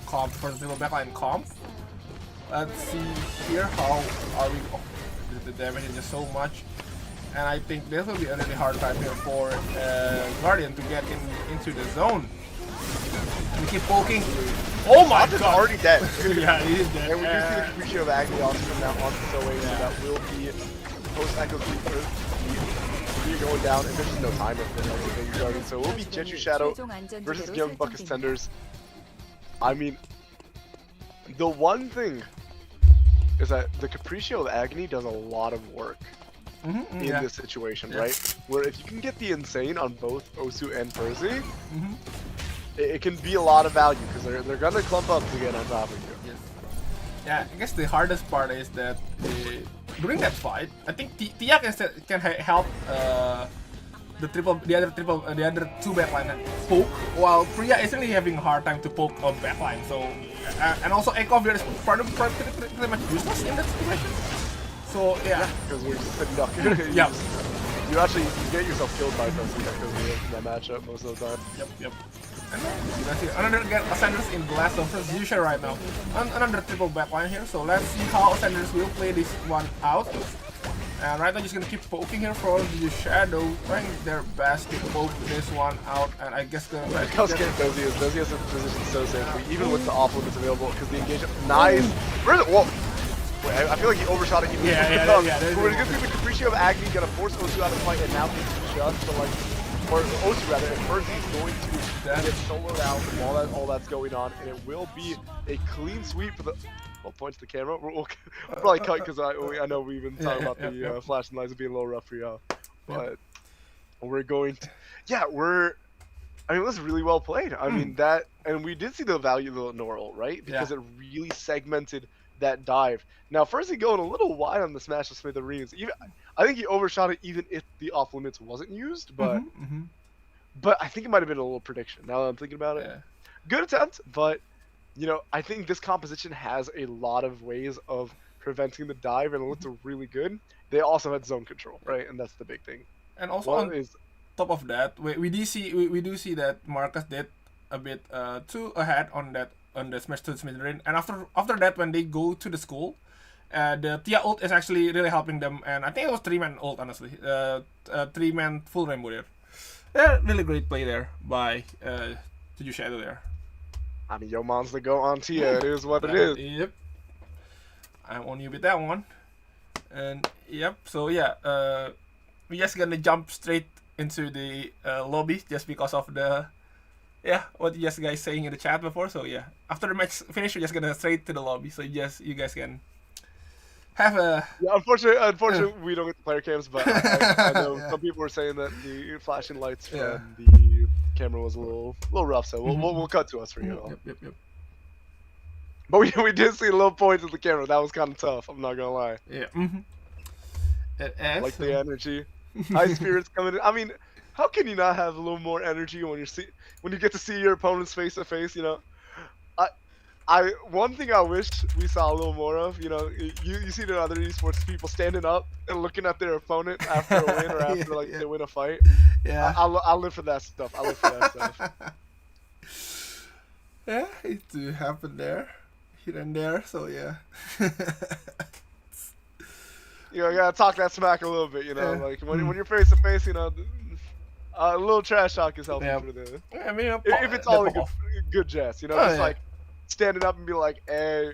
comp for the triple backline comp. Let's see here how are we. Oh, the damage is just so much, and I think this will be a really hard time here for Guardian to get into the zone. We keep poking. Oh my god! Already dead. Yeah, he is dead. And we do see the Kabuki of Agni also come out onto the way, so that will be post Echo Creeper going down, and there's just no time for the Guardian. So it will be Jeju Shadow versus Young Buck Ascenders. I mean, the one thing is that the Capriccio of Agni does a lot of work in this situation, right? Where if you can get the Insane on both Osu and Percy, it can be a lot of value, because they're gonna clump up to get on top of you. Yeah, I guess the hardest part is that during that fight, I think Tia can help the other two backline poke, while Priya is really having a hard time to poke a backline. So and also Ekov is pretty much useless in that situation. So yeah, because you're just sitting duck. You actually get yourself killed by Percy because of that matchup most of the time. Yep. And then you can see another get Ascenders in the last of first usual right now. Another triple backline here, so let's see how Ascenders will play this one out. And right now just gonna keep poking here for the Shadow, trying their best to poke this one out, and I guess gonna try How scared Dozy is. Dozy has a position so safely, even with the off limits available, because the engagement. Nice! Where is it? Whoa! Wait, I feel like he overshot it even. Yeah. But we're gonna see the Capriccio of Agni gonna force Osu out of the fight, and now he's just to like, or Osu rather, at first he's going to get soloed out while all that's going on, and it will be a clean sweep for the. I'll point to the camera. We'll probably cut because I know we've been talking about the flashing lights being a little rough for y'all, but we're going to, I mean, it was really well played. I mean that, and we did see the value of the Noral, right? Because it really segmented that dive. Now, first he going a little wide on the smash of Smithereens. Even I think he overshot it even if the off limits wasn't used, but but I think it might have been a little prediction. Now that I'm thinking about it, good attempt, but. You know, I think this composition has a lot of ways of preventing the dive, and it looked really good. They also had zone control, right? And that's the big thing. And also on top of that, we do see that Marcus did a bit too ahead on the smash to Smithereen. And after that, when they go to the school, the Tia ult is actually really helping them. And I think it was 3-man ult, honestly. 3-man full rainbow there. Yeah, really great play there by Juju Shadow there. I mean, yo, mom's the go on Tia. It is what it is. Yep. I'm on you with that one. And yep. So yeah, we're just gonna jump straight into the lobby just because of the what you guys saying in the chat before. So yeah, after the match finish, we're just gonna straight to the lobby. So you guys can have a. Yeah, unfortunately, we don't get the player cams, but I know some people were saying that the flashing lights from the camera was a little rough, so we'll cut to us for you all. Yep. But we did see a little point at the camera. That was kind of tough. I'm not gonna lie. Yeah. Like the energy, high spirits coming in. I mean, how can you not have a little more energy when you get to see your opponents face to face? You know, one thing I wish we saw a little more of. You know, you see the other esports people standing up and looking at their opponent after a win or after they win a fight. Yeah. I'll live for that stuff. I live for that stuff. Yeah, it do happen there, here and there. So yeah. You know, you gotta talk that smack a little bit. You know, like when you're face to face, you know, a little trash talk is helpful for the. I mean, if it's all a good jest, you know, just like standing up and be like, "Hey,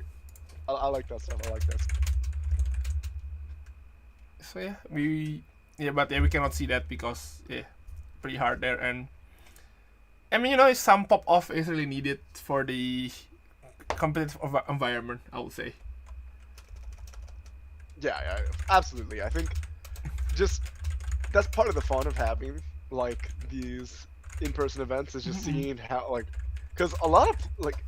I like that stuff. I like that stuff." So yeah, we cannot see that because pretty hard there, and I mean, you know, some pop off is really needed for the competitive environment, I would say. Yeah, absolutely. I think just that's part of the fun of having like these in-person events is just seeing how because a lot of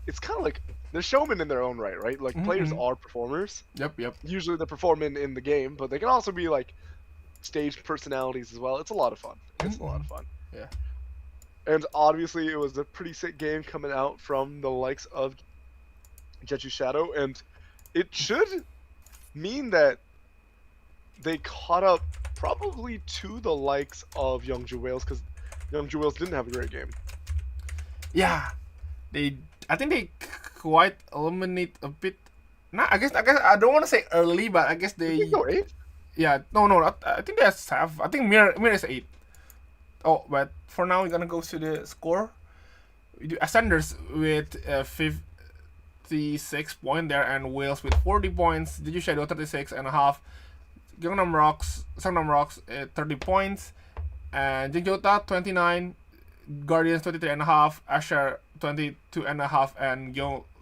it's kind of like they're showmen in their own right? Like players are performers. Yep. Usually they're performing in the game, but they can also be like stage personalities as well. It's a lot of fun. It's a lot of fun. Yeah. And obviously it was a pretty sick game coming out from the likes of Jeju Shadow, and it should mean that they caught up probably to the likes of Youngju Wales, because Youngju Wales didn't have a great game. Yeah, I think they quite eliminate a bit. Nah, I guess I don't want to say early, but I guess they. Did they go 8? Yeah, no. I think they have. I think Mir is 8. Oh, but for now we're gonna go to the score. We do Ascenders with 56 points there, and Wales with 40 points. Jeju Shadow 36.5. Gangnam Rocks 30 points, and Jingjota 29. Guardians 23.5, Asher 22.5, and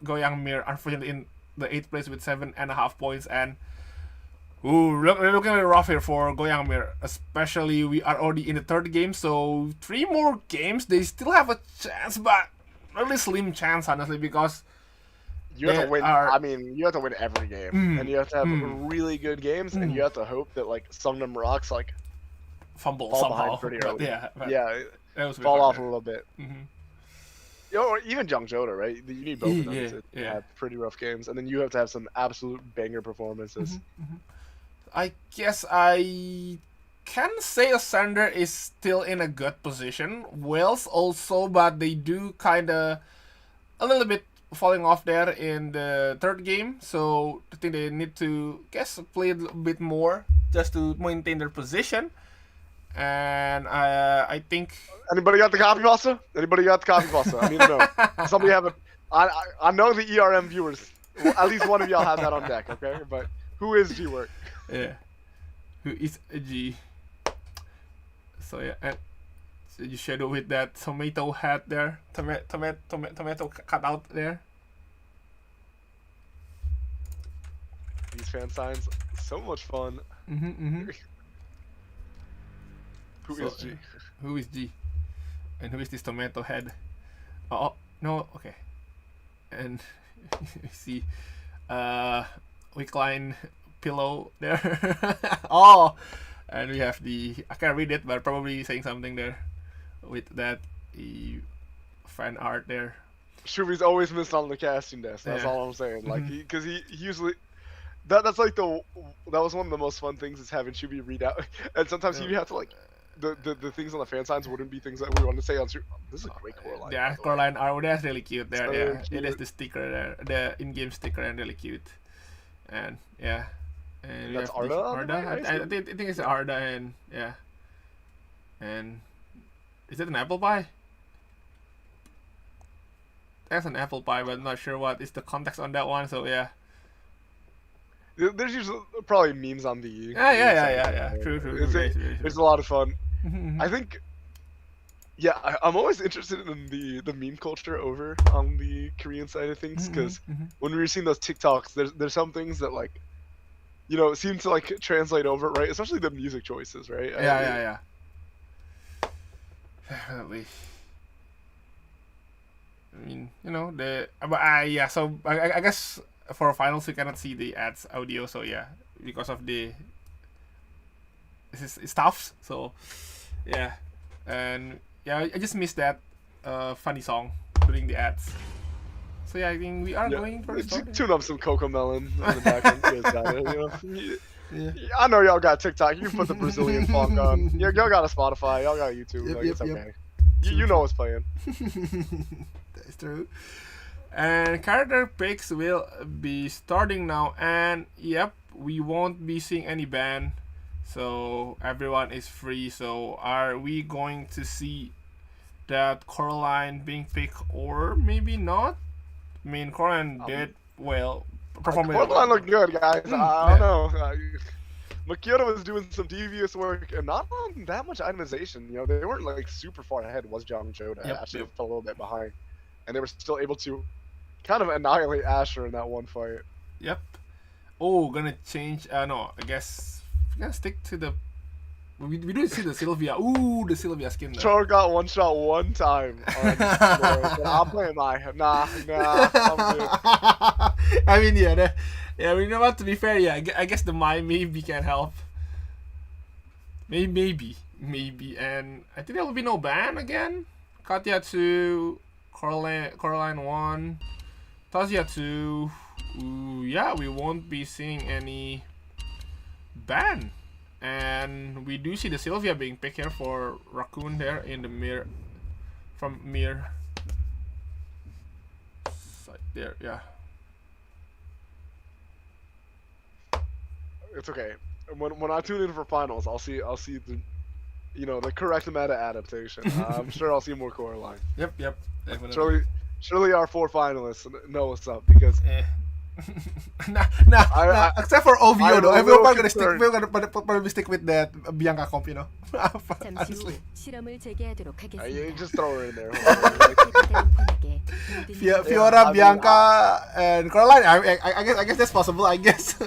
Goyang Mir unfortunately in the 8th place with 7.5 points. And looking really rough here for Goyang Mir, especially we are already in the 3rd game, so 3 more games they still have a chance, but really slim chance honestly, because you have to win. I mean, you have to win every game, and you have to have really good games, and you have to hope that Sungnam Rocks fumble fall somehow. behind pretty early. Yeah. Fall off a little bit. You know, or even Jongjoda, right? You need both of them to have pretty rough games, and then you have to have some absolute banger performances. I guess I can say Ascender is still in a good position. Wales also, but they do kind of a little bit falling off there in the third game. So I think they need to play a little bit more just to maintain their position. And I think. Anybody got the copy pasta? Anybody got the copy pasta? I need to know. Somebody have it. I know the ERM viewers. Well, at least one of y'all have that on deck, okay? But who is G-Work? Yeah. Who is a G? So yeah, and so you shadow with that tomato hat there, tomato cutout there. These fan signs, so much fun. Who is G? Who is G? And who is this tomato head? Oh no, okay. And you see, weak line pillow there. Oh, and we have I can't read it, but probably saying something there with that fan art there. Shubi's always missed on the casting desk. That's all I'm saying. Like, because he usually that's like that was one of the most fun things is having Shubi read out, and sometimes you have to like. The things on the fan signs wouldn't be things that we want to say on stream. this is a great core line. Yeah, core line art. That's really cute there. So yeah, cute. it is the sticker there, the in-game sticker, and really cute. And yeah, and That's we have the Arda. I think it's Arda, and yeah, and is it an apple pie? That's an apple pie, but I'm not sure what is the context on that one. So yeah. There's usually probably memes on the. Yeah. True. It's a lot of fun. I think. Yeah, I'm always interested in the meme culture over on the Korean side of things because when we were seeing those TikToks, there's some things that like, you know, seem to like translate over, right? Especially the music choices, right? Yeah. Definitely. I mean, you know, so I guess for finals we cannot see the ads audio, so yeah, because of the stuffs. So yeah, and yeah, I just missed that funny song during the ads. So yeah, I think we are going for the start. Tune up some Coco Melon in the background. You guys got it, you know? I know y'all got TikTok. You can put the Brazilian funk on. Y'all got a Spotify. Y'all got YouTube. It's okay. You know what's playing. That's true. And character picks will be starting now, and yep, we won't be seeing any ban, so everyone is free. So are we going to see that Coraline being picked, or maybe not? I mean, Coraline did well. Coraline looked good, guys. I don't know. Makioto was doing some devious work and not on that much itemization. You know, they weren't like super far ahead. Was Jong Joda actually fell a little bit behind, and they were still able to kind of annihilate Asher in that one fight. Yep. Oh, gonna change. No, I guess we're gonna stick to the. We do see the Sylvia. Ooh, the Sylvia skin. Chor got one shot one time. I'll play my. Nah. I'm good. I mean, yeah. You know what? To be fair, yeah. I guess the Mai maybe can help. Maybe, and I think there will be no ban again. Katya 2, Coraline 1, Tazia 2. Ooh, yeah, we won't be seeing any ban. And we do see the Sylvia being picked here for Raccoon there in the mirror. From mirror. Side there, yeah. It's okay. When I tune in for finals, I'll see the, you know, the correct meta adaptation. I'm sure I'll see more Coraline. Yep. Definitely. Surely our 4 finalists know what's up because. Nah, except for OVO though. Everyone gonna stick with that Bianca comp, you know. Honestly. You just throw her in there. Fiora, Bianca, and Caroline. I guess that's possible. I guess.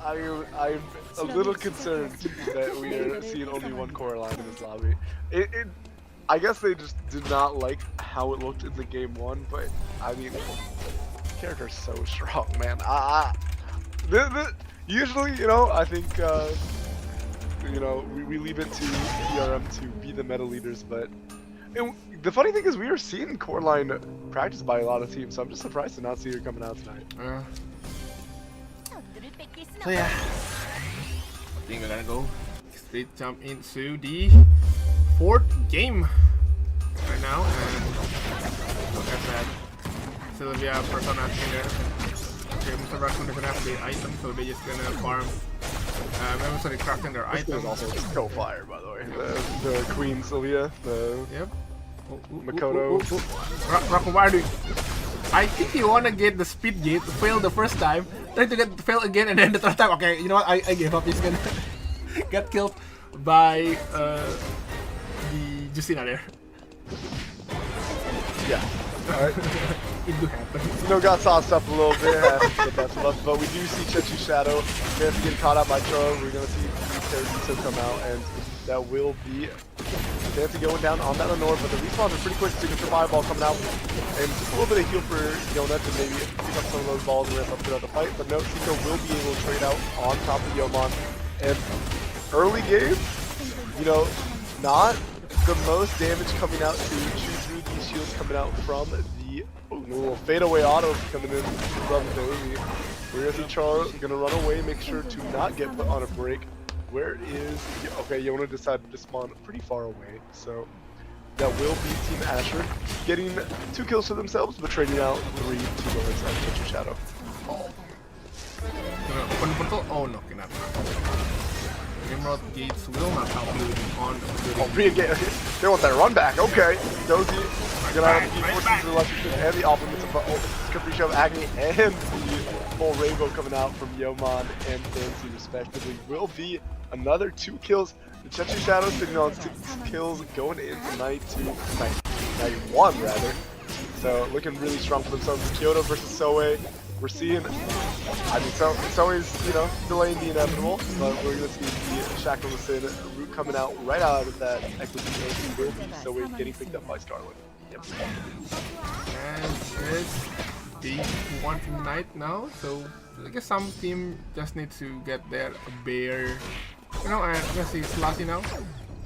I'm a little concerned that we are seeing only one Coraline in this lobby. I guess they just did not like how it looked in the game 1, but I mean, the character's so strong, man. Usually, you know, I think, you know, we leave it to ERM to be the meta leaders, but the funny thing is we are seeing Coraline practiced by a lot of teams, so I'm just surprised to not see her coming out tonight. So yeah, I think we're gonna go We jump into the fourth game right now, and look at that. Sylvia Persona in there. Okay, Mr. Raccoon doesn't have the item, so they're just gonna farm. I'm sorry, crafting their This item. is also so fire, by the way. The Queen Sylvia, the Yep. Makoto. Raccoon, why are you? I think you wanna get the speed gate, fail the first time, try to get fail again, and then the third time. Okay, you know what? I gave up. He's gonna get killed by the Justina there. Yeah. Alright. It do happen. You know, got sauced up a little bit, the best of us, but we do see Chechu Shadow. Chance to get caught out by Choro. We're gonna see Terrakiso come out, and that will be Fancy going down on that Lenore, but the respawns are pretty quick. Signature Fireball coming out, and just a little bit of heal for Yona to maybe pick up some of those balls and ramp up throughout the fight. But no, Siko will be able to trade out on top of Yomon. And early game, you know, not the most damage coming out to chew through these shields coming out from the little fadeaway auto coming in from Bailey. We're gonna see Char gonna run away, make sure to not get put on a break. Where is okay? Yona decided to spawn pretty far away, so that will be Team Asher getting 2 kills for themselves, but trading out 3 to Lawrence and Chechu Shadow. Open portal? Oh no, cannot. Emerald gates will not help you on the Re-engage. They want that run back. Okay. Dozy gonna have the forces of electric and the ultimates of Capriccio of Agony and the full rainbow coming out from Yomon and Fancy respectively. Will be another 2 kills. The Chechu Shadow sitting on 6 kills going into night 1 rather. So looking really strong for themselves. Kyoto versus Soe. We're seeing, I mean, Soe's, you know, delaying the inevitable, but we're going to see the Shackle Sin root coming out right out of that equity. Will be Soe getting picked up by Scarlet. Yep. And it's the 1 in night now, so I guess some team just need to get their bear. You know, and let's see Selassie now,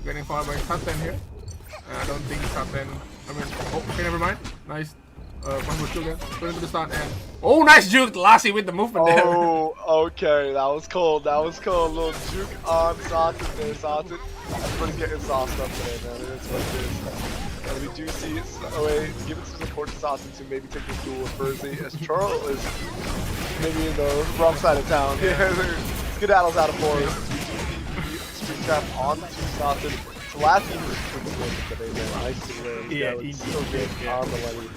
getting followed by Saten here. I don't think Saten, I mean, oh, okay, never mind. Nice. One more again. Go into the start and oh, nice juke, Lassie with the movement there. Oh, okay, that was cold. That was cold. A little juke on Saten there. Saten, everybody's getting sauced up today, man. It is what it is. And we do see Soe giving some support to Saten to maybe take this duel with Burzy, as Charles is maybe in the wrong side of town. Skedaddles out of forest. Street trap onto Saten. Selassie was today, man. Nice to win. Yeah, so good on the lane.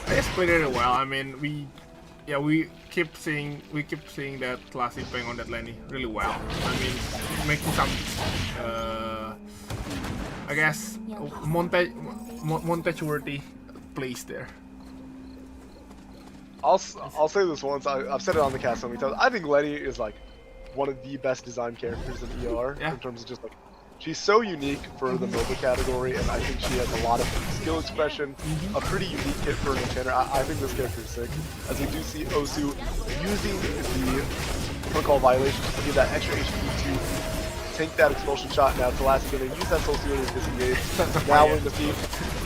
They played it well. I mean, we keep seeing that Lassie playing on that lane really well. I mean, making some I guess montage worthy plays there. I'll say this once. I've said it on the cast so many times. I think Lenny is like one of the best designed characters in ER in terms of just like. She's so unique for the MOBA category, and I think she has a lot of skill expression, a pretty unique hit for an enchanter. I think this character is sick, as we do see Osu using the protocol violation to give that extra HP to tank that expulsion shot. Now Selassie going to use that Soul Stealer to disengage. Now we're going to see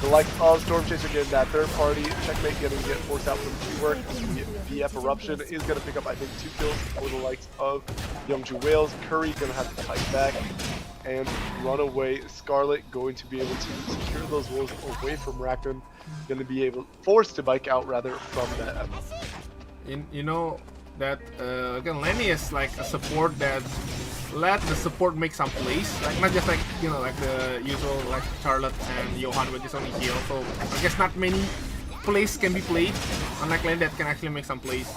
the likes of Storm Chaser getting that third party, Checkmate getting get forced out from the work. The VF Eruption is going to pick up, I think, 2 kills for the likes of Youngju Whales. Curry going to have to fight back. And Runaway Scarlet going to be able to secure those wolves away from Raccoon. Going to be forced to bike out rather from that. You know that again, Lenny is like a support that let the support make some plays, like not just like like the usual like Charlotte and Johan with just only heal. So I guess not many plays can be played, unlike Lenny that can actually make some plays,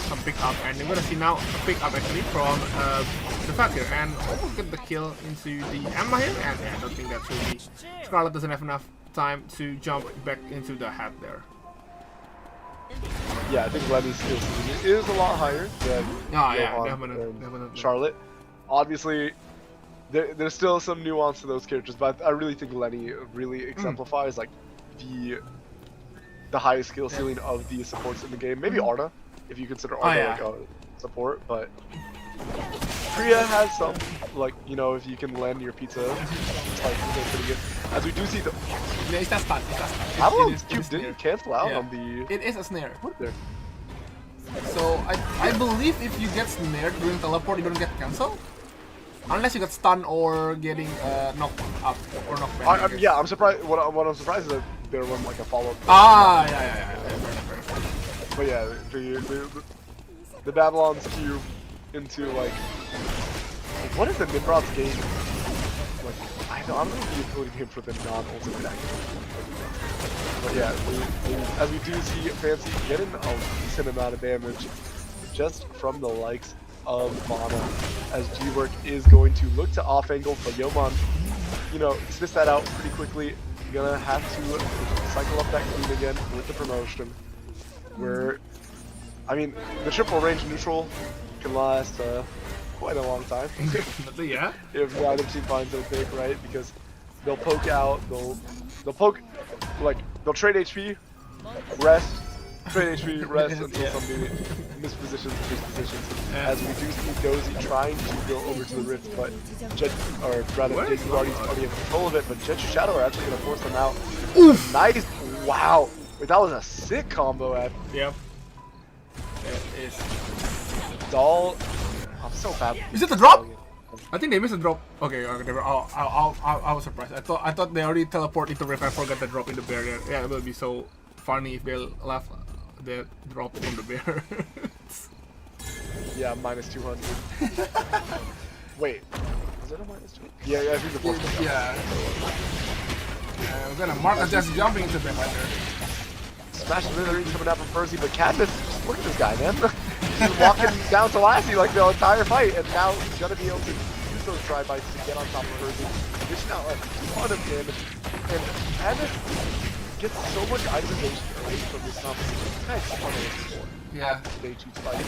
some pick up, and we're gonna see now a pick up actually from the Fat here, and almost get the kill into the Emma here, and I don't think that's really Scarlet doesn't have enough time to jump back into the hat there. Yeah, I think Lenny's skill is a lot higher than definitely. Charlotte. Obviously, there's still some nuance to those characters, but I really think Lenny really exemplifies like the highest skill ceiling of the supports in the game. Maybe Arna, if you consider Arna like a support, but Priya has some, like, if you can land your pizza, it's like pretty good. As we do see the... Yeah, it's that stun. How long Cube didn't cancel out on the... It is a snare. What there? So, I believe if you get snared during teleport, you don't get cancelled. Unless you got stunned or getting knocked up or knocked back. I guess. Yeah, I'm surprised. What I'm surprised is that there wasn't like a follow-up. Yeah. But yeah, the Babylon's cube into like what is the Nimrod's game? Like I don't know the utility game for the non-ultimate activity. But yeah, as we do see Fancy getting a decent amount of damage just from the likes of Mana, as G-Work is going to look to off angle, but Yeoman, you know, sniffs that out pretty quickly. Gonna have to cycle up that queen again with the promotion. Where, I mean, the triple range neutral can last quite a long time. Yeah. If neither team finds their pick, right? Because they'll poke out, they'll poke, like, they'll trade HP, rest, trade HP, rest until somebody mispositions, as we do see Dozy trying to go over to the Rift, but Jet, or rather Jason already in control of it, but Jet and Shadow are actually going to force them out. Oof. Nice, wow, wait, that was a sick combo at. Yep. It is. Doll, I'm so bad. Is it the drop? I think they missed the drop. Okay, I was surprised. I thought they already teleported into Rift. I forgot the drop in the barrier. Yeah, it would be so funny if they left the drop from the bear. Yeah, minus 200. Wait, is it a minus 200? Yeah, I think the force. Yeah. We're gonna mark just jumping into the fighter. Smash Slitherine coming out from Percy, but Cadmus, look at this guy, man. He's walking down to Lassie like the entire fight, and now he's gonna be able to use those drive-bys to get on top of Percy. Dishing out a ton of damage, and Cadmus gets so much itemization away from this competition. This guy's fun to listen for. Yeah. They choose fighting.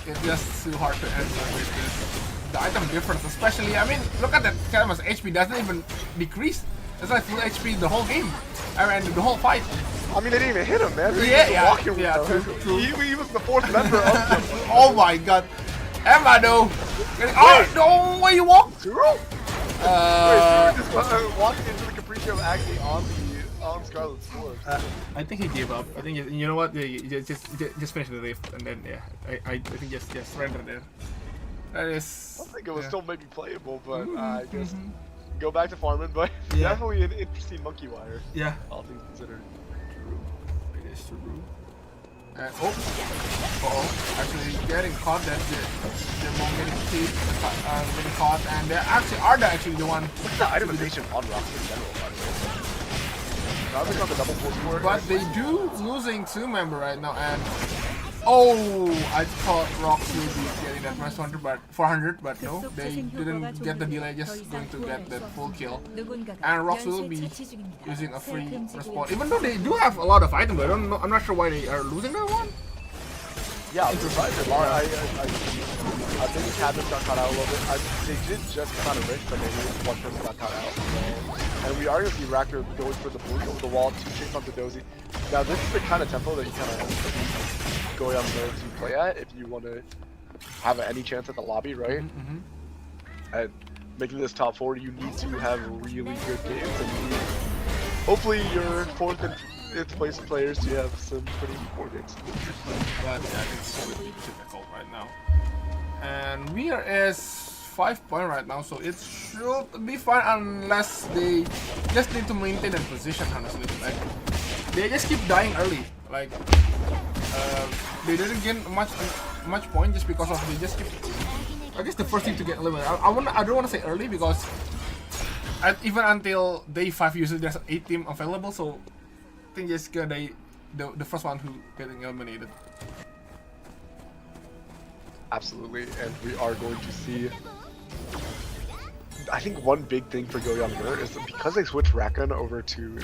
It's just too hard to answer with this. The item difference, especially, I mean, look at that Cadmus HP doesn't even decrease. It's like full HP the whole game. I mean, the whole fight. I mean, they didn't even hit him, man. Yeah. He was the fourth member of them. Oh my god. Emma, though. Oh, no, where you walk? Zero? Wait, just walking into the Capriccio actually on Scarlet's floor. I think he gave up. I think you know what? Yeah, just finish the rift and then I think just surrender there. That is. I think it was still maybe playable, but I guess go back to farming. But definitely an interesting monkey wire. Yeah. All things considered. It is true. And actually getting caught. That the moment getting caught, and they're actually Arda the one. What's the itemization on Rocks in general? On the double full score. But they do losing 2 member right now, and I thought Rocks will be getting that minus 400, but no, they didn't get the delay, just going to get that full kill. And Rocks will be using a free respawn, even though they do have a lot of items. I'm not sure why they are losing that one. Yeah, I'm surprised. I think Cadmus got caught out a little bit. They did just come out of Rich, but maybe one person got caught out. And we are going to see Raptor going for the blue over the wall to chase onto Dozy. Now, this is the kind of tempo that you kind of going on there to play at if you want to have any chance at the lobby, right? And making this top 4, you need to have really good games, and you need, hopefully, your 4th and 5th place players to have some pretty poor games. But yeah, it's really difficult right now. And we are as 5 point right now, so it should be fine unless they just need to maintain that position, honestly. Like, they just keep dying early. Like, they didn't gain much point just because of they just keep. I guess the first team to get eliminated. I don't want to say early because even until day 5 usually there's 8 team available, so I think just the first one who getting eliminated. Absolutely, and we are going to see. I think one big thing for Go Younger is that because they switched Raccoon over to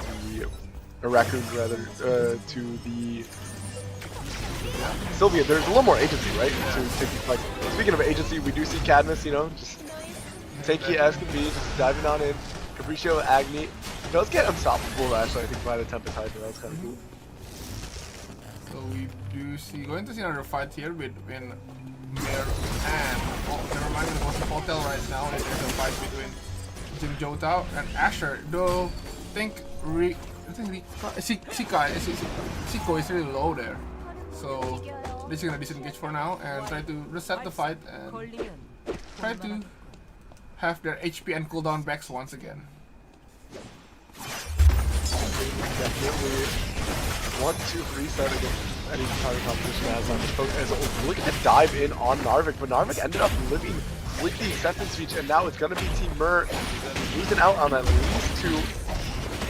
the Raccoons rather to the Sylvia, there's a little more agency, right? So, like, speaking of agency, we do see Cadmus, you know, just tanky as can be, just diving on in. Capriccio, Agni does get unstoppable actually. I think by the Tempest Hydra, that was kind of cool. So we do see going to see another fight here between Mir and never mind, it was the hotel right now. It is a fight between Jim Jota and Asher. Though I think Siko is really low there. So they're just gonna disengage for now and try to reset the fight and try to have their HP and cooldown backs once again. Definitely want to reset against any target competition as on this poke. As look at the dive in on Narvik, but Narvik ended up living with the acceptance speech, and now it's gonna be Team Mer losing out on at least 2.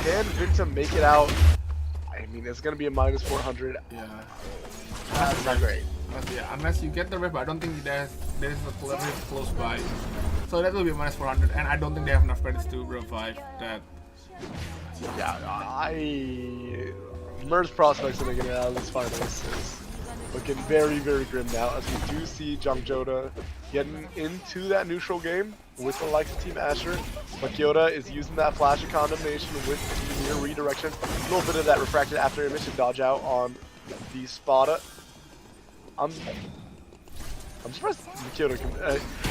Can Vinta make it out? I mean, it's gonna be a minus 400. Yeah. That's not great. But yeah, unless you get the rift, I don't think there is a rift close by. So that will be minus 400, and I don't think they have enough credits to revive that. Yeah, Mer's prospects in getting out of this finals is looking very, very grim now, as we do see Jungjoda getting into that neutral game with the likes of Team Asher. But Kyoto is using that flash of condemnation with near redirection. A little bit of that refracted after image to dodge out on the Spada. I'm surprised Kyoto can.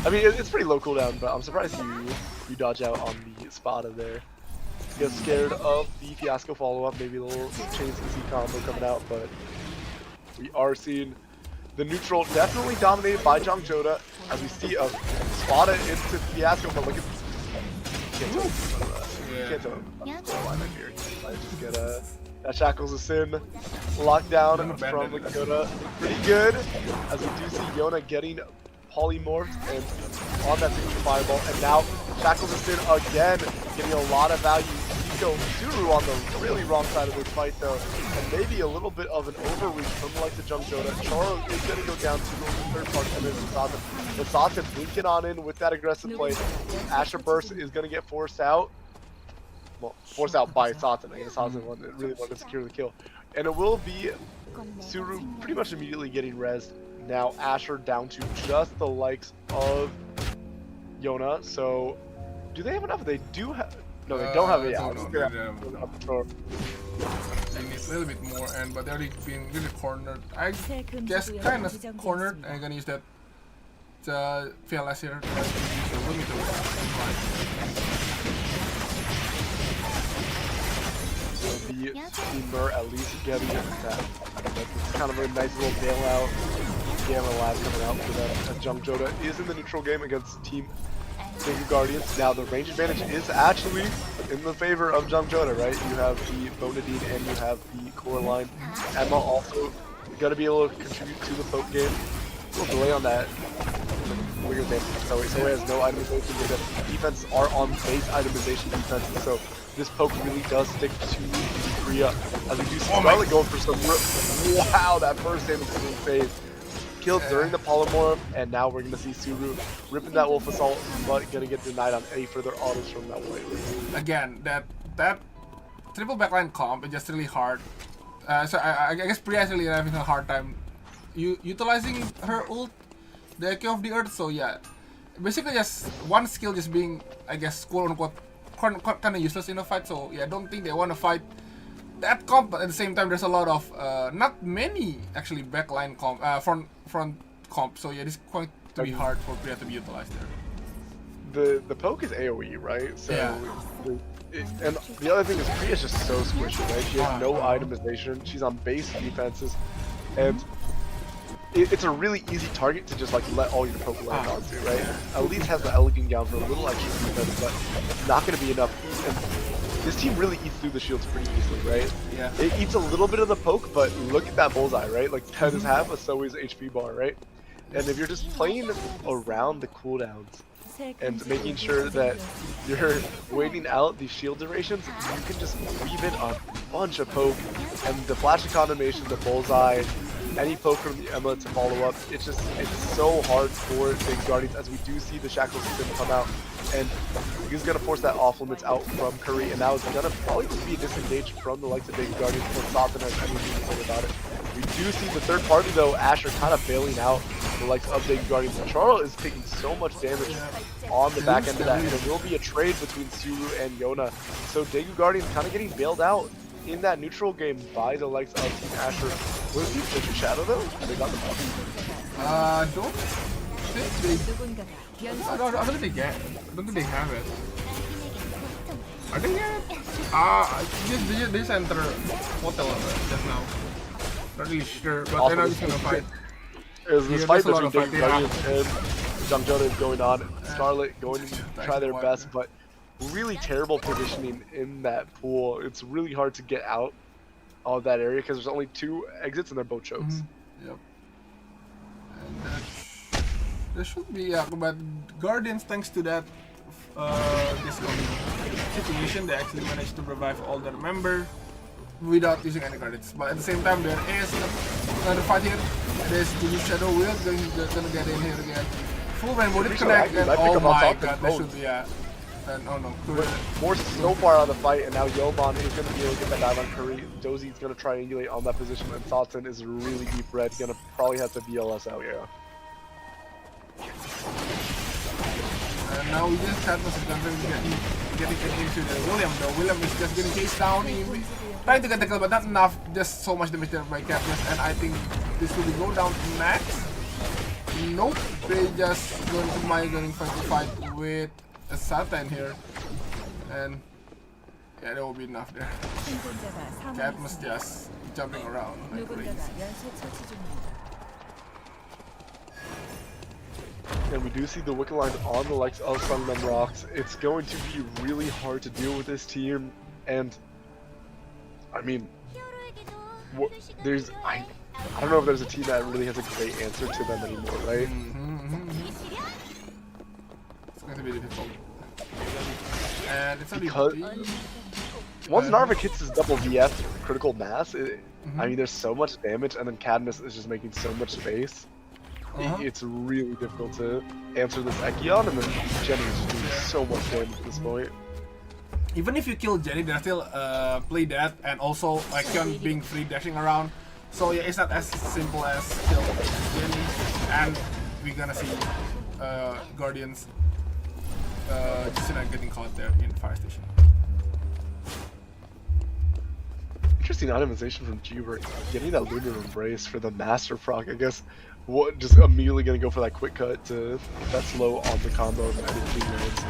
I mean, it's pretty low cooldown, but I'm surprised you dodge out on the Spada there. Get scared of the Fiasco follow-up, maybe a little Chain CC combo coming out, but we are seeing the neutral definitely dominated by Jungjoda, as we see a Spada into Fiasco, but look at you can't tell him. I just get that Shackles of Sin locked down from Lakota. Pretty good, as we do see Yona getting polymorphed and on that signature fireball, and now Shackles of Sin again getting a lot of value. Nico Suru on the really wrong side of this fight though, and maybe a little bit of an overreach from the likes of Jungjoda. Charo is going to go down to the third part, and then Satan. But Satan blinking on in with that aggressive play. Asher Burst is going to get forced out. Well, forced out by Satan. I guess Satan really wanted to secure the kill. And it will be Suru pretty much immediately getting rezzed. Now Asher down to just the likes of Yona. So, do they have enough? They do have. No, they don't have it. Yeah, They need a little bit more, but they're being really cornered. I guess kind of cornered. I'm gonna use that VLS here to use the limiter. The Steamer at least getting that. It's kind of a nice little bailout. Gamma Lab coming out for that. Jungjoda is in the neutral game against Team Daegu Guardians. Now the range advantage is actually in the favor of Jungjoda, right? You have the Bonadine and you have the core line. Emma also gonna be able to contribute to the poke game. A little delay on that. Weird name. So he has no itemization. The defense are on base itemization defenses, so this poke really does stick to Korea. As we do see Scarlet going for some wow, that first damage is in phase. Killed during the polymorph, and now we're gonna see Suru ripping that Wolf Assault, but gonna get denied on any further autos from that way. Again, that triple backline comp is just really hard. So I guess Priya is really having a hard time utilizing her ult, the Echo of the Earth. So yeah, basically just one skill just being, I guess, quote unquote, kind of useless in a fight. So yeah, I don't think they want to fight that comp, but at the same time there's a lot of not many actually backline comp, front comp. So yeah, this is going to be hard for Priya to be utilized there. The poke is AoE, right? So yeah. And the other thing is Priya's just so squishy, right? She has no itemization. She's on base defenses, and it's a really easy target to just like let all your poke land onto, right? Elise has the elegant gown for a little extra defense, but it's not going to be enough. And this team really eats through the shields pretty easily, right? Yeah. It eats a little bit of the poke, but look at that bullseye, right? Like 10 is half a Zoe's HP bar, right? And if you're just playing around the cooldowns and making sure that you're waiting out the shield durations, you can just weave in a bunch of poke, and the flash of condemnation, the bullseye, any poke from the Emma to follow up. It's so hard for Daegu Guardians, as we do see the Shackles system come out, and he's gonna force that off limits out from Curry, and now it's gonna probably just be a disengage from the likes of Daegu Guardians before Satan has anything to say about it. We do see the third party though, Asher, kind of bailing out the likes of Daegu Guardians. And Charles is taking so much damage on the back end of that, and there will be a trade between Suru and Yona. So Daegu Guardians kind of getting bailed out in that neutral game by the likes of Team Asher. Was it Team Shadow though? They got the ball. Don't think they. I don't think they get. I don't think they have it. Are they yet? They just enter hotel just now. Not really sure, but they're not just gonna fight. There's this fight between Daegu Guardians and Jungjoda is going on. Scarlet going to try their best, but really terrible positioning in that pool. It's really hard to get out of that area because there's only 2 exits and they're both chokes. Yep. And there should be, but Guardians, thanks to that this situation, they actually managed to revive all their members without using any credits. But at the same time, there is another fight here. There's the Shadow Wheel gonna get in here again. Full rainbow disconnect, and oh my god, that should be and oh no. Morse is so far out of the fight, and now Yeoman is going to be able to get that dive on Curry. Dozy's going to triangulate on that position, and Thoughtson is really deep red. Going to probably have to VLS out, yeah. And now we just had Cadmus getting into the William though. William is just getting chased down. Trying to get the kill, but not enough. Just so much damage there by Cadmus, and I think this will go down to max. Nope, they just going to fight with a Satan here, and yeah, there will be enough there. Cadmus just jumping around like crazy. And we do see the wicked lines on the likes of Sunman Rocks. It's going to be really hard to deal with this team, and I mean, I don't know if there's a team that really has a great answer to them anymore, right? It's going to be difficult. And it's because once Narvik hits his double VF critical mass, I mean, there's so much damage, and then Cadmus is just making so much space. It's really difficult to answer this Ekion, and then Jenny is just doing so much damage at this point. Even if you kill Jenny, there's still play dead, and also Ekion being free dashing around. So yeah, it's not as simple as kill Jenny, and we're gonna see Guardians just not getting caught there in the fire station. Interesting itemization from Juber, getting that Lunar Embrace for the Master Proc. I guess what just immediately gonna go for that quick cut to get that slow on the combo of any teammates.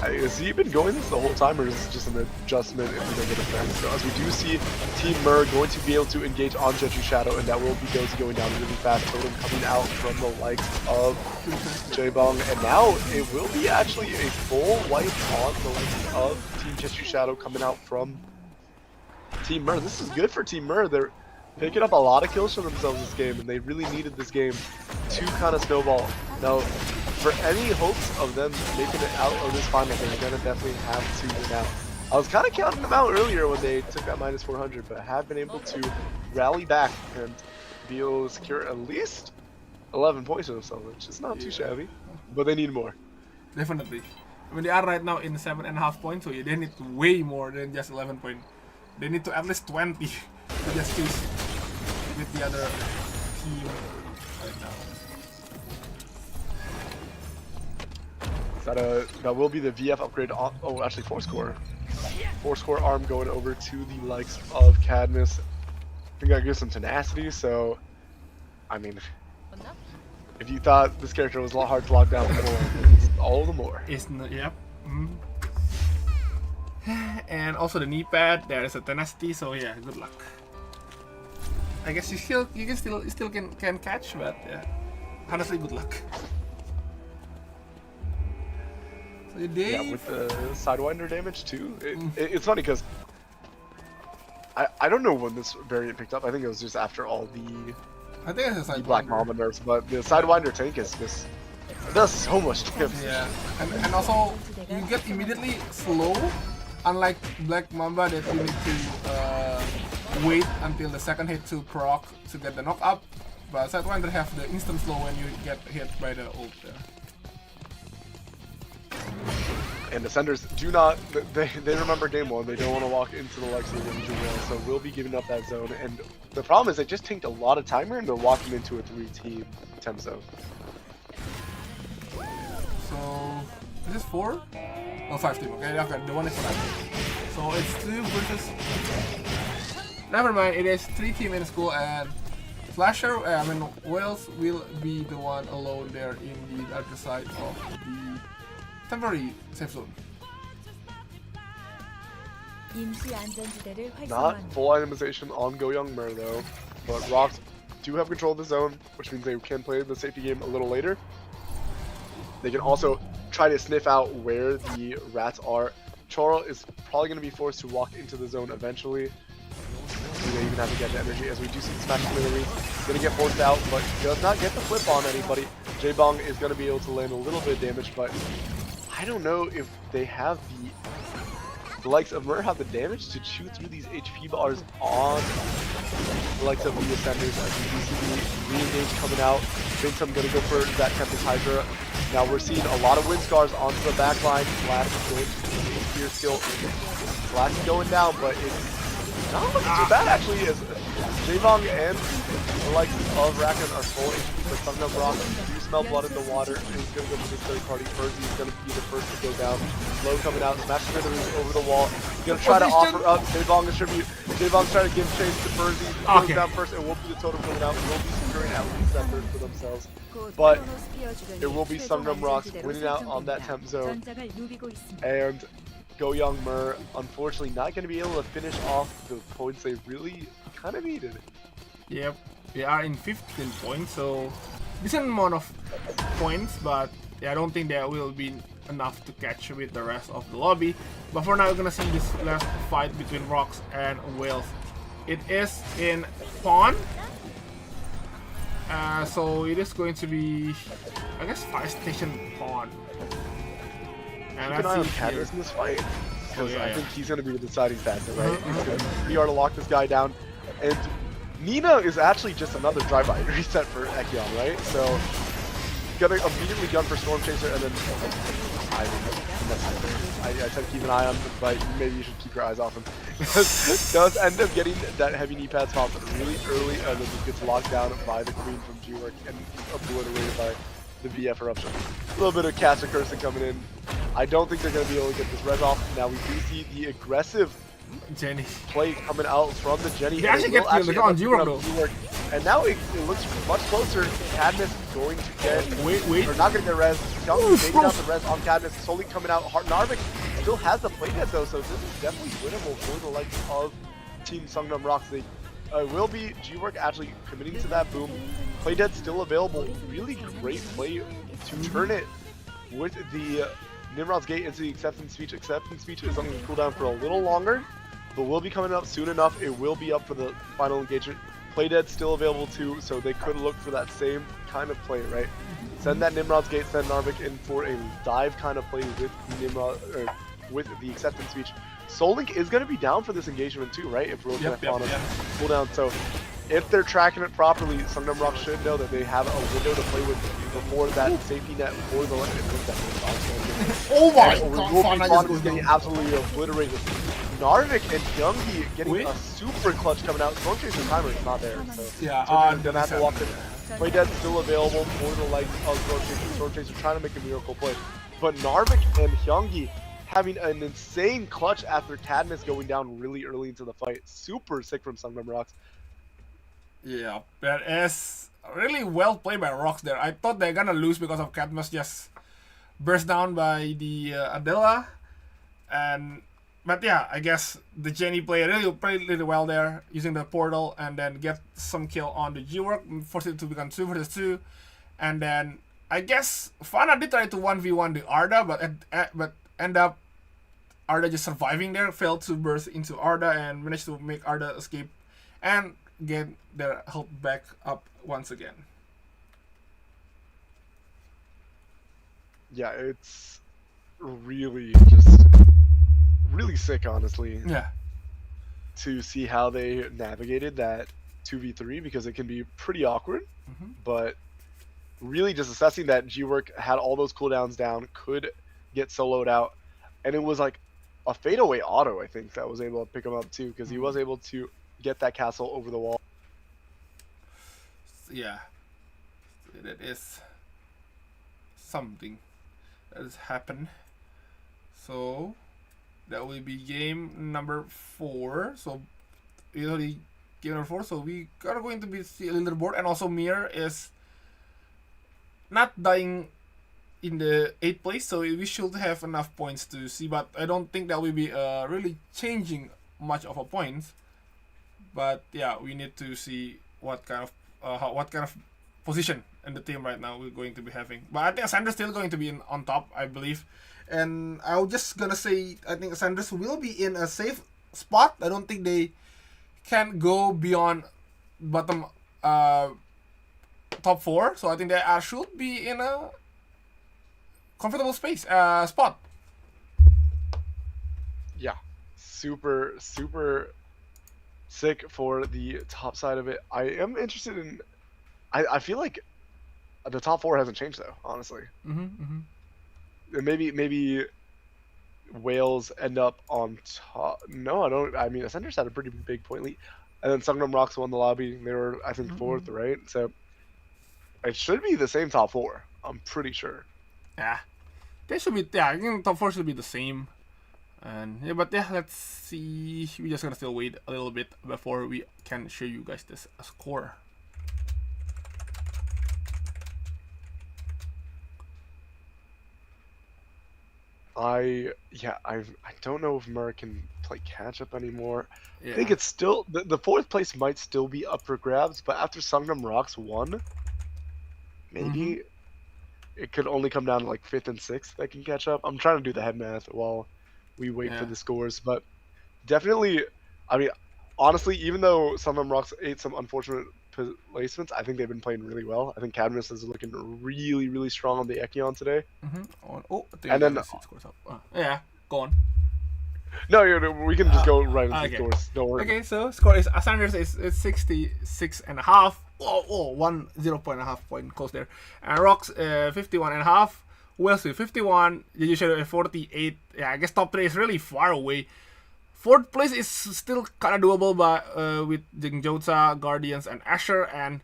Has he been going this the whole time, or is this just an adjustment if we don't get offense? So as we do see Team Mer going to be able to engage on Jeju Shadow, and that will be Dozy going down really fast. Totem coming out from the likes of Jaebong, and now it will be actually a full wipe on the likes of Team Jeju Shadow coming out from Team Mer. This is good for Team Mer. They're picking up a lot of kills for themselves this game, and they really needed this game to kind of snowball. Now, for any hopes of them making it out of this final, they're going to definitely have to win out. I was kind of counting them out earlier when they took that minus 400, but have been able to rally back and be able to secure at least 11 points for themselves, which is not too shabby, but they need more. Definitely. I mean, they are right now in 7.5 points, so they need way more than just 11 points. They need to at least 20 to just chase with the other team right now. That will be the VF upgrade on, oh actually 4-score. 4-score arm going over to the likes of Cadmus. We gotta give some tenacity, so I mean, if you thought this character was a lot hard to lock down before, it's all the more. It's not, yep. And also the knee pad, there is a tenacity, so yeah, good luck. I guess you still can catch, but yeah, honestly, good luck. So yeah, with the Sidewinder damage too. It's funny because I don't know when this variant picked up. I think it was just after all the Black Mamba nerfs, but the Sidewinder tank is just it does so much damage. Yeah, and also you get immediately slow. Unlike Black Mamba that you need to wait until the second hit to proc to get the knock up, but Sidewinder have the instant slow when you get hit by the ult there. And Descenders do not, they remember game one, they don't want to walk into the likes of the Ninja Whale, so we'll be giving up that zone. And the problem is they just tanked a lot of timer and they're walking into a 3-team temp zone. So, is this 4? No, 5 team, okay, the one is 5. So it's 2 versus... Never mind, it is 3 team in school, and Flasher, Wales will be the one alone there in the other side of the temporary safe zone. Not full itemization on Goyoung Mer though, but Rocks do have control of the zone, which means they can play the safety game a little later. They can also try to sniff out where the rats are. Choro is probably going to be forced to walk into the zone eventually. Do they even have to get the energy? As we do see the smash delivery, going to get forced out, but does not get the flip on anybody. J-Bong is going to be able to land a little bit of damage, but I don't know if they have the likes of Mur have the damage to chew through these HP bars on the likes of the Ascenders. As we do see the re-engage coming out. Vincent going to go for that Tempest Hydra. Now we're seeing a lot of wind scars onto the back line. Flash is going to here still. Flash is going down, but it's not looking too bad actually, as J-Bong and the likes of Rakan are full HP, but Sungnum Rock do smell blood in the water, and he's going to go for this third party. Fergie is going to be the first to go down. Low coming out, Smash Smithereens over the wall. He's going to try to offer up J-Bong a tribute. J-Bong's trying to give chase to Fergie. Goes down first, and will be the totem coming out. Will be securing at least that third for themselves. But it will be Sungnum Rocks winning out on that temp zone. And Goyoung Mur, unfortunately, not going to be able to finish off the points they really kind of needed. Yep, they are in 15 points, so decent amount of points, but yeah, I don't think that will be enough to catch with the rest of the lobby. But for now, we're gonna see this last fight between Rocks and Whales. It is in Pawn, so it is going to be, I guess, Fire Station Pawn. And keep an eye on Cadmus in this fight, because I think he's going to be the deciding factor, right? He's going to pretty hard to lock this guy down. And Nina is actually just another drive-by reset for Ekyon, right? So, going to immediately gun for Storm Chaser, and then I said keep an eye on him, but maybe you should keep your eyes off him. Does end up getting that heavy knee pad top really early, and then just gets locked down by the Queen from G-Work and obliterated by the VF eruption. A little bit of Caster Cursing coming in. I don't think they're going to be able to get this res off. Now we do see the aggressive Jenny play coming out from the Jenny. They actually get killed on G-Work though. And now it looks much closer. Cadmus going to get, or not going to get res. Young maybe not the res on Cadmus. Solely coming out. Narvik still has the play dead though, so this is definitely winnable for the likes of Team Sungnum Rocks. They will be G-Work actually committing to that boom. Play dead still available. Really great play to turn it with the Nimrod's Gate into the acceptance speech. Acceptance speech is only going to cool down for a little longer, but will be coming up soon enough. It will be up for the final engagement. Play dead still available too, so they could look for that same kind of play, right? Send that Nimrod's Gate, send Narvik in for a dive kind of play with Nimrod, or with the acceptance speech. Soulink is going to be down for this engagement too, right? If we're looking at Fauna cooldown. So if they're tracking it properly, Sungnum Rock should know that they have a window to play with before that safety net for the Oh my god, Fauna is getting absolutely obliterated. Narvik and Youngie getting a super clutch coming out. Storm Chaser timer is not there, so gonna have to walk in. Play dead still available for the likes of Storm Chaser. Storm Chaser trying to make a miracle play, but Narvik and Youngie having an insane clutch after Cadmus going down really early into the fight. Super sick from Sungnum Rocks. Yeah, that is really well played by Rocks there. I thought they're gonna lose because of Cadmus just burst down by the Adela, but yeah, I guess the Jenny played really well there, using the portal and then get some kill on the G-Work, force it to become 2 versus 2, and then I guess Fana did try to 1v1 the Arda, but end up Arda just surviving there, failed to burst into Arda and managed to make Arda escape and get their health back up once again. Yeah, it's really just really sick, honestly. Yeah. To see how they navigated that 2v3, because it can be pretty awkward, but really just assessing that G-Work had all those cooldowns down, could get soloed out, and it was like a fadeaway auto, I think, that was able to pick him up too, because he was able to get that castle over the wall. Yeah, that is something that has happened. So that will be game number 4. So usually game number 4. So we are going to be see a leaderboard, and also Mir is not dying in the 8th place, so we should have enough points to see. But I don't think that will be really changing much of a points. But yeah, we need to see what kind of position and the team right now we're going to be having. But I think Ascender's still going to be on top, I believe. And I was just gonna say, I think Ascender's will be in a safe spot. I don't think they can go beyond bottom top 4. So I think they should be in a comfortable spot. Yeah, super sick for the top side of it. I am interested in. I feel like the top 4 hasn't changed though, honestly. And maybe Wales end up on top. No, I don't. I mean, Ascenders had a pretty big point lead, and then Sungnam Rocks won the lobby. They were, I think, 4th, right? So it should be the same top 4. I'm pretty sure. Yeah, they should be. Yeah, I think top 4 should be the same. And yeah, but yeah, let's see. We're just gonna still wait a little bit before we can show you guys this score. I don't know if Mer can play catch up anymore. Yeah. I think it's still the 4th place might still be up for grabs, but after Sungnam Rocks won, maybe it could only come down to like 5th and 6th that can catch up. I'm trying to do the head math while we wait for the scores, but definitely, I mean, honestly, even though Sungnam Rocks ate some unfortunate placements, I think they've been playing really well. I think Cadmus is looking really strong on the Ekion today. And then scores up. Yeah, go on. No, we can just go right into the scores. Don't worry. Okay, so score is Ascenders is 66.5. Oh, 0.5 point close there. And Rocks 51.5. Wales 51. You should 48. Yeah, I guess top 3 is really far away. 4th place is still kind of doable, but with Jingjotsa, Guardians, and Asher, and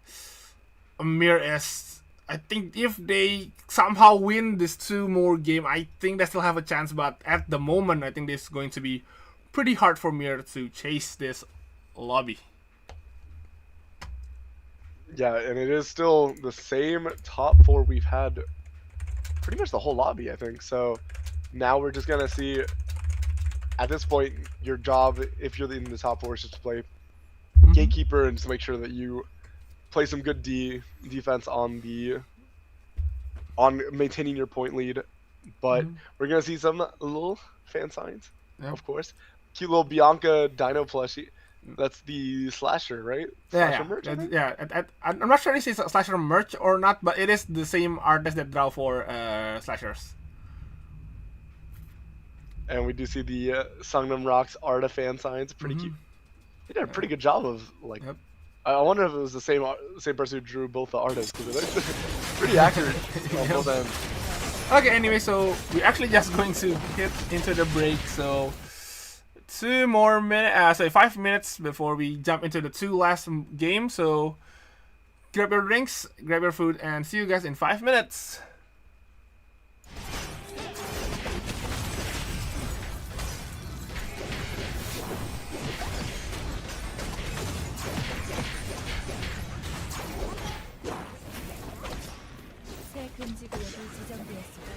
Amir is. I think if they somehow win these 2 more games, I think they still have a chance. But at the moment, I think this is going to be pretty hard for Mir to chase this lobby. Yeah, and it is still the same top 4 we've had pretty much the whole lobby, I think. So now we're just gonna see. At this point, your job, if you're in the top 4, is just to play gatekeeper and just make sure that you play some good defense on maintaining your point lead. But we're gonna see some little fan signs, of course. Cute little Bianca Dino plushie. That's the slasher, right? Slasher merch, I'm not sure if it's a slasher merch or not, but it is the same artist that draw for slashers. And we do see the Sungnam Rocks Arta fan signs. Pretty cute. They did a pretty good job of like. I wonder if it was the same person who drew both the artists, because it looks pretty accurate on both ends. Okay, anyway, so we're actually just going to hit into the break. So 2 more minutes, 5 minutes before we jump into the 2 last games. So grab your drinks, grab your food, and see you guys in 5 minutes. 새 금지 구역이 지정되었습니다.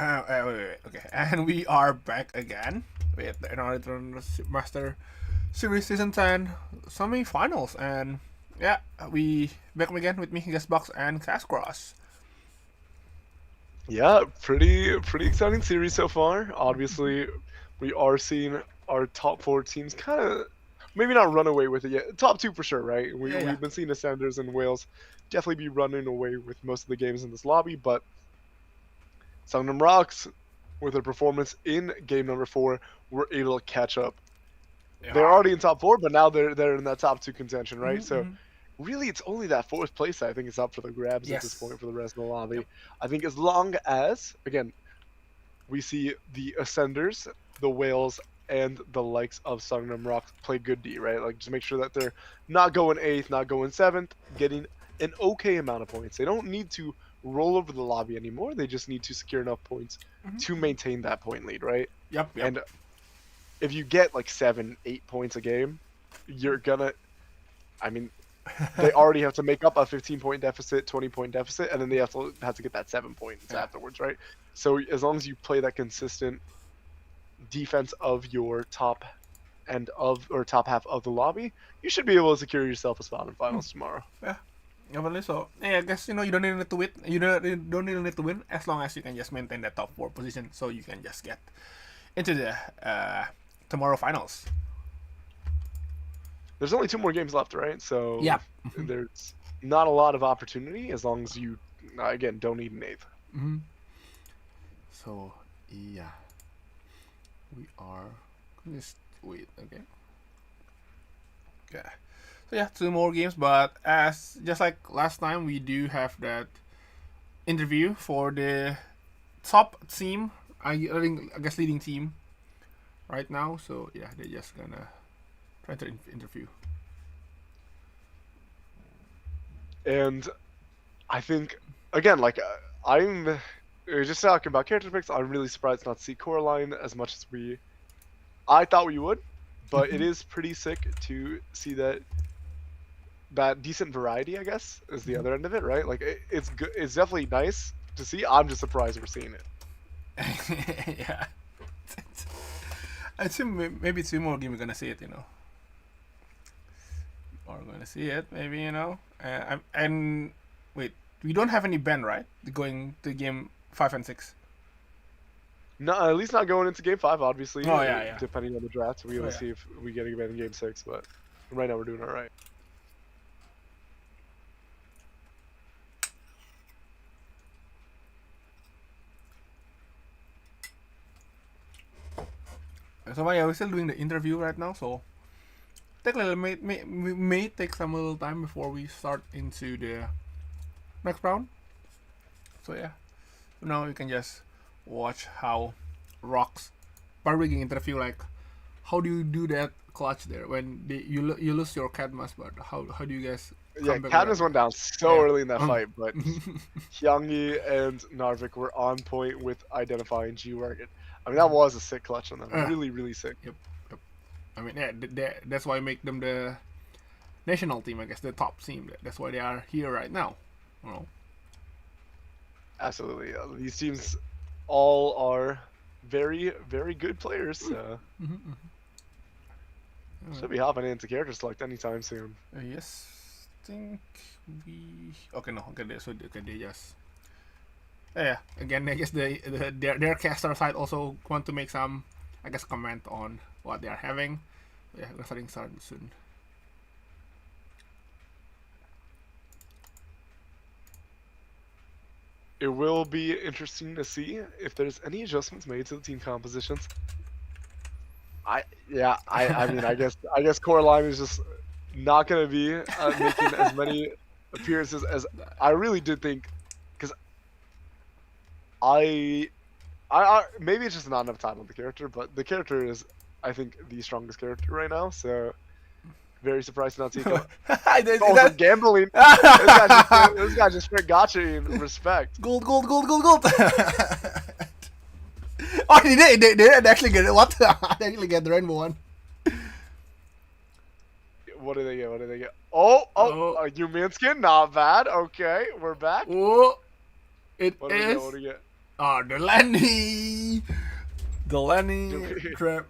Wait. Okay, and we are back again with another Master Series Season 10 semi-finals, and yeah, we back again with me, Gasbox and Cascross. Yeah, pretty exciting series so far. Obviously, we are seeing our top 4 teams kind of maybe not run away with it yet. Top 2 for sure, right? We've been seeing Ascenders and Wales definitely be running away with most of the games in this lobby, but Songnam Rocks, with their performance in game number 4, were able to catch up. They're already in top 4, but now they're in that top 2 contention, right? So really, it's only that 4th place I think is up for the grabs at this point for the rest of the lobby. Yep. I think as long as, again, we see the Ascenders, the Whales, and the likes of Songnam Rocks play good D, right? Like, just make sure that they're not going 8th, not going 7th, getting an okay amount of points. They don't need to roll over the lobby anymore. They just need to secure enough points to maintain that point lead, right? Yep. And if you get like 7-8 points a game, you're gonna, I mean, they already have to make up a 15-point deficit, 20-point deficit, and then they have to get that 7 points afterwards, right? So as long as you play that consistent defense of your top half of the lobby, you should be able to secure yourself a spot in finals tomorrow. Yeah, so I guess you don't need to win. You don't really need to win as long as you can just maintain that top 4 position, so you can just get into the tomorrow finals. There's only 2 more games left, right? So yeah, there's not a lot of opportunity as long as you, again, don't need an 8th. So yeah, we are just wait. Okay. Yeah. So yeah, 2 more games, but as just like last time, we do have that interview for the top team. I guess leading team right now. So yeah, they're just gonna try to interview. And I think again, like I'm just talking about character picks. I'm really surprised not to see Coraline as much as I thought we would, but it is pretty sick to see that decent variety, I guess, is the other end of it, right? Like it's good. It's definitely nice to see. I'm just surprised we're seeing it. Yeah. I think maybe 2 more games we're gonna see it, Or we're gonna see it, maybe, and wait, we don't have any ban, right? Going to game 5 and 6. No, at least not going into game 5, obviously. Oh yeah. Depending on the draft, we will see if we get a ban in game 6, but right now we're doing all right. So yeah, we're still doing the interview right now, so technically may take some little time before we start into the next round. So yeah, now you can just watch how Rocks by rigging interview, like how do you do that clutch there when you lose your Cadmus, but how do you guys Cadmus went down so early in that fight, but Hyungi and Narvik were on point with identifying G-Wagon. I mean, that was a sick clutch on them. Really sick. Yep. I mean, that's why I make them the national team, I guess, the top team. That's why they are here right now. Absolutely. These teams all are very good players. So should be hopping into character select anytime soon. Yes, think we. Okay, no. Okay, they just. Yeah. Again, I guess their caster side also want to make some, I guess, comment on what they are having. Yeah, we're starting soon. It will be interesting to see if there's any adjustments made to the team compositions. I mean, I guess Coraline is just not gonna be making as many appearances as I really did think, because I maybe it's just not enough time on the character, but the character is, I think, the strongest character right now. So very surprised to not see it. Also gambling. This guy just straight gotcha in respect. Gold. Oh, they actually get it. What? They actually get the rainbow one. What do they get? Oh, you Minskin, not bad. Okay, we're back. Oh, What do we get? Oh, the Lenny trap.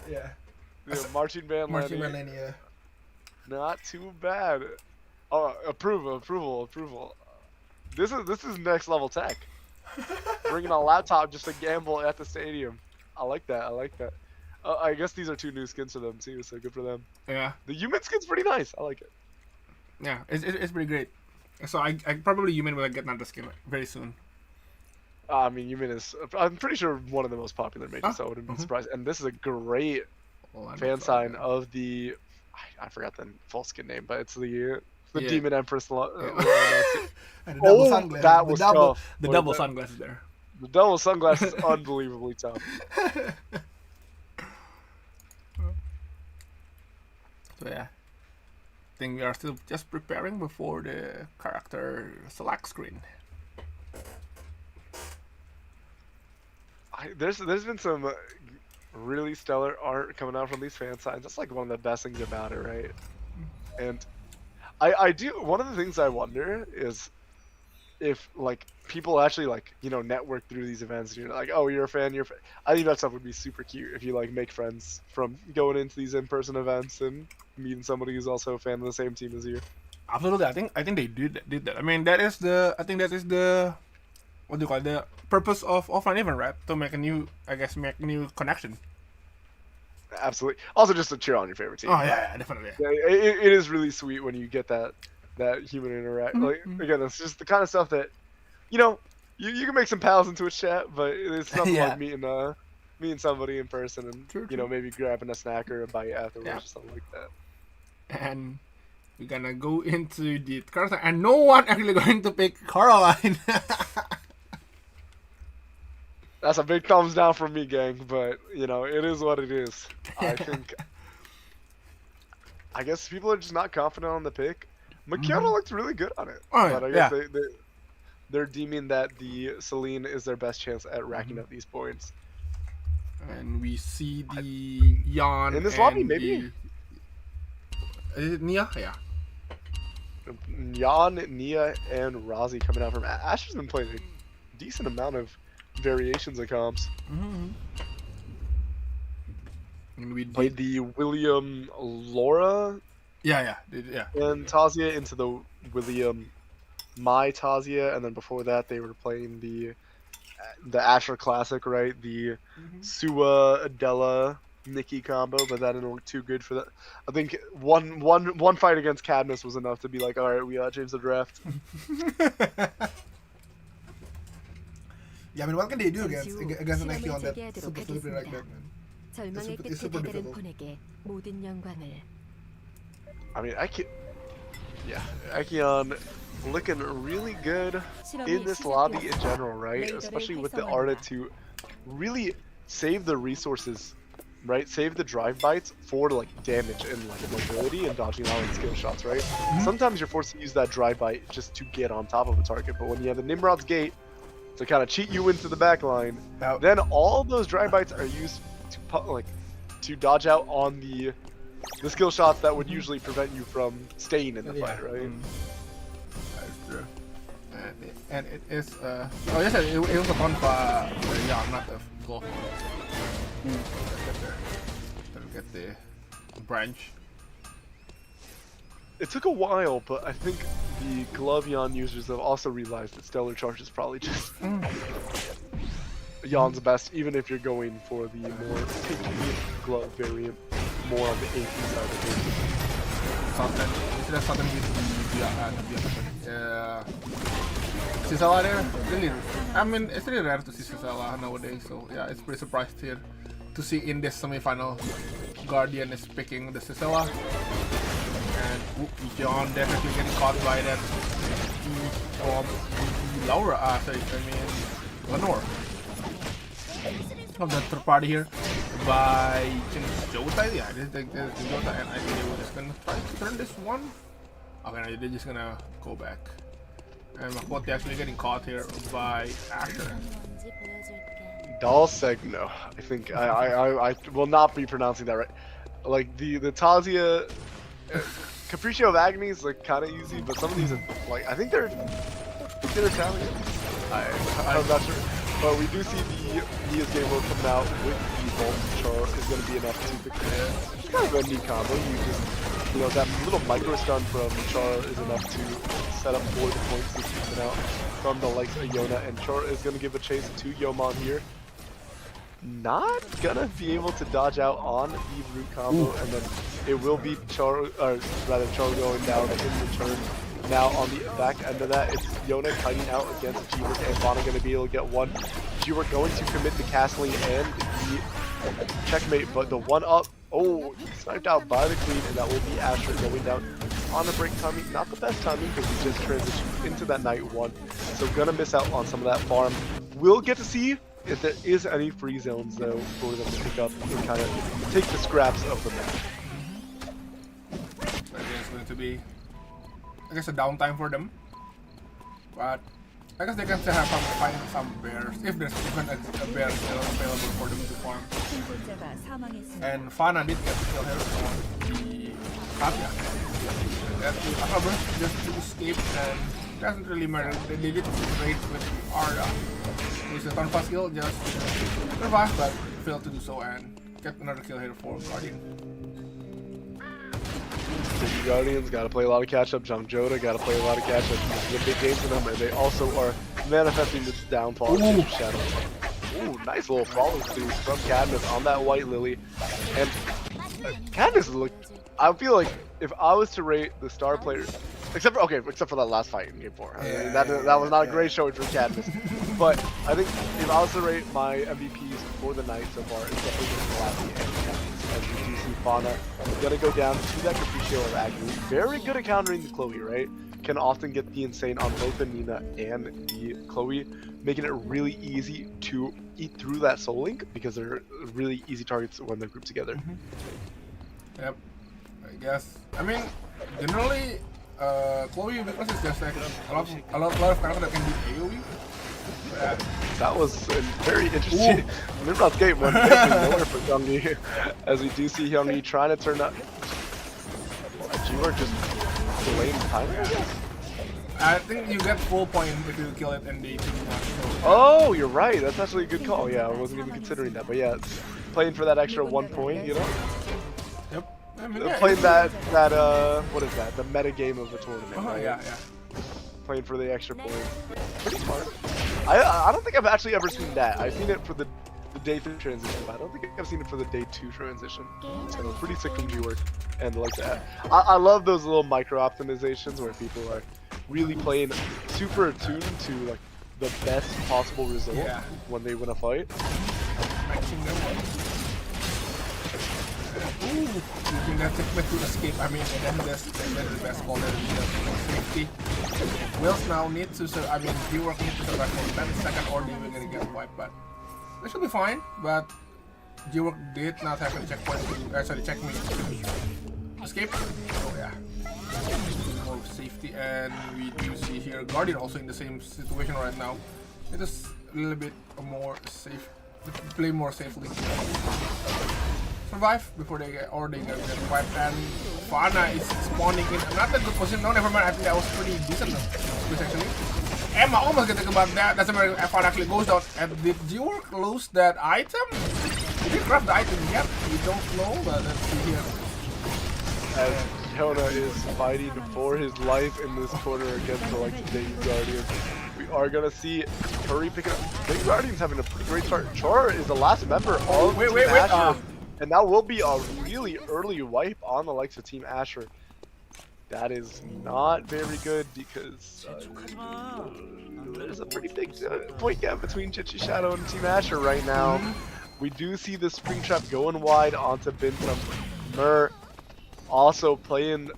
Yeah. The marching band Marching Lenny. Lenny, yeah. Not too bad. Oh, approval. This is next level tech. Bringing a laptop just to gamble at the stadium. I like that. I guess these are 2 new skins for them too, so good for them. Yeah. The human skin's pretty nice. I like it. Yeah, it's pretty great. So I probably Human will get another skin very soon. I mean, human is. I'm pretty sure one of the most popular mages. So I wouldn't be surprised. And this is a great fan sign of the. I forgot the full skin name, but it's the Demon Empress. And the double sunglasses. That was tough. The double sunglasses there. The double sunglasses is unbelievably tough. So yeah, I think we are still just preparing before the character select screen. There's been some really stellar art coming out from these fan signs. That's like one of the best things about it, right? And I do. One of the things I wonder is if like people actually like network through these events. You're like, oh, you're a fan. I think that stuff would be super cute if you like make friends from going into these in-person events and meeting somebody who's also a fan of the same team as you. Absolutely, I think they did that. I mean, that is the what do you call it, the purpose of offline event, right? To make a new connection. Absolutely. Also, just to cheer on your favorite team. Oh yeah, definitely. Yeah, it is really sweet when you get that human interact. Like again, it's just the kind of stuff that you can make some pals in Twitch chat, but it's nothing like meeting somebody in person and True. Maybe grabbing a snack or a bite afterwards or something like that. And we're gonna go into the character, and no one actually going to pick Caroline. That's a big thumbs down from me, gang, but it is what it is. I guess people are just not confident on the pick. Makiana looked really good on it, but I guess they're deeming that the Celine is their best chance at racking up these points. And we see the Yan in this lobby, maybe. Is it Nia? Yeah. Yan, Nia, and Razi coming out from Asher's been playing a decent amount of variations of comps. And we played the William Laura. Yeah. And Tazia into the William My Tazia, and then before that they were playing the Asher Classic, right? The Sua Adela Nikki combo, but that didn't look too good for that. I think one fight against Cadmus was enough to be like, all right, we gotta change the draft. Yeah, I mean, what can they do against Nike on that super slippery right back, man? 절망의 super 끝에 다다른 difficult. 폰에게 모든 영광을. I mean, Akion looking really good in this lobby in general, right? Especially with the Arda to really save the resources, right? Save the drive bites for like damage and like mobility and dodging out and skill shots, right? Sometimes you're forced to use that drive bite just to get on top of a target, but when you have the Nimrod's Gate to kind of cheat you into the back line, then all those drive bites are used to dodge out on the skill shots that would usually prevent you from staying in the fight, right? That's true. And it is yes, it was a fun for Young, not a goal. Get the branch. It took a while, but I think the Glove Yan users have also realized that Stellar Charge is probably just Yan's best, even if you're going for the more picky glove variant, more on the AP side of things. Something. Instead of something with the Sisela there, really, I mean, it's really rare to see Sisela nowadays, so yeah, it's pretty surprised here to see in this semi-final Guardian is picking the Sisela. And John definitely getting caught by that Laura, Lenore. Of the third party here by Jota. Yeah, this is the Jota, and I think they were just gonna try to turn this one. Okay, no, they're just gonna go back. And Makote actually getting caught here by Asher. Dalsegno, I think I will not be pronouncing that right. Like the Tazia, Capriccio of Agony is like kind of easy, but some of these are like I think they're Italian. I'm not sure. But we do see the Mia's game mode coming out with the Vault Char is going to be enough to pick it's kind of a neat combo. You just, that little micro stun from Char is enough to set up for the points to keep it out from the likes of Yona. And Char is going to give a chase to Yomon here. Not gonna be able to dodge out on the root combo, and then it will be Char, or rather Char going down in return. Now on the back end of that, it's Yona kiting out against G-Work, and Vana gonna be able to get one. G-Work going to commit the castling and the checkmate, but the one up, sniped out by the Queen, and that will be Asher going down on the break timing. Not the best timing because he just transitioned into that Knight 1, so gonna miss out on some of that farm. We'll get to see if there is any free zones though for them to pick up and kind of take the scraps of the match. So it's going to be, I guess, a downtime for them. But I guess they can still have find some bears if there's even a bear still available for them to farm. 생존자가 사망했습니다. And Fana did get to kill her on the Katya. That Akabra just to escape and doesn't really matter. They did great with Arda. With the Tonfa skill, just survive but failed to do so and get another kill here for Guardian. The Guardians gotta play a lot of catch up. Jung Joda gotta play a lot of catch up. This is a big game for them, and they also are manifesting this downfall of Shadow. Ooh, nice little follow through from Cadmus on that White Lily. And Cadmus looked, I feel like if I was to rate the star players, except for that last fight in Game 4. I mean, that was not a great showing for Cadmus. But I think if I was to rate my MVPs for the night so far, it's definitely Galaxy and Cadmus. As we do see Fauna gonna go down to that Capriccio of Agni. Very good at countering the Chloe, right? Can often get the insane on both the Nina and the Chloe, making it really easy to eat through that Soul Link because they're really easy targets when they're grouped together. Yep, I guess. I mean, generally, Chloe because it's just like a lot of characters that can do AoE. That was a very interesting Nimrod's game went nowhere for Hyungi, as we do see Hyungi trying to turn up. G-Work just delaying time. I think you get full point if you kill it and they do not. Oh, you're right. That's actually a good call. Yeah, I wasn't even considering that, but yeah, it's playing for that extra 1 point, you know. Yep. I mean, yeah, playing that what is that? The meta game of the tournament. Right? Yeah. Playing for the extra point. Pretty smart. I don't think I've actually ever seen that. I've seen it for the day 3 transition, but I don't think I've seen it for the day 2 transition. So pretty sick from G-Work and like that. I love those little micro optimizations where people are really playing super attuned to like the best possible result when they win a fight. Ooh, using that checkmate to escape. I mean, and then that's the best call there is safety. Wills now need to I mean, G-Work needs to survive for 10 seconds or they will gonna get wiped, but they should be fine. But G-Work did not have a checkpoint to checkmate to escape. So yeah, more safety, and we do see here Guardian also in the same situation right now. It is a little bit more safe, play more safely. Survive before they get wiped, and Fana is spawning in another good position. No, never mind. I think that was pretty decent actually. Emma almost getting about that. Doesn't matter if Fana actually goes down. And did G-Work lose that item? Did he grab the item yet? We don't know, but let's see here. As Yona is fighting for his life in this corner against the likes of Dayton Guardians. We are gonna see Curry picking up. Dayton Guardians having a pretty great start. Char is the last member of Team Asher. And that will be a really early wipe on the likes of Team Asher. That is not very good because there's a pretty big point gap between Chichi Shadow and Team Asher right now. We do see the spring trap going wide onto Bintum. Mur also playing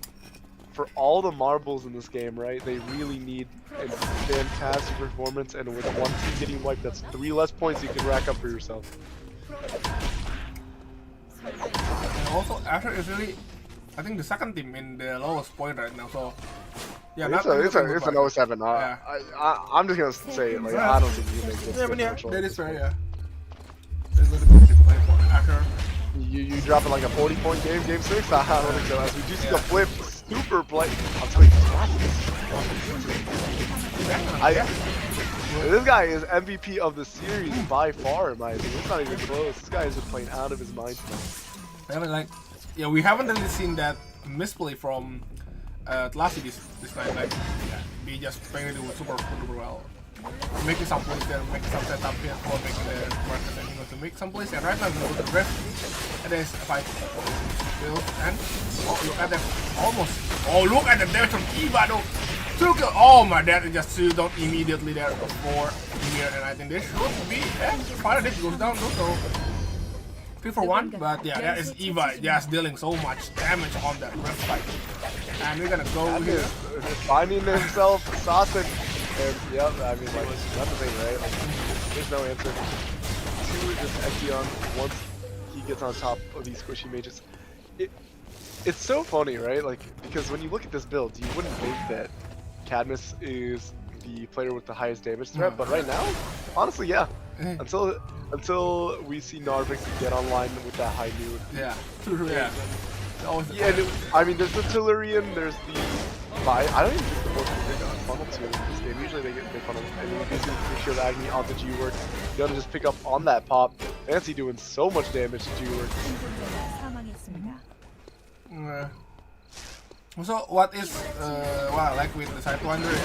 for all the marbles in this game, right? They really need a fantastic performance, and with one team getting wiped, that's 3 less points you can rack up for yourself. And also, Asher is really, I think, the second team in the lowest point right now. So, yeah, it's an 07. I'm just gonna say it. Like, I don't think you make this differential. That is fair. Yeah. There's a little bit to play for Asher. You dropping like a 40-point game 6? I don't think so. As we do see the flip, super play. I'll tell you, This guy is MVP of the series by far, in my opinion. It's not even close. This guy has been playing out of his mind. I mean, like, yeah, we haven't really seen that misplay from Tlasi this time. Like, yeah, they just playing it super well. Making some plays there, making some setup here for making the market and to make some plays. And right now, we go to the rift. And there's a fight. Build and oh, look at that! Almost. Oh, look at the damage from Eva though. Oh my, that is just 2 down immediately there for here, and I think this should be. Finally, this goes down. So 3 for 1, but yeah, that is Eva just dealing so much damage on that rift fight. And we're gonna go here. Finding himself Sasek. And yep, I mean, like, that's the thing, right? Like, there's no answer to this Ekion once he gets on top of these squishy mages. It's so funny, right? Like, because when you look at this build, you wouldn't think that Cadmus is the player with the highest damage threat, but right now, honestly, yeah. Until we see Narvik get online with that high nude. Yeah, yeah. Yeah, I mean, there's the Tellurian, there's the... I don't even think the board can funnel to in this game. Usually they funnel, and you basically make sure the Agni onto G-Work. You gotta just pick up on that pop. Fancy doing so much damage to G-Work. So what is what I like with the Sidewinder is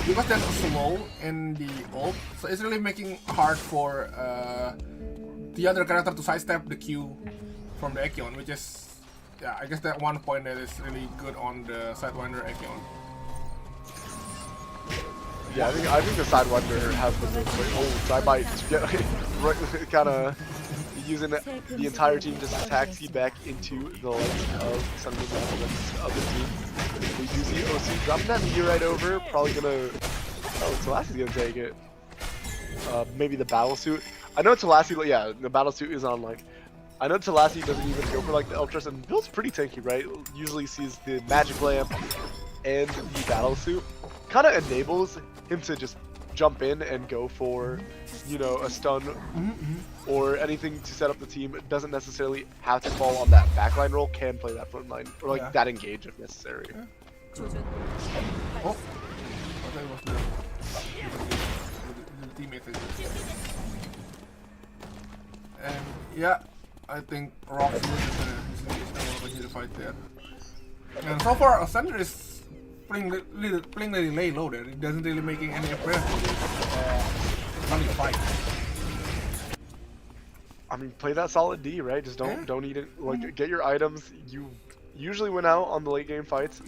because they're slow in the ult, so it's really making hard for the other character to sidestep the Q from the Ekion, which is, yeah, I guess that one point that is really good on the Sidewinder Ekion. Yeah, I think the Sidewinder has been really old. I might get right, kind of using the entire team just to taxi back into the legs of some of the other team. We do see OC dropping that knee right over. Probably gonna. Oh, Telassi's gonna take it. Maybe the battle suit. I know Telassi. Yeah, the battle suit is on like. I know Telassi doesn't even go for like the Ultras, and build's pretty tanky, right? Usually sees the magic lamp and the battle suit. Kind of enables him to just jump in and go for, you know, a stun or anything to set up the team. It doesn't necessarily have to fall on that backline role. Can play that front line or like that engage if necessary. Oh, that was the teammate. And yeah, I think Rock is gonna the fight there. And so far, Ascender is playing really lay low there. It doesn't really making any appearance running fight. I mean, play that solid D, right? Just don't eat it. Like, get your items. You usually win out on the late game fights.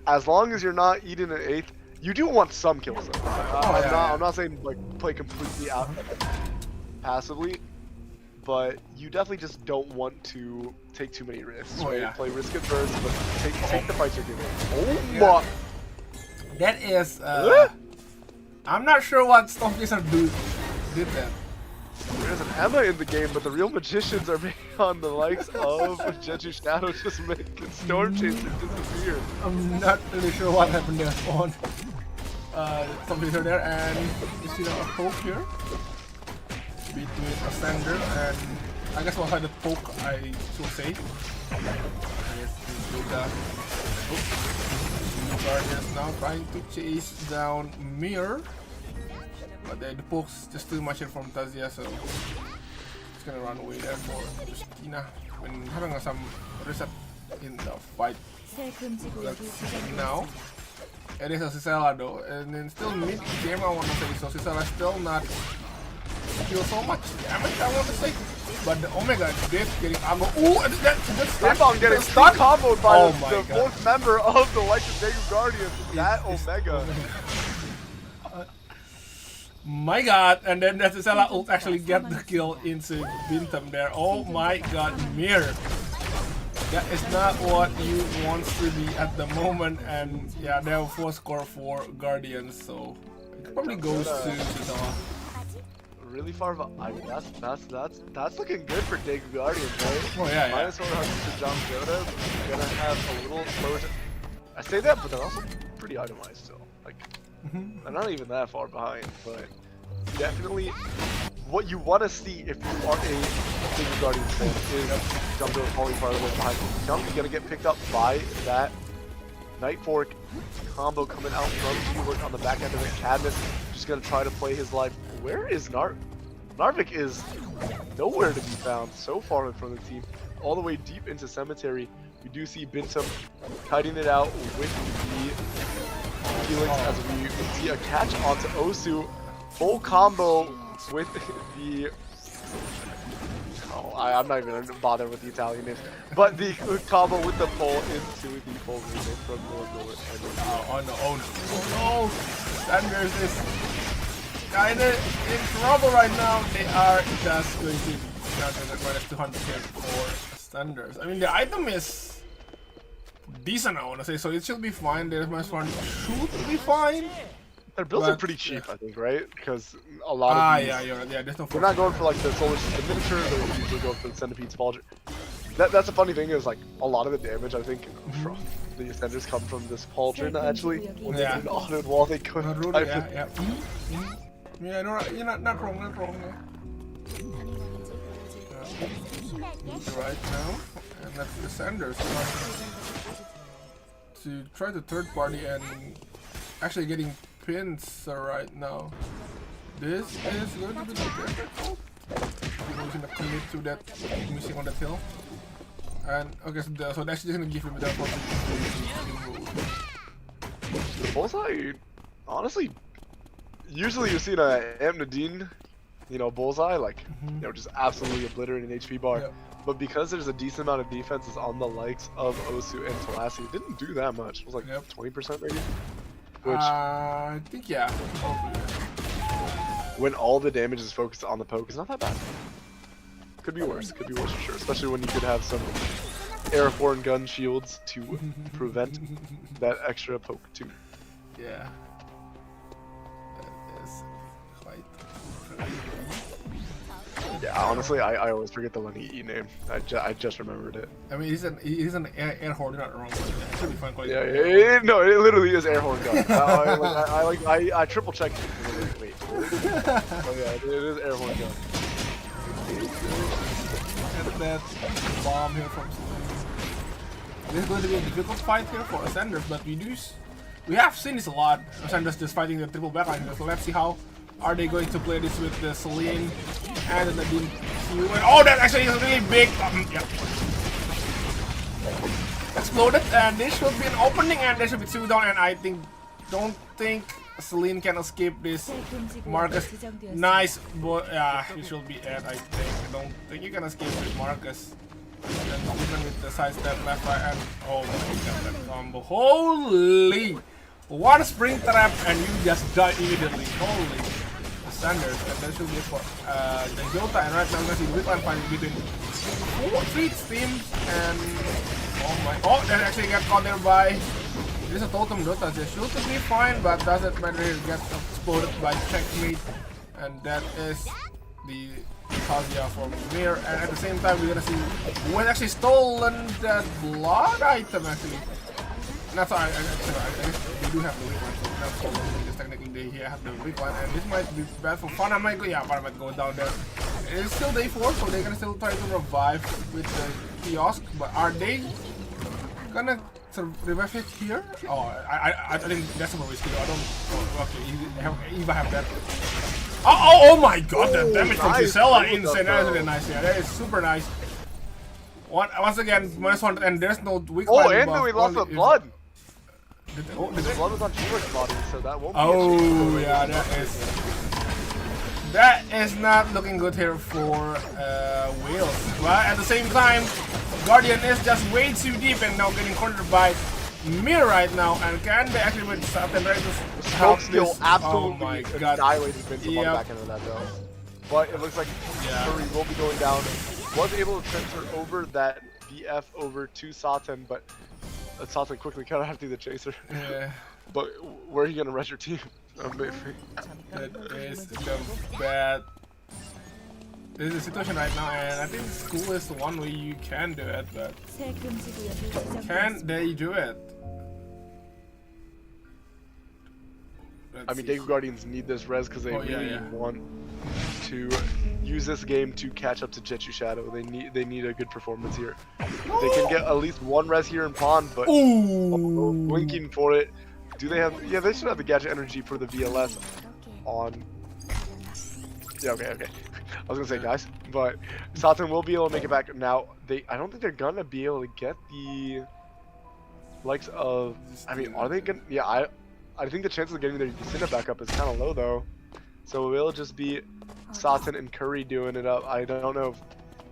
As long as you're not eating an 8th, you do want some kills though. I'm not saying like play completely out passively, but you definitely just don't want to take too many risks. Right? Play risk adverse, but take the fights you're given. Oh my! That is. I'm not sure what Storm Chaser did that. There's an Emma in the game, but the real magicians are being on the likes of Jeju Shadow, just making Storm Chaser disappear. I'm not really sure what happened there on Storm Chaser there, and you see a poke here between Ascender and I guess we'll have the poke, I should say. Guardians now trying to chase down Mir. But the poke's just too much here from Tazia, so it's gonna run away there for Justina when having some reset in the fight. Let's see now. It is a Cicela though, and then still mid game I want to say, so Cicela still not deal so much damage I want to say. But the Omega did getting ammo. Ooh, and that's getting stuck comboed by the fourth member of the Legendary Guardians. That Omega. My god, and then that Cicela ult actually get the kill into Bintam there. Oh my god, Mir. That is not what you want to be at the moment, and yeah, they have 4 score for Guardians, so it probably goes to Cicela. Really far, I mean, that's looking good for Dig Guardians, right? Oh yeah, Minus 400 to John Joda. Gonna have a little exposure. I say that, but they're also pretty itemized still. Like, they're not even that far behind, but definitely what you want to see if you are a Dig Guardians fan is John Joda falling farther away behind. John's gonna get picked up by that Night Fork combo coming out from Teamwork on the back end of it. Cadmus just gonna try to play his life. Where is Narvik is nowhere to be found so far from the team. All the way deep into Cemetery. We do see Bintum kiting it out with the Helix as we see a catch onto Osu. Full combo with the... Oh, I'm not even gonna bother with the Italian names. But the combo with the pole into the full remake from North. Oh no. Sanders is kinda in trouble right now. They are just going to minus 200k for Sanders. I mean, the item is decent, I wanna say, so it should be fine. There's minus 400 should be fine. Their builds are pretty cheap, I think, right? Because a lot of these, there's no. They're not going for like the solar system miniature. They usually go for the centipede spalger. That's a funny thing is like a lot of the damage I think from the ascenders come from this pauldron actually. When they did an autoed wall, they couldn't type it. Yeah, no, you're not wrong. Right now, and that's the Sanders to try the third party and actually getting pins right now. This is going to be difficult. He's gonna commit to that missing on the hill. And okay, so that's just gonna give him that opportunity to move. The bullseye, honestly, usually you've seen a Amp Nadine, you know, bullseye, like, you know, just absolutely obliterating HP bar. Yep. But because there's a decent amount of defenses on the likes of Osu and Talassi, it didn't do that much. It was like 20% maybe? Which, I think, yeah. when all the damage is focused on the poke, it's not that bad. Could be worse for sure. Especially when you could have some airborne gun shields to prevent that extra poke too. Yeah. That is quite crazy. Yeah, honestly, I always forget the Lenny name. I just remembered it. I mean, he's an air horn, not wrong. It should be fine. No, it literally is air horn gun. I triple checked it. Wait. Oh yeah, it is air horn gun. Get that bomb here from Celine. This is going to be a difficult fight here for Ascenders, but we have seen this a lot. Ascenders just fighting the triple backline. So let's see how are they going to play this with the Celine and the Nadine Q. Oh, that actually is really big. Yeah. Exploded, and this should be an opening, and there should be 2 down. And I don't think Celine can escape this. Marcus, nice, but yeah, he should be dead. I don't think you can escape with Marcus. And even with the side step left, right, and oh my god, that combo! Holy! One spring trap, and you just die immediately. Holy! Sanders, and that should be for the Jota, and right now we see the weekline fight between 3 teams, and oh, that actually got caught there by this is a totem Dota. They should be fine, but doesn't matter. It gets exploded by checkmate, and that is the Kazuya from Mir. And at the same time, we're gonna see who has actually stolen that blood item actually. Not sorry, I guess they do have the weak one, so not stolen because technically they have the weak one, and this might be bad for Fana. Fana might go down there. It's still day 4, so they're gonna still try to revive with the kiosk, but are they gonna revive it here? Oh, I think that's super risky. I don't. Oh, okay, Eva have that. Oh my god, that damage from Gisela insane. That is really nice. Yeah, that is super nice. Once again, -100, and there's no weak line. Oh, and we lost the blood. The blood was on Teamwork's body, so that won't be a yeah, that is not looking good here for Wales. But at the same time, Guardian is just way too deep and now getting cornered by Mir right now. And can they actually with something right to help this? Absolutely oh my god, annihilated Vince on the back end of that though. But it looks like Curry will be going down. Was able to transfer over that BF over to Satan, but Satan quickly cut out through the chaser. Yeah. But where are you gonna rest your team? That is the bad. This is the situation right now, and I think school is the one way you can do it, but can they do it? I mean, Daegu Guardians need this res because they really want to use this game to catch up to Jeju Shadow. They need a good performance here. They can get at least one res here in Pawn, but blinking for it. Do they have? Yeah, they should have the gadget energy for the VLS on. Yeah, okay. I was gonna say guys, but Satan will be able to make it back now. I don't think they're gonna be able to get the likes of. I mean, are they gonna? Yeah, I think the chances of getting their Ysina back up is kind of low though. So it will just be Satan and Curry doing it up. I don't know.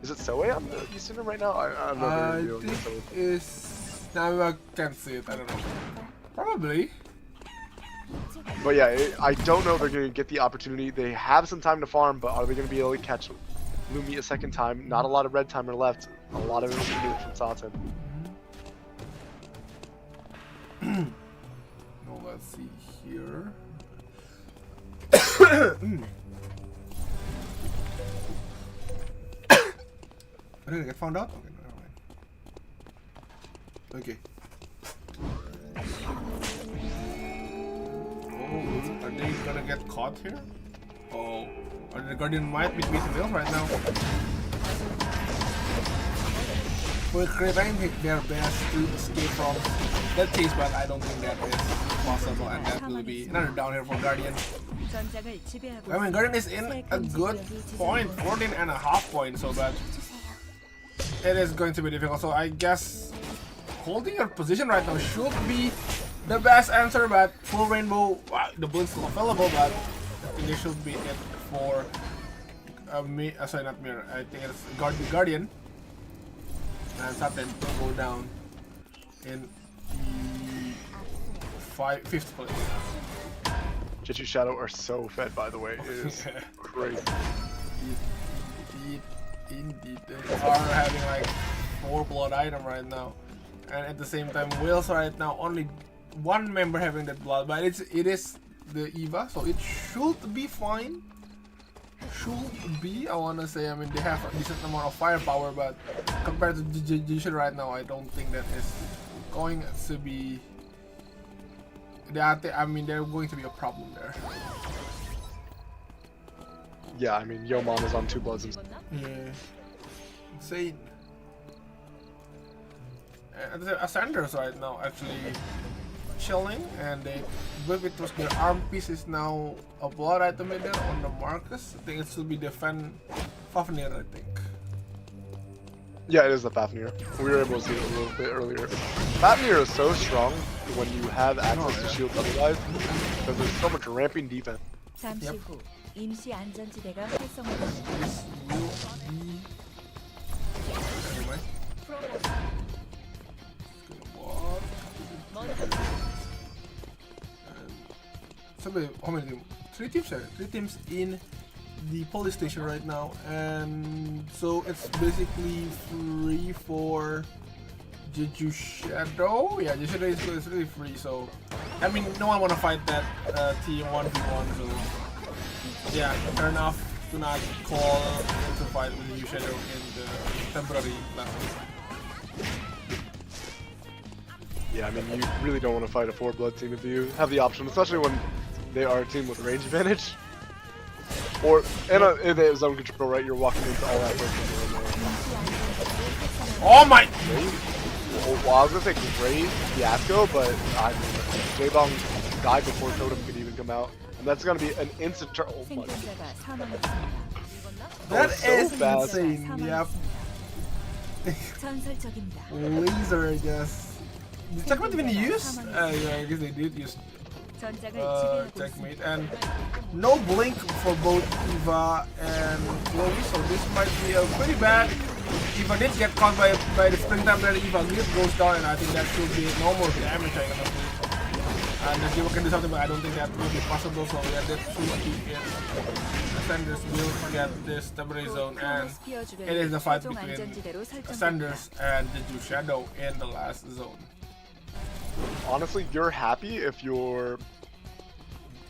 Is it Soe on the Ysina right now? I don't know. I think it's. Now I can't see it. I don't know. Probably. But yeah, I don't know if they're going to get the opportunity. They have some time to farm, but are they going to be able to catch Lumi a second time? Not a lot of red timer left. A lot of it from Satan. No, let's see here. I didn't get found out? Okay, never mind. Okay. Oh, are they gonna get caught here? Oh, are the Guardian might be beating Will right now? Will Creatine hit their best to escape from that chase, but I don't think that is possible, and that will be another down here for Guardian. I mean, Guardian is in a good point, 14.5 points, so that it is going to be difficult. So I guess holding your position right now should be the best answer, but full rainbow, the blink still available, but I think it should be it for sorry, not Mirror. I think it's Guardian. And Satan will go down in the 5th place. Jeju Shadow are so fed, by the way. It is crazy. Indeed, they are having like 4 blood item right now, and at the same time, Wales right now only one member having that blood, but it is the Eva, so it should be fine. Should be, I wanna say. I mean, they have a decent amount of firepower, but compared to Jishin right now, I don't think that is going to be. I mean, they're going to be a problem there. Yeah, I mean, Yomon is on 2 bloods. Yeah, insane. And the Ascenders right now actually chilling, and they with it was their arm piece is now a blood item in there on the Marcus. I think it should be the Fafnir, I think. Yeah, it is the Fafnir. We were able to see it a little bit earlier. Fafnir is so strong when you have access to shields otherwise, because there's so much ramping defense. 잠시 후 임시 안전지대가 활성화됩니다. This will be. Never mind. So how many teams? 3 teams here. 3 teams in the police station right now, and so it's basically free for Jeju Shadow. Yeah, Jeju Shadow is really free. So I mean, no one wanna fight that team 1v1. So yeah, fair enough to not call to fight with Jeju Shadow in the temporary level. Yeah, I mean, you really don't want to fight a 4-blood team if you have the option, especially when they are a team with range advantage. Or in a zone control, right? You're walking into all that work. Oh my! Well, I was gonna say great fiasco, but I mean, J-Bong died before Totem could even come out, and that's gonna be an instant turn. Oh my! 생존자가 사망했습니다. That so is fast. insane. Yep. 전설적입니다. Laser, I guess. Did Checkmate even use? Yeah, I guess they did use 전장을 지배하고 Checkmate, 있습니다. and no blink for both Eva and Chloe, so this might be a pretty bad. Eva did get caught by the springtime that Eva goes down, and I think that should be normal damage, I can assume. And if Eva can do something, but I don't think that will be possible, so yeah, that should be it. Ascenders will get this temporary zone, and it is the fight between Ascenders and the Jeju Shadow in the last zone. Honestly, you're happy if you're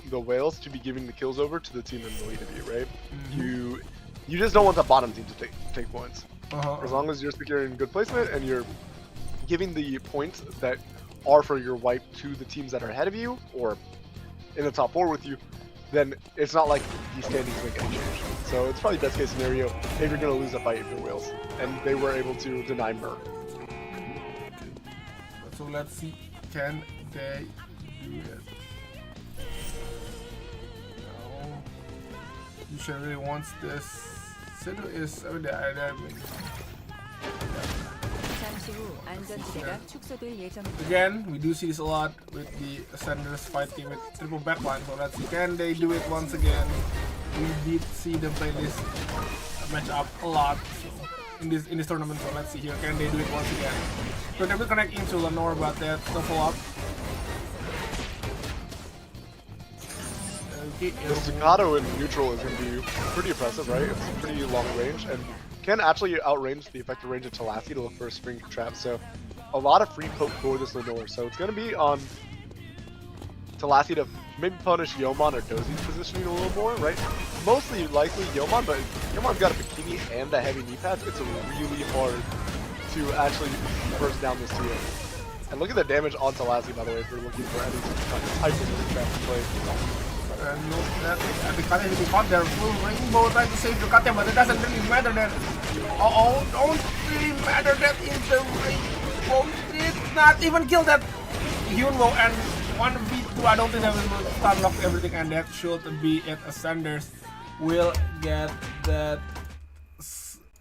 the Whales to be giving the kills over to the team in the lead of you, right? You just don't want the bottom team to take points. As long as you're securing good placement and you're giving the points that are for your wipe to the teams that are ahead of you or in the top 4 with you, then it's not like the standings make any change. So it's probably best case scenario if you're going to lose a fight in the whales. And they were able to deny Mer. So let's see, can they do it? No. Yusha really wants this. Sedo is over there. 잠시 후 안전지대가 축소될 예정입니다. Again, we do see this a lot with the Ascenders fighting with triple backline. So let's see, can they do it once again? We did see them play this matchup a lot in this tournament. So let's see here, can they do it once again? So they will connect into Lenore, but that's the follow-up. Okay, The staccato in neutral is going to be pretty impressive, right? It's pretty long range and can actually outrange the effective range of Talassi to look for a spring trap. So a lot of free poke for this Lenore. So it's going to be on Talassi to maybe punish Yeoman or Dozy's positioning a little more, right? Mostly likely Yeoman, but Yeoman's got a bikini and a heavy knee pads. It's really hard to actually burst down this tier. And look at the damage on Talassi, by the way, if you're looking for any type of knee pad to play. And look at the Ducati will be caught there. Full rainbow trying to save Ducati, but it doesn't really matter that. Don't really matter that in the rainbow did not even kill that Hyunmo, and 1v2. I don't think that will stun lock everything, and that should be it. Ascenders will get that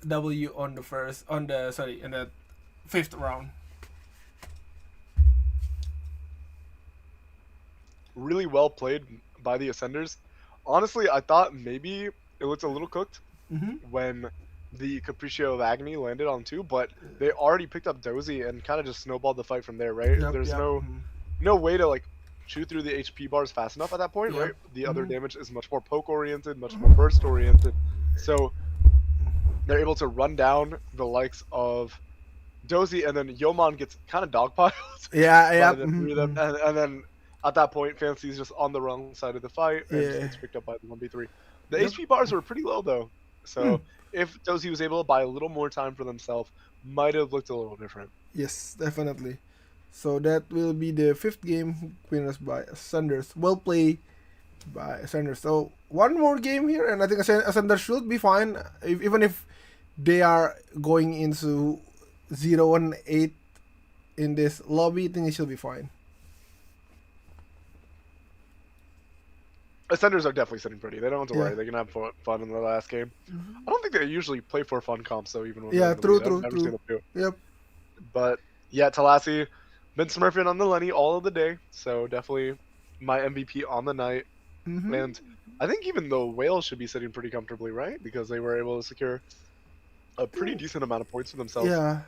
W on the in the 5th round. Really well played by the Ascenders. Honestly, I thought maybe it looked a little cooked when the Capriccio of Agony landed on 2, but they already picked up Dozy and kind of just snowballed the fight from there, right? There's no way to like chew through the HP bars fast enough at that point, right? The other damage is much more poke oriented, much more burst oriented. So they're able to run down the likes of Dozy, and then Yeoman gets kind of dogpiled. And then at that point, Fancy's just on the wrong side of the fight and just gets picked up by the 1v3. The HP bars were pretty low though, so if Dozy was able to buy a little more time for themselves, might have looked a little different. Yes, definitely. So that will be the 5th game, winners by Ascenders. Well played by Ascenders. So one more game here, and I think Ascenders should be fine, even if they are going into 0-8 in this lobby. I think it should be fine. Ascenders are definitely sitting pretty. They don't have to worry. They can have fun in the last game. I don't think they usually play for fun comps, though, even when true. Yep. But yeah, Talassi been smurfing on the Lenny all of the day, so definitely my MVP on the night. And I think even the whales should be sitting pretty comfortably, right? Because they were able to secure a pretty decent amount of points for themselves. Yeah.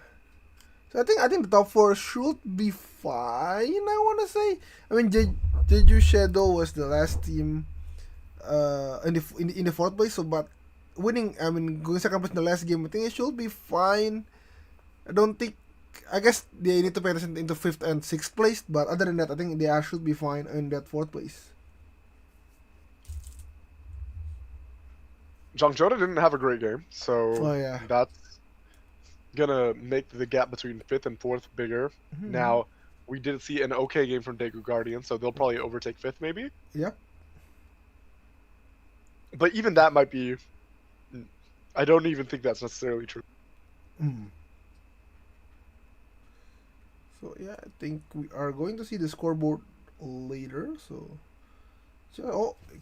So I think the top 4 should be fine, I want to say. I mean, Jeju Shadow was the last team in the 4th place, so but winning, I mean, going second place in the last game, I think it should be fine. I guess they need to pay attention into 5th and 6th place, but other than that, I think they should be fine in that 4th place. Zhangzhouda didn't have a great game, so that's gonna make the gap between 5th and 4th bigger. Now, we did see an okay game from Daegu Guardian, so they'll probably overtake 5th maybe. Yeah. But even that might be... I don't even think that's necessarily true. So yeah, I think we are going to see the scoreboard later. So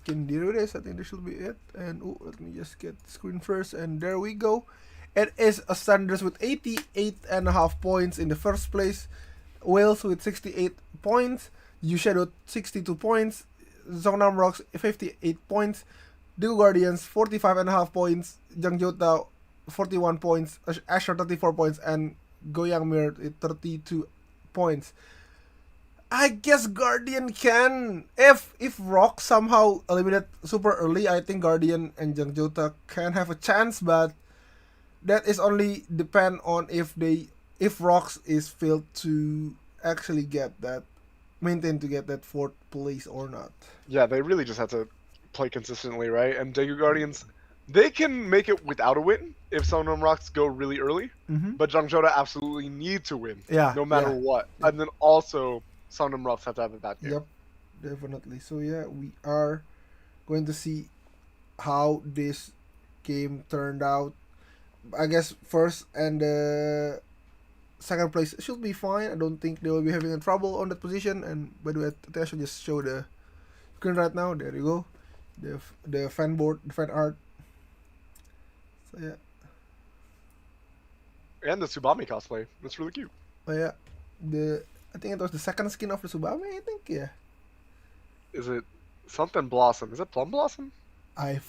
can do this. I think this should be it. And let me just get the screen first. And there we go. It is Ascenders with 88.5 points in the 1st place. Wales with 68 points. Yushadow 62 points. Zongnam Rocks 58 points. Daegu Guardians 45.5 points. Zhangzhouda 41 points. Asher 34 points. And Goyangmir 32 points. I guess Guardian can, if Rock somehow eliminate super early, I think Guardian and Zhangzhouda can have a chance, but that is only depend on if Rocks is failed to actually maintain to get that 4th place or not. Yeah, they really just have to play consistently, right? And Daegu Guardians, they can make it without a win if Songnam Rocks go really early, but Zhangzhouda absolutely need to win, no matter what. And then also, Songnam Rocks have to have a bad game. Yep, definitely. So yeah, we are going to see how this game turned out. I guess first and second place should be fine. I don't think they will be having a trouble on that position. And by the way, I think I should just show the screen right now. There you go, the fan board, the fan art. So yeah. And the Tsubame cosplay. That's really cute. Oh yeah, I think it was the second skin of the Tsubame. I think yeah. Is it something Blossom? Is it Plum Blossom? I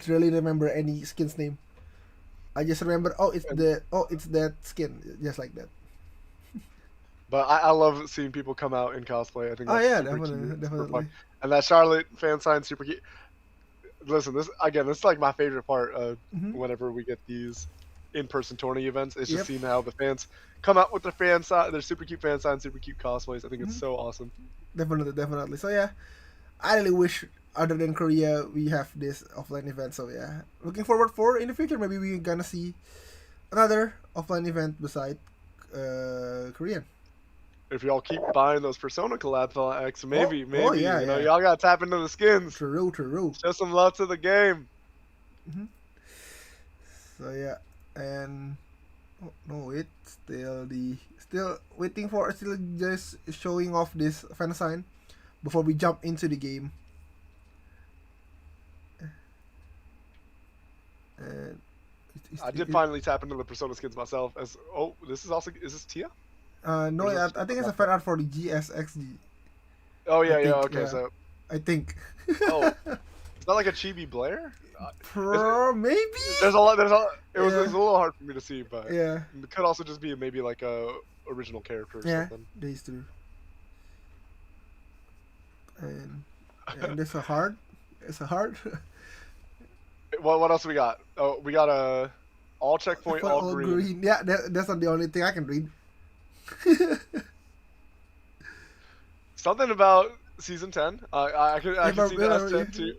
really remember any skin's name. I just remember it's that skin, just like that. But I love seeing people come out in cosplay. I think that's super definitely, cute, super definitely. fun. And that Charlotte fan sign, super cute. Listen, this is like my favorite part of whenever we get these in-person tourney events. It's just seeing how the fans come out with their fan sign, their super cute fan signs, super cute cosplays. I think it's so awesome. Definitely. So yeah, I really wish other than Korea we have this offline event. So yeah, looking forward for in the future. Maybe we're gonna see another offline event beside Korean. If y'all keep buying those Persona collabs on X, maybe you know, yeah. y'all gotta tap into the skins. True. Show some love to the game. So yeah, and it's still waiting for still just showing off this fan sign before we jump into the game. And I did finally tap into the Persona skins myself. Is this Tia? No, I think it's a fan art for the GSXG. Oh yeah, okay. Yeah, So I think. is that like a Chibi Blair? Maybe. There's a lot. It was a little hard for me to see, but yeah, it could also just be maybe like a original character or something. Yeah, these two. And it's a heart. It's a heart. What else we got? Oh, we got a all checkpoint, all green. Yeah, that's not the only thing I can read. Something about season 10. I can see that as 10 too.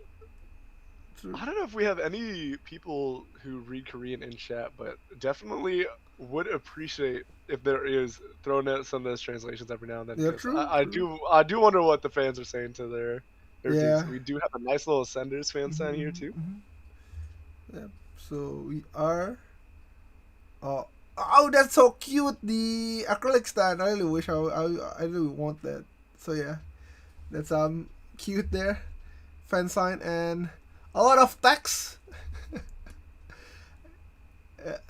True. I don't know if we have any people who read Korean in chat, but definitely would appreciate if there is throwing out some of those translations every now and then. Yeah, true. I do wonder what the fans are saying to their teams. We do have a nice little Ascenders fan sign here too. Yeah. So we are. Oh, that's so cute! The acrylic stand. I really wish I really want that. So yeah, that's cute there. Fan sign and a lot of text.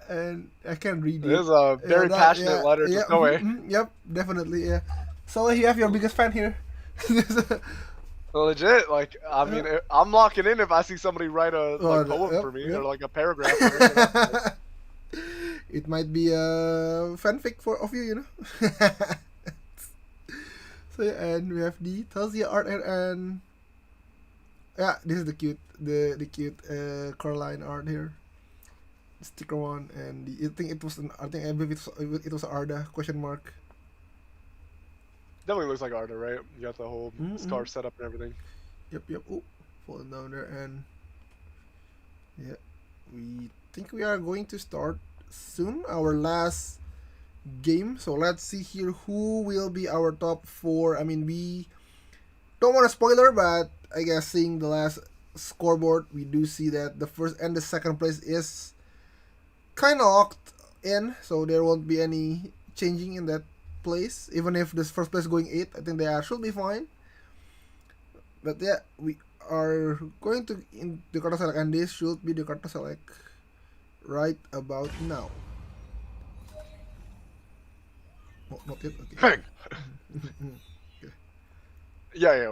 And I can't read it. It is a very passionate letter. Yeah, no way. Yep, definitely. Yeah. So you have your biggest fan here. Legit, like I mean, I'm locking in if I see somebody write a poem for me or like a paragraph. It might be a fanfic of you, you know. So yeah, and we have the Telsia art and yeah, this is the cute Coraline art here, sticker one, and I believe it was Arda question mark. Definitely looks like Arda, right? You got the whole scarf set up and everything. Yep. Oh, falling down there, and yeah, we think we are going to start soon our last game. So let's see here who will be our top 4. I mean, we don't want to spoiler, but I guess seeing the last scoreboard, we do see that the first and the second place is kind of locked in, so there won't be any changing in that place. Even if this first place going 8, I think they should be fine. But yeah, we are going to in the Carta Select, and this should be the Carta Select right about now. Oh, not yet. Okay. Bang! Yeah,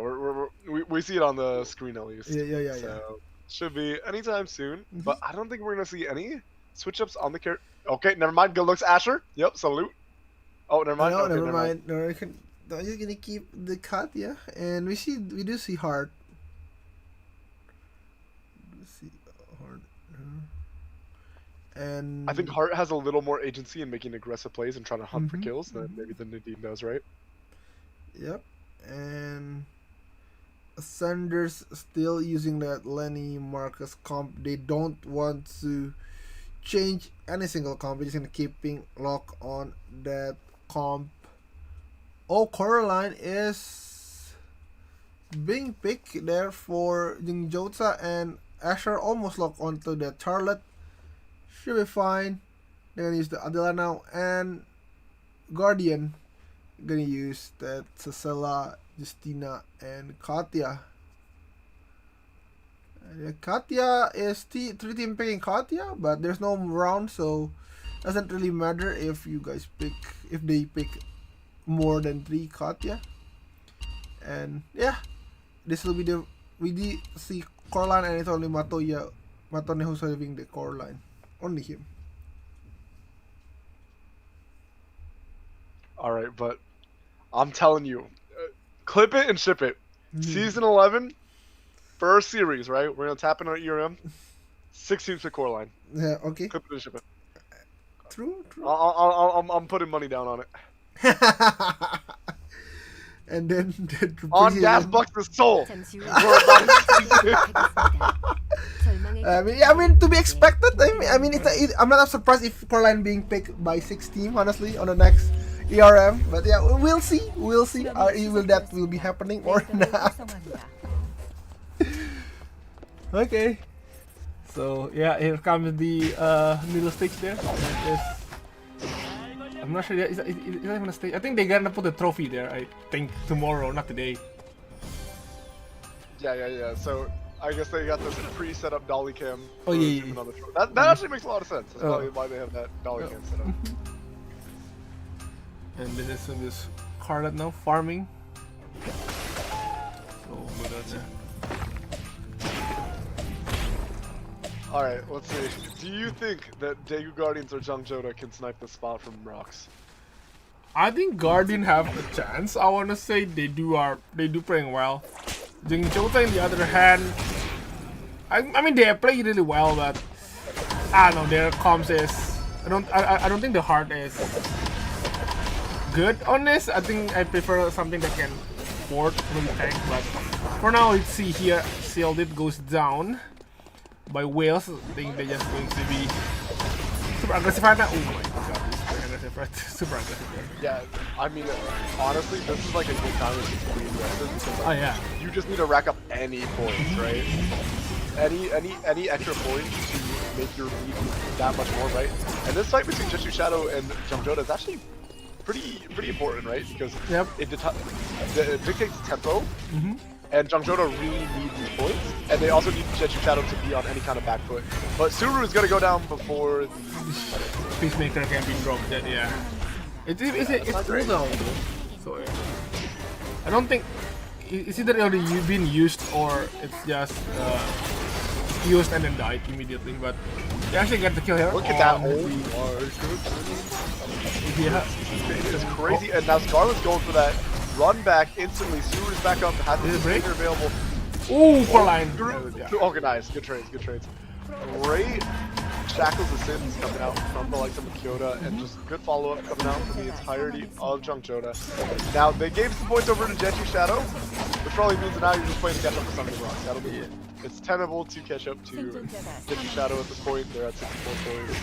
we see it on the screen at least. Yeah. So should be anytime soon. But I don't think we're gonna see any switch ups on the character. Okay, never mind. Good looks, Asher. Yep, salute. Oh, never mind. No, okay, never mind. No, I'm just gonna keep the cut, yeah. And we do see Heart. Let's see Heart. And I think Heart has a little more agency in making aggressive plays and trying to hunt for kills than maybe the Nadine does, right? Yep. And Sanders still using that Lenny Marcus comp. They don't want to change any single comp. They're just gonna keeping lock on that comp. Oh, Coraline is being picked there for Jota, and Asher almost locked onto the Charlotte. Should be fine. They're gonna use the Adela now, and Guardian gonna use that Cecilla, Justina, and Katya. Katya is 3-team picking Katya, but there's no round, so doesn't really matter if you guys pick, if they pick more than 3 Katya. And yeah, this will be the VDC core line, and it's only Matone who's having the core line. Only him. Alright, but I'm telling you, clip it and ship it. Season 11, first series, right? We're going to tap in our ERM. 6 teams to core line. Yeah, okay. Clip it and ship it. True. I'm putting money down on it. And then On Gas Bucks the Soul. 잠시 후 We're about to- 절망의 I mean, to be expected. I'm not surprised if core line being picked by 6 team, honestly, on the next ERM. But yeah, we'll see. Will that will be happening or not? 활성화합니다. Okay. So yeah, here comes the middle stage there. I'm not sure. Is that even a stage? I think they're gonna put the trophy there. I think tomorrow, not today. Yeah. So I guess they got this pre-set up dolly cam. Oh, for yeah. zooming on the that actually makes a lot of sense. That's probably why they have that dolly cam set up. And this is in this Carlet now farming. So good on there. Alright, let's see. Do you think that Daegu Guardians or Jota can snipe the spot from Rocks? I think Guardian have a chance. I wanna say they do playing well. Jota, on the other hand, I mean they play really well, but I don't know, their comms is I don't think the heart is good on this. I think I prefer something that can support really tank, but for now let's see here. Sealed goes down by Wales. I think they're just going to be super aggressive right now. Oh my god, super aggressive, right? Super aggressive. Yeah, I mean, honestly, this is like a good time to be aggressive because Oh yeah. you just need to rack up any points, right? Any extra points to make your lead that much more, right? And this fight between Jetsu Shadow and Jota is actually pretty important, right? Because it dictates tempo. And Jota really needs these points, and they also need Jetsu Shadow to be on any kind of back foot. But Suru is gonna go down before the Peacemaker can be dropped dead, yeah. It's cooldown though. So yeah. I don't think it's either already been used or it's just used and then died immediately, but they actually get the kill here. Look at that! Oh the- my Yeah. It's crazy, and now Scarlet's going for that run back instantly. Suru's back up, has Is the it break? breaker available. Ooh, for line. Yeah. Okay, nice. Good trades. Great shackles of sins coming out from the likes of Kyoto, and just good follow-up coming out from the entirety of Jota. Now, they gave some points over to Jetsu Shadow, which probably means that now you're just playing to catch up to Sunday Rock. That'll be it. It's tenable to catch up to Jetsu Shadow at this point. They're at 64 points.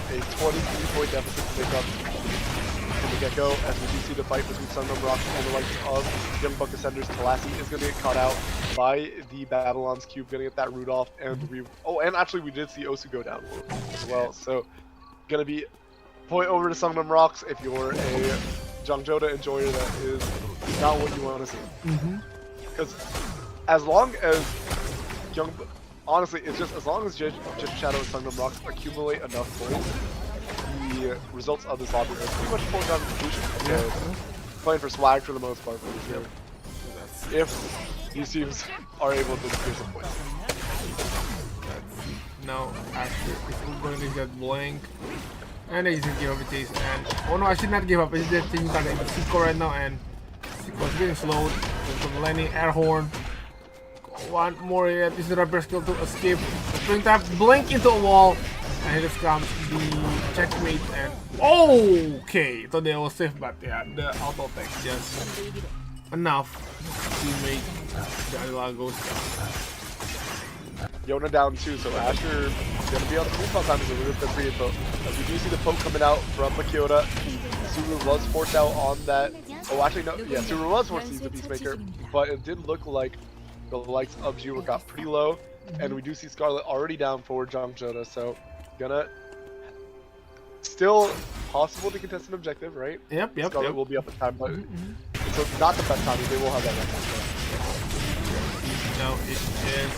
A 23-point deficit to make up from the get-go, as we do see the fight between Sunday Rock and the likes of Young Buck Ascenders. Talassi is going to get caught out by the Babylon's Cube, going to get that root off, and and actually we did see Osu go down as well, so going to be point over to Sungnam Rocks if you're a Jota enjoyer that is not what you want to see. Because as long as honestly, it's just as long as Jetsu Shadow and Sungnam Rocks accumulate enough points, the results of this lobby are pretty much pulled down to completion. Playing for swag for the most part for this year. If these teams are able to secure some points. Now, after it's going to get blank, and I just give up a chase. And oh no, I should not give up. It's just changing target into Siko right now, and Siko's getting slowed. From landing air horn. One more yet. This is the rubber skill to escape. Spring tap, blink into a wall, and here comes the checkmate. And okay, so they will save, but yeah, the auto attack just enough to make the Adela goes down. Yona down too, so Asher gonna be on the recall time as a little bit pre-info. As we do see the poke coming out from Kyoto. Suru was forced out on that Oh, actually, no. Yeah, Super was forced to use the Peacemaker, but it did look like the likes of Jiwoo got pretty low, and we do see Scarlet already down for Jung Joda, so gonna still possible to contest an objective, right? Yep. Scarlet will be up in time, but so not the best timing. They will have that right No, it is.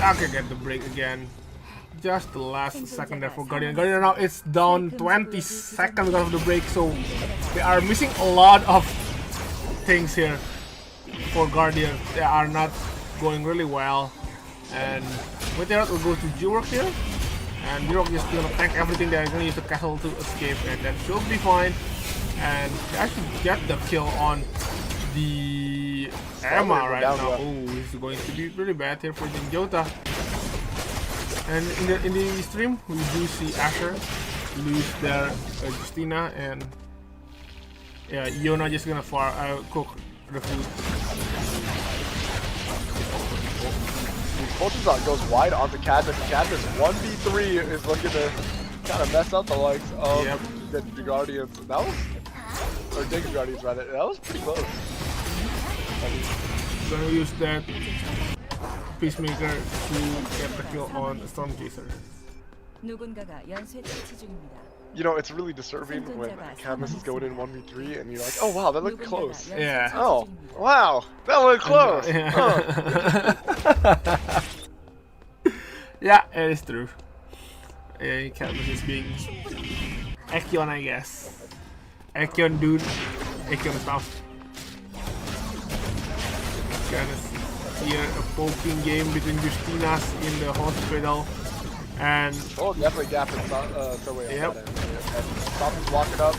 Okay, get the break again. Just the last second there for Guardian. Guardian now it's down 20 seconds because of the break, so they are missing a lot of things here for Guardian. They are not going really well. And Meteorite will go to Jurok here. And Jurok is gonna tank everything. They're gonna use the castle to escape, and that should be fine. And they actually get the kill on the Emma right now. Oh, it's going to be pretty bad here for Jota. And in the stream, we do see Asher lose their Justina, and yeah, Yona just gonna cook the food. Ultrazon goes wide onto Cadmus. Cadmus 1v3 is looking to kind of mess up the likes of the Guardians. That was, or Digger Guardians rather. That was pretty close. Gonna use that Peacemaker to get the kill on Storm Chaser. You know, it's really disturbing when Cadmus is going in 1v3 and you're like, oh wow, that looked close. Yeah. Oh, wow, that looked close. Yeah. Huh. Yeah, it is true. Cadmus is being Ekion, I guess. Ekion dude. Ekion stuff. Cadmus here, a poking game between Justinas in the hospital. And oh, definitely gapping Subway on that end. And Stop's walking up,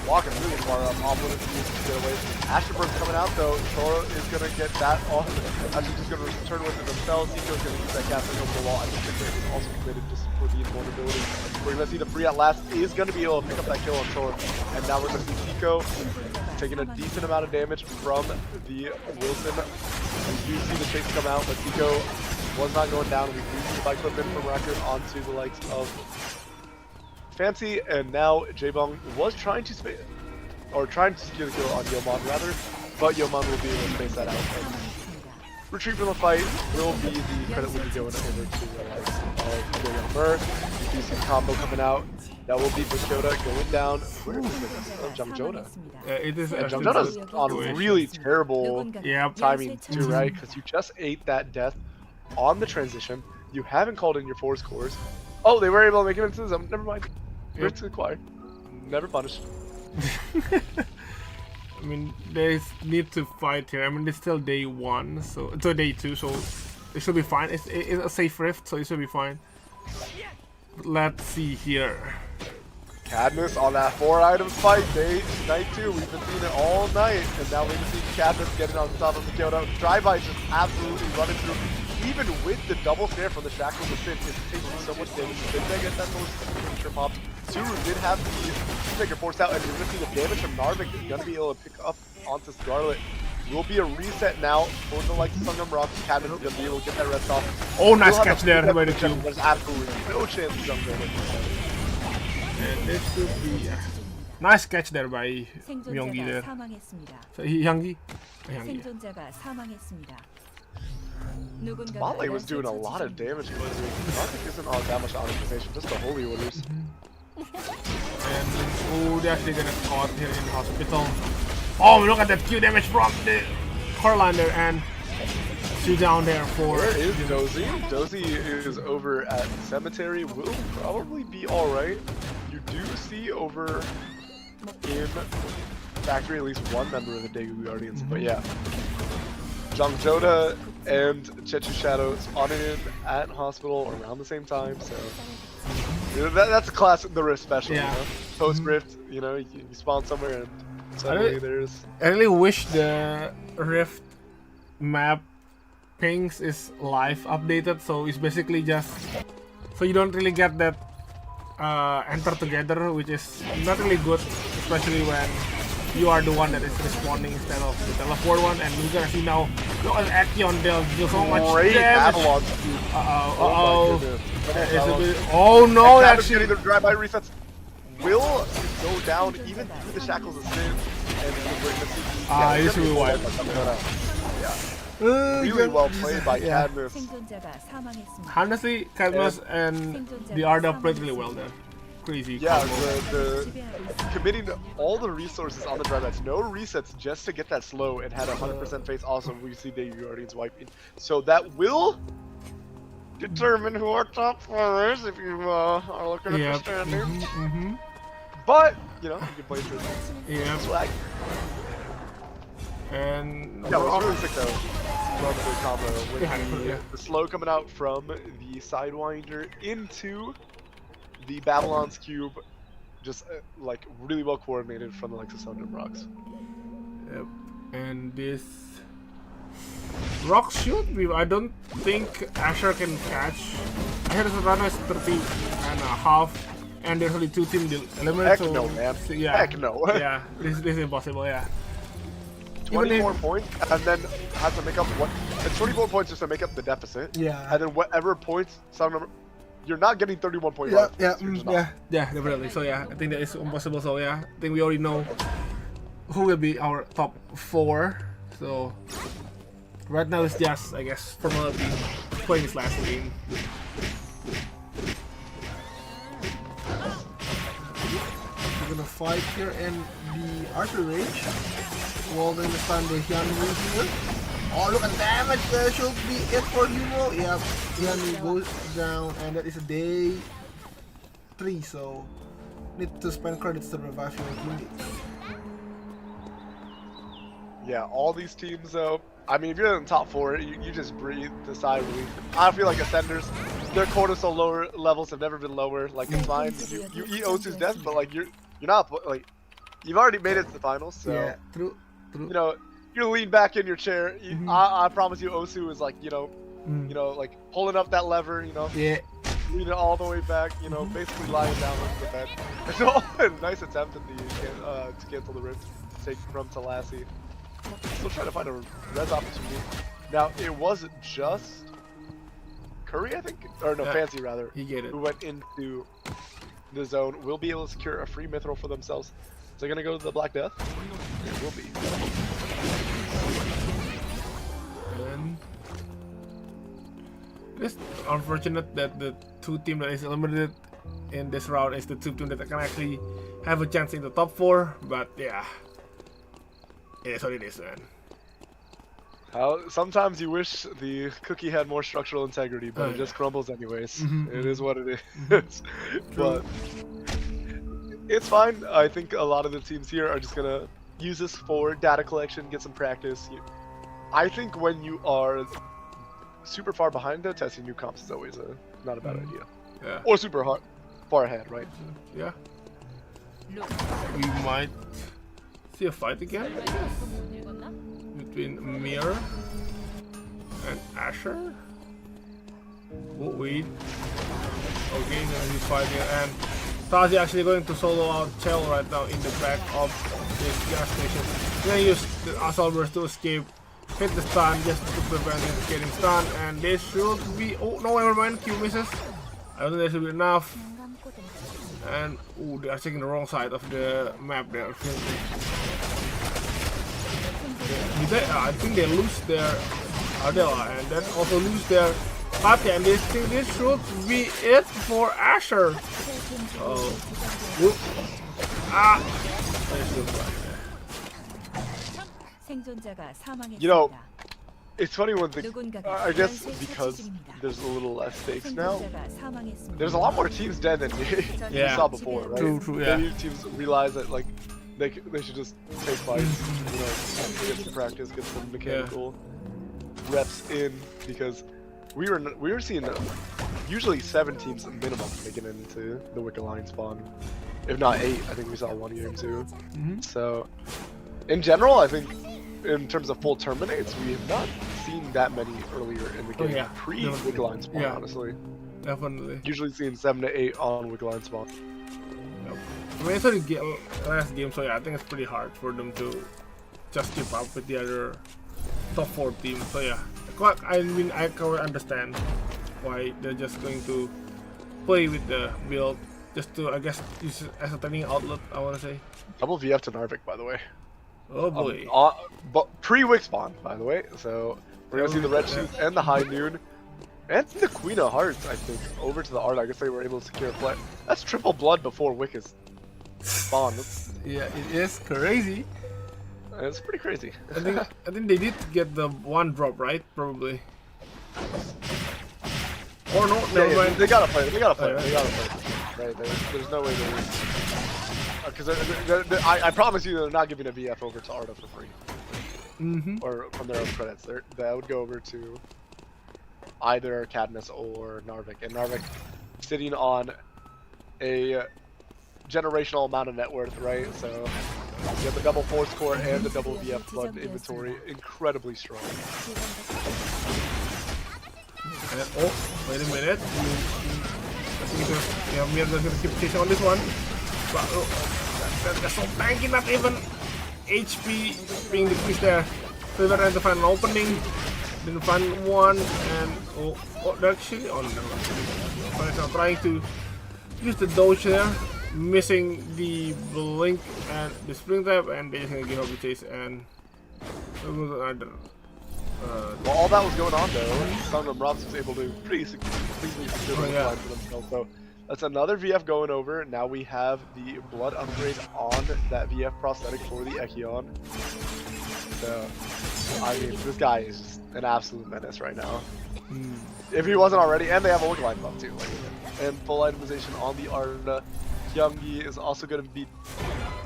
walking really far up, off-limit to get away. Asherbird's coming out though, Sora is going to get that off. Actually just going to return with it themselves. Nico's going to use that gapping over the wall. I think Victor is also committed just for the invulnerability. We're going to see the free at last is going to be able to pick up that kill on Sora. And now we're going to see Nico taking a decent amount of damage from the Wilson. We do see the chase come out, but Nico was not going down. We do see the bike flip in from record onto the likes of Fancy, and now J-Bong was trying to secure the kill on Yeoman rather, but Yeoman will be able to space that out. And retreat from the fight will be the credit will be going over to the likes of Young Mur. We do see the combo coming out. That will be Jota going down. Where is the Jung Joda? it is Jung Joda's on really terrible timing too, right? Because you just ate that death on the transition. You haven't called in your 4 scores. Oh, they were able to make it into the zone. Never mind. Risk acquired. Never punished. I mean, they need to fight here. I mean, it's still day 1, so it's day 2, so it should be fine. It's a safe rift, so it should be fine. But let's see here. Cadmus on that 4-item fight, night 2. We've been seeing it all night, and now we can see Cadmus getting on top of the Kyoto. Drive-by just absolutely running through. Even with the double snare from the Shackle of Sin, it's taking so much damage. Did they get that signature pop? Suru did have the Peacemaker forced out, and you're going to see the damage from Narvik is going to be able to pick up onto Scarlet. Will be a reset now for the likes of Sungam Rock. Cadmus is going to be able to get that rest off. Oh, nice catch there by the cube. There's absolutely no chance to jump there. And this should be nice catch there by Myonggi there. So Hyungi? Motley was doing a lot of damage. Narvik isn't on that much optimization, just the holy orders. And oh, they're actually gonna caught here in the hospital. Oh, look at that Q damage from the Corlander, and she's down there for. Where is Dozy? Dozy is over at Cemetery. Will probably be alright. You do see over in Factory at least one member of the Daegu Guardians, but yeah. Jung Joda and Chechu Shadow spawning in at Hospital around the same time, so that's a classic, the Rift special, you know? Post Rift, you know, you spawn somewhere and suddenly there's... I really wish the Rift map pings is live updated, so it's basically just... So you don't really get that enter together, which is not really good, especially when you are the one that is responding instead of the teleport one, and you're gonna see now, look at Action, they'll do so much damage. Oh no, actually... getting the drive-by resets. Will go down even through the shackles of sin, and we're gonna see. This will be wild. Really well played by Cadmus. 생존자가 사망했습니다. Honestly, Cadmus and the Arda played really well there. Crazy. Yeah, combo. the committing all the resources on the dry match, no resets just to get that slow, and had 100% face. Also, we see the Guardians wiping, so that will determine who our top 4 is if you are looking at the standings. But you know, you can play through swag. And Yeah, it was really sick though. Love the combo with the slow coming out from the Sidewinder into the Babylon's Cube, just like really well coordinated from the likes of Thunder and Rocks. Yep. And this rock shoot, I don't think Asher can catch. Asher's run is 30.5, and there's only 2 teams eliminated. Heck no, man. Yeah. Heck no. Yeah, this is impossible. Yeah. 24 points, and then has to make up what? It's 24 points just to make up the deficit. Yeah. And then whatever points, you're not getting 31.5. Yeah, Definitely. So yeah, I think that is impossible. So yeah, I think we already know who will be our top 4. So right now it's just, I guess, formality playing this last game. We're gonna fight here in the archer range. We're gonna find the Hyunwoo here. Oh, look at damage! That should be it for Hyunwoo. Yep, Hyunwoo goes down, and that is a day 3. So need to spend credits to revive your teammates. Yeah, all these teams though. I mean, if you're in the top 4, you just breathe the sigh of relief. I feel like Ascenders, their cortisol lower levels have never been lower. Like it's fine, you eat Osu's death, but like you're not like you've already made it to the finals. So Yeah, true. you know, you lean back in your chair. I promise you, Osu is like you know, like pulling up that lever. You know, Yeah. leaning it all the way back. You know, basically lying down with the bed. So nice attempt at to cancel the rift, take from Talassi. Still trying to find a res opportunity. Now it wasn't just Curry, I think, or no, Fancy rather, He get it. who went into the zone. Will be able to secure a free mithril for themselves. Is they gonna go to the Black Death? It will be. And it's unfortunate that the 2 teams that is eliminated in this round is the 2 teams that can actually have a chance in the top 4. But yeah, it is what it is, man. Sometimes you wish the cookie had more structural integrity, but it just crumbles anyways. It is what it is. But it's fine. I think a lot of the teams here are just gonna use this for data collection, get some practice. I think when you are super far behind, though, testing new comps is always not a bad idea. Yeah. Or super far ahead, right? Yeah. We might see a fight again, I guess, between Mir and Asher. Oh, wait. Okay, now he's fighting, and Tazi actually going to solo out Chell right now in the back of this gas station. He's gonna use the assault burst to escape, hit the stun just to prevent him getting stunned, and this should be. Oh no, never mind. Q misses. I don't think that should be enough. And oh, they are taking the wrong side of the map there. I think they lose their Ardella, and then also lose their Katya, and this should be it for Asher. Oh, whoop. You know, it's funny when I guess because there's a little less stakes now, there's a lot more teams dead than we saw before, right? True, yeah. Maybe teams realize that like they should just take fights, you know, get some practice, get some mechanical reps in, because we were seeing usually 7 teams minimum making it into the Wicked Lion spawn, if not 8. I think we saw 1 game too. So in general, I think in terms of full terminates, we have not seen that many earlier in the game. Pre Wicked Lion spawn, honestly. Definitely. Usually seeing 7 to 8 on Wicked Lion spawn. I mean, it's only last game, so yeah, I think it's pretty hard for them to just keep up with the other top 4 teams. So yeah, I mean, I can understand why they're just going to play with the build just to, I guess, use it as a training outlet, I want to say. Double VF to Narvik, by the way. Oh boy. But pre-Wick spawn, by the way. So we're gonna see the red shoes and the high noon. And the Queen of Hearts, I think, over to the Art. I guess they were able to secure a play. That's triple blood before Wick is spawned. Yeah, it is crazy. It's pretty crazy. I think they did get the one drop, right? Probably. Or no, never mind. They gotta play. They gotta play. Right. They gotta play. Right, there's no way they lose. Because I promise you, they're not giving a VF over to Arda for free. Or from their own credits. That would go over to either Cadmus or Narvik. And Narvik sitting on a generational amount of net worth, right? So you have the double force core and the double VF blood inventory, incredibly strong. Oh, wait a minute. I think Mir is gonna keep chasing on this one. But that's so tanky, not even HP being decreased there. So they're trying to find an opening. Didn't find one, and they're actually on. So trying to use the dodge there, missing the blink and the spring trap, and they're just gonna give up the chase and either. While all that was going on though, Sunrum Rocks was able to pretty completely secure the line for themselves. So that's another VF going over. Now we have the blood upgrade on that VF prosthetic for the Echion. So, I mean, this guy is just an absolute menace right now. If he wasn't already, and they have a look line buff too. And full itemization on the Arda. Hyungi is also going to be,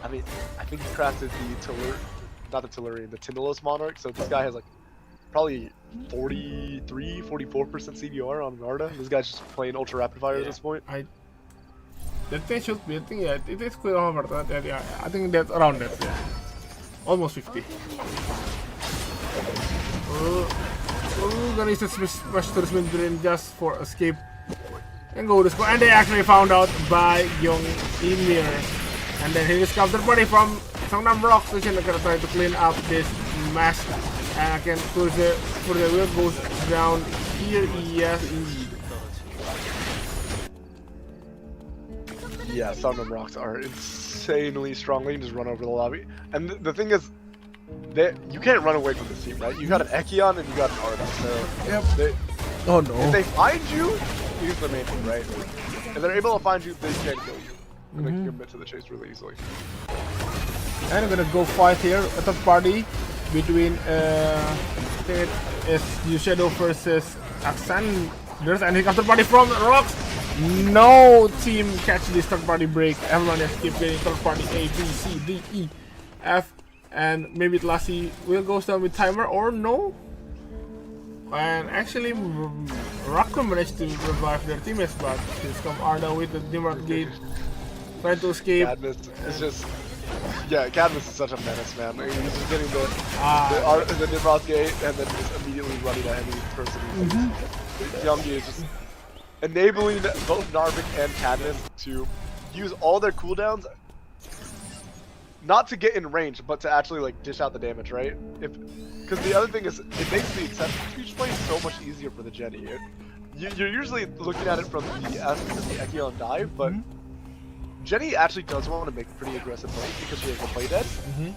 I mean, I think he crafted the Tindalos Monarch. So this guy has like probably 43, 44% CDR on Arda. This guy's just playing ultra rapid fire at this point. That thing should be, I think, yeah, it is quite over that. Yeah, I think that's around that, yeah. Almost 50. Gonna use the smash to the drain just for escape and go to score. And they actually found out by Young Emir. And then he discovered the body from Songnam Rock station. They're gonna try to clean up this mess. And again, for the wheel goes down here. Yes, indeed. Yeah, Songnam Rocks are insanely strong. They can just run over the lobby. And the thing is, you can't run away from this team, right? You got an Echion and you got an Arda. So Oh no. if they find you, here's the main thing, right? If they're able to find you, they can't kill you. And they can commit to the chase really easily. And I'm gonna go fight here, a third party between it is Shadow versus Aksan. There's an third party from Rocks. No team catch this third party break. Everyone just keep getting third party A, B, C, D, E, F, and maybe Lassie will go down with timer or no. And actually, Rock managed to revive their teammates, but here's come Arda with the Dimrat gate, trying to escape. Cadmus is just, yeah, Cadmus is such a menace, man. He's just getting the Dimrat gate and then just immediately running at any person. Youngie is just enabling both Narvik and Cadmus to use all their cooldowns, not to get in range, but to actually like dish out the damage, right? Because the other thing is, it makes the acceptance speech play so much easier for the Jenny. You're usually looking at it from the aspect of the Echion dive, but Jenny actually does want to make pretty aggressive plays because she has the play dead,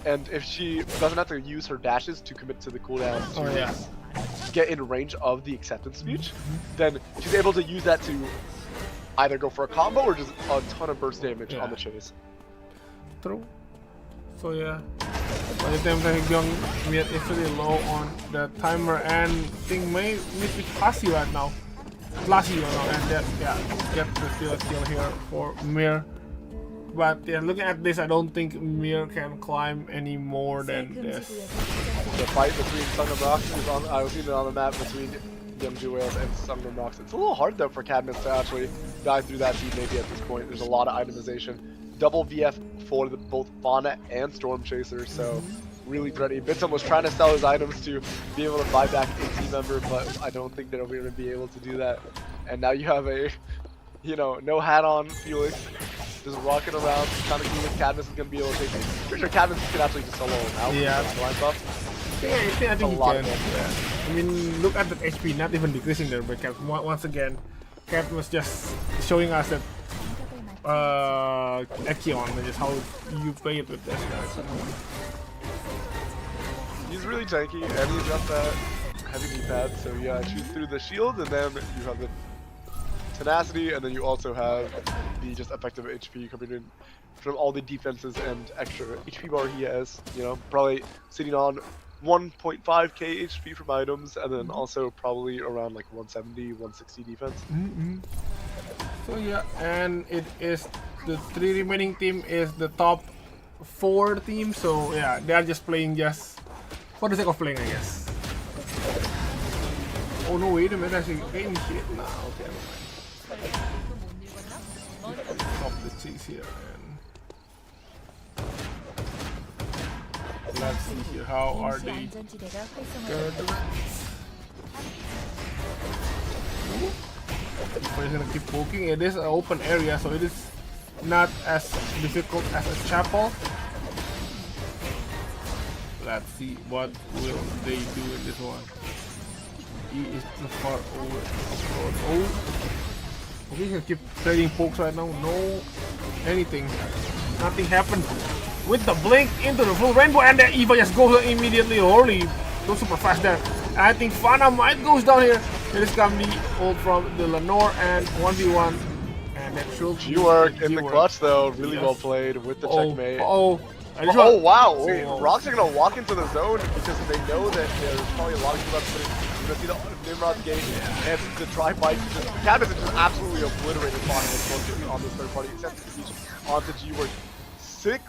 and if she doesn't have to use her dashes to commit to the cooldown to get in range of the acceptance speech, then she's able to use that to either go for a combo or just a ton of burst damage on the chase. True. So yeah, by the time that Young Mir is really low on the timer and thing may be classy right now. Classy, you know, and that, get the kill here for Mir. But yeah, looking at this, I don't think Mir can climb any more than this. The fight between Songnam Rocks is on. I was seeing it on the map between Young Jewels and Songnam Rocks. It's a little hard though for Cadmus to actually dive through that team. Maybe at this point, there's a lot of itemization. Double VF for both Fauna and Storm Chaser, so really pretty. Bitsum was trying to sell his items to be able to buy back a team member, but I don't think they're going to be able to do that. And now you have a, no hat on Felix, just walking around, trying to see if Cadmus is going to be able to take it. Pretty sure Cadmus can actually just solo him out. Yeah. Line buff. I think he can. I mean, look at the HP, not even decreasing there, but once again, Cadmus just showing us that Ekion, just how you play it with this guy. He's really tanky, and he's got that heavy knee pad, so yeah, shoot through the shield, and then you have the tenacity, and then you also have the just effective HP coming in from all the defenses and extra HP bar he has. You know, probably sitting on 1.5k HP from items, and then also probably around like 170, 160 defense. So yeah, and it is the 3 remaining team is the top 4 team. So yeah, they are just playing just for the sake of playing, I guess. Oh no, wait a minute, I think game shit now. Okay, stop the cheese here and let's see here. How are 임시 they? 안전지대가 활성화됩니다. We're gonna keep poking. It is an open area, so it is not as difficult as a chapel. Let's see what will they do in this one. He is too far over. Oh, okay, he's gonna keep trading pokes right now. No, anything, nothing happened. With the blink into the full rainbow, and the Eva just goes immediately. Holy, goes super fast there. And I think Fana might goes down here. Here is gonna be ult from the Lenore and 1v1, and that should be G-Work in the G-Work. clutch though, really Yes. well played with the checkmate. Oh, Oh wow! Wait, Oh. Rocks are gonna walk into the zone because they know that there's probably a lot of people that's gonna see the Nimrod gate and the try fight. Cabas is just absolutely obliterated on this third party except onto G-Work. Sick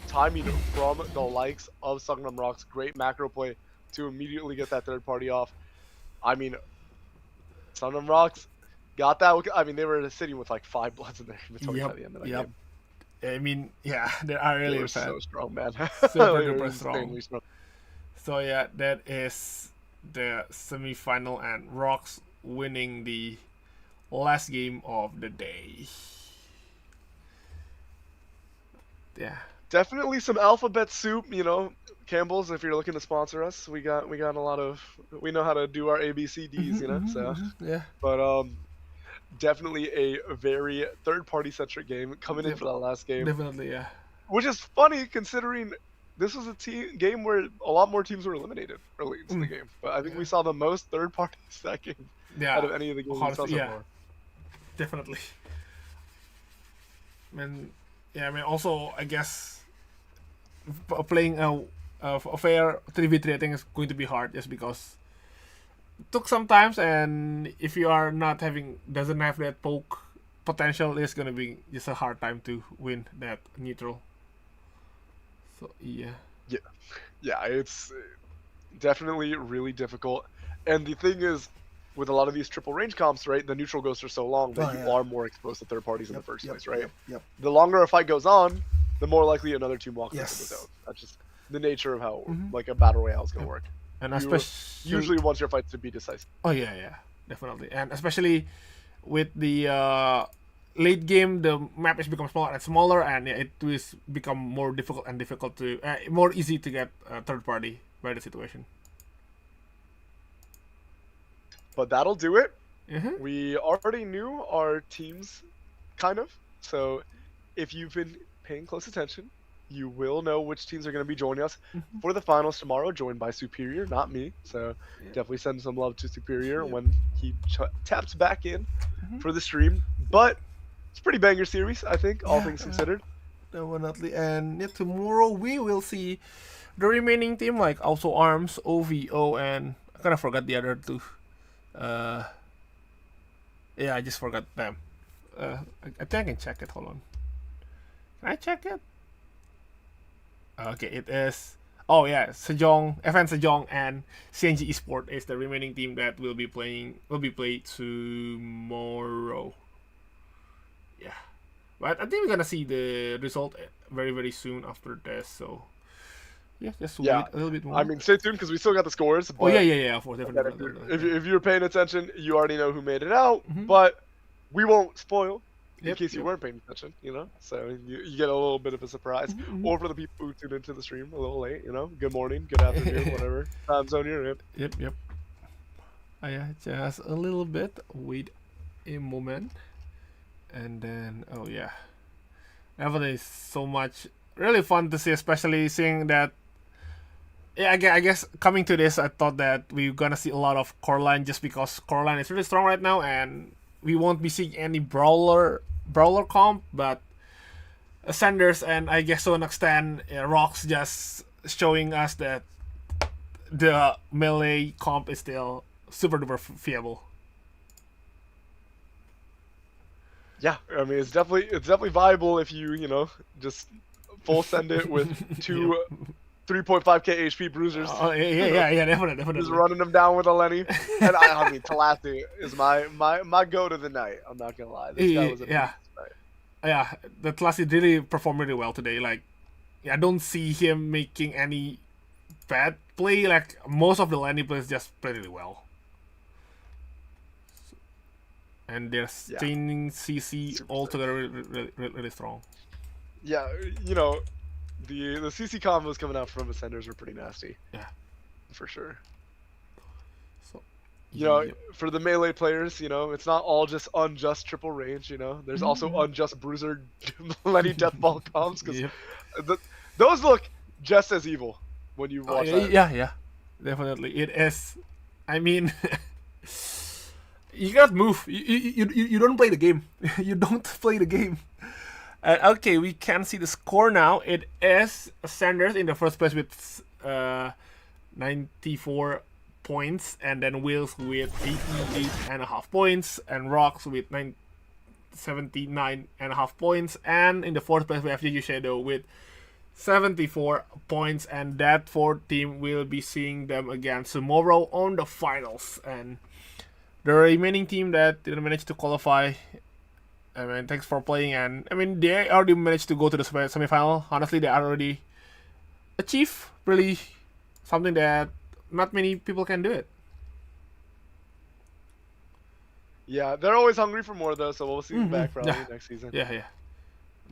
timing from the likes of Sungnam Rocks. Great macro play to immediately get that third party off. I mean, Sungnam Rocks got that. I mean, they were sitting with like 5 bloods in their inventory by the end of that game. I mean, yeah, they are really They were fast. so strong, man. Super They were duper strong. insanely strong. So yeah, that is the semi-final, and Rocks winning the last game of the day. Yeah. Definitely some alphabet soup, you know. Campbell's, if you're looking to sponsor us, we got a lot of, we know how to do our ABCDs, you know. So, Yeah. but definitely a very third-party centric game coming in for that last game, Definitely, yeah. which is funny considering this was a game where a lot more teams were eliminated early into the game. But I think we saw the most third parties that game Yeah. out of any of the games we saw so yeah. far. Definitely. I mean, also, I guess playing a fair 3v3, I think is going to be hard just because it took some times, and if you are not doesn't have that poke potential, it's gonna be just a hard time to win that neutral. So yeah. Yeah, it's definitely really difficult. And the thing is, with a lot of these triple range comps, right, the neutral ghosts are so long that you are more exposed to third parties in the first place, right? Yep. The longer a fight goes on, the more likely another team walks into the Yes. zone. That's just the nature of how like a battle royale is gonna work. And You especially usually want your fights to be decisive. Oh yeah, definitely, and especially with the late game, the map has become smaller and smaller, and it will become more difficult to more easy to get third party by the situation. But that'll do it. Mm-hmm. We already knew our teams, kind of. So if you've been paying close attention, you will know which teams are going to be joining us for the finals tomorrow, joined by Superior, not me. So definitely send some love to Superior when he taps back in for the stream. But it's a pretty banger series, I think, all things considered. Definitely, and tomorrow we will see the remaining team, like also Arms, OVO, and I kind of forgot the other two. I just forgot them. I think I can check it. Hold on. Can I check it? Okay, it is. Oh yeah, Sejong, FN Sejong, and CNG Esport is the remaining team that will be played tomorrow. Yeah, but I think we're gonna see the result very very soon after this. So yeah, just wait a little bit more. I mean, stay tuned because we still got the scores. But Of course, definitely. if you're paying attention, you already know who made it out. But we won't spoil in case you weren't paying attention, you know. So you get a little bit of a surprise. Or for the people who tune into the stream a little late, you know. Good morning, good afternoon, whatever time zone you're in. Yep. Yeah, just a little bit. Wait a moment. And then, oh yeah, definitely is so much really fun to see, especially seeing that. Yeah, I guess coming to this, I thought that we're gonna see a lot of Coraline just because Coraline is really strong right now, and we won't be seeing any brawler comp, but Sanders and I guess to an extent, Rocks just showing us that the melee comp is still super duper viable. Yeah, I mean it's definitely viable if you just full send it with two 3.5k HP bruisers. Oh yeah, definitely. Just running them down with a Lenny. And I mean Talasi is my go to the night. I'm not gonna lie. This guy was a beast tonight. Yeah, the Talasi really performed really well today. Like, I don't see him making any bad play. Like most of the Lenny plays just play really well. And they're staining CC altogether really strong. Yeah, the CC combos coming out from Ascenders were pretty nasty. Yeah. For sure. So, for the melee players, it's not all just unjust triple range, There's also unjust bruiser Lenny deathball combs, because those look just as evil when you watch that. Yeah, definitely. It is. I mean, you gotta move. You don't play the game. You don't play the game. Okay, we can see the score now. It is Sanders in the first place with 94 points, and then Wheels with 88.5 points, and Rocks with 79.5 points, and in the fourth place we have Juju Shadow with 74 points, and that fourth team will be seeing them again tomorrow on the finals. And the remaining team that didn't manage to qualify, I mean, thanks for playing, and I mean, they already managed to go to the semifinal. Honestly, they already achieved really something that not many people can do it. Yeah, they're always hungry for more though, so we'll see them back probably next season. Yeah.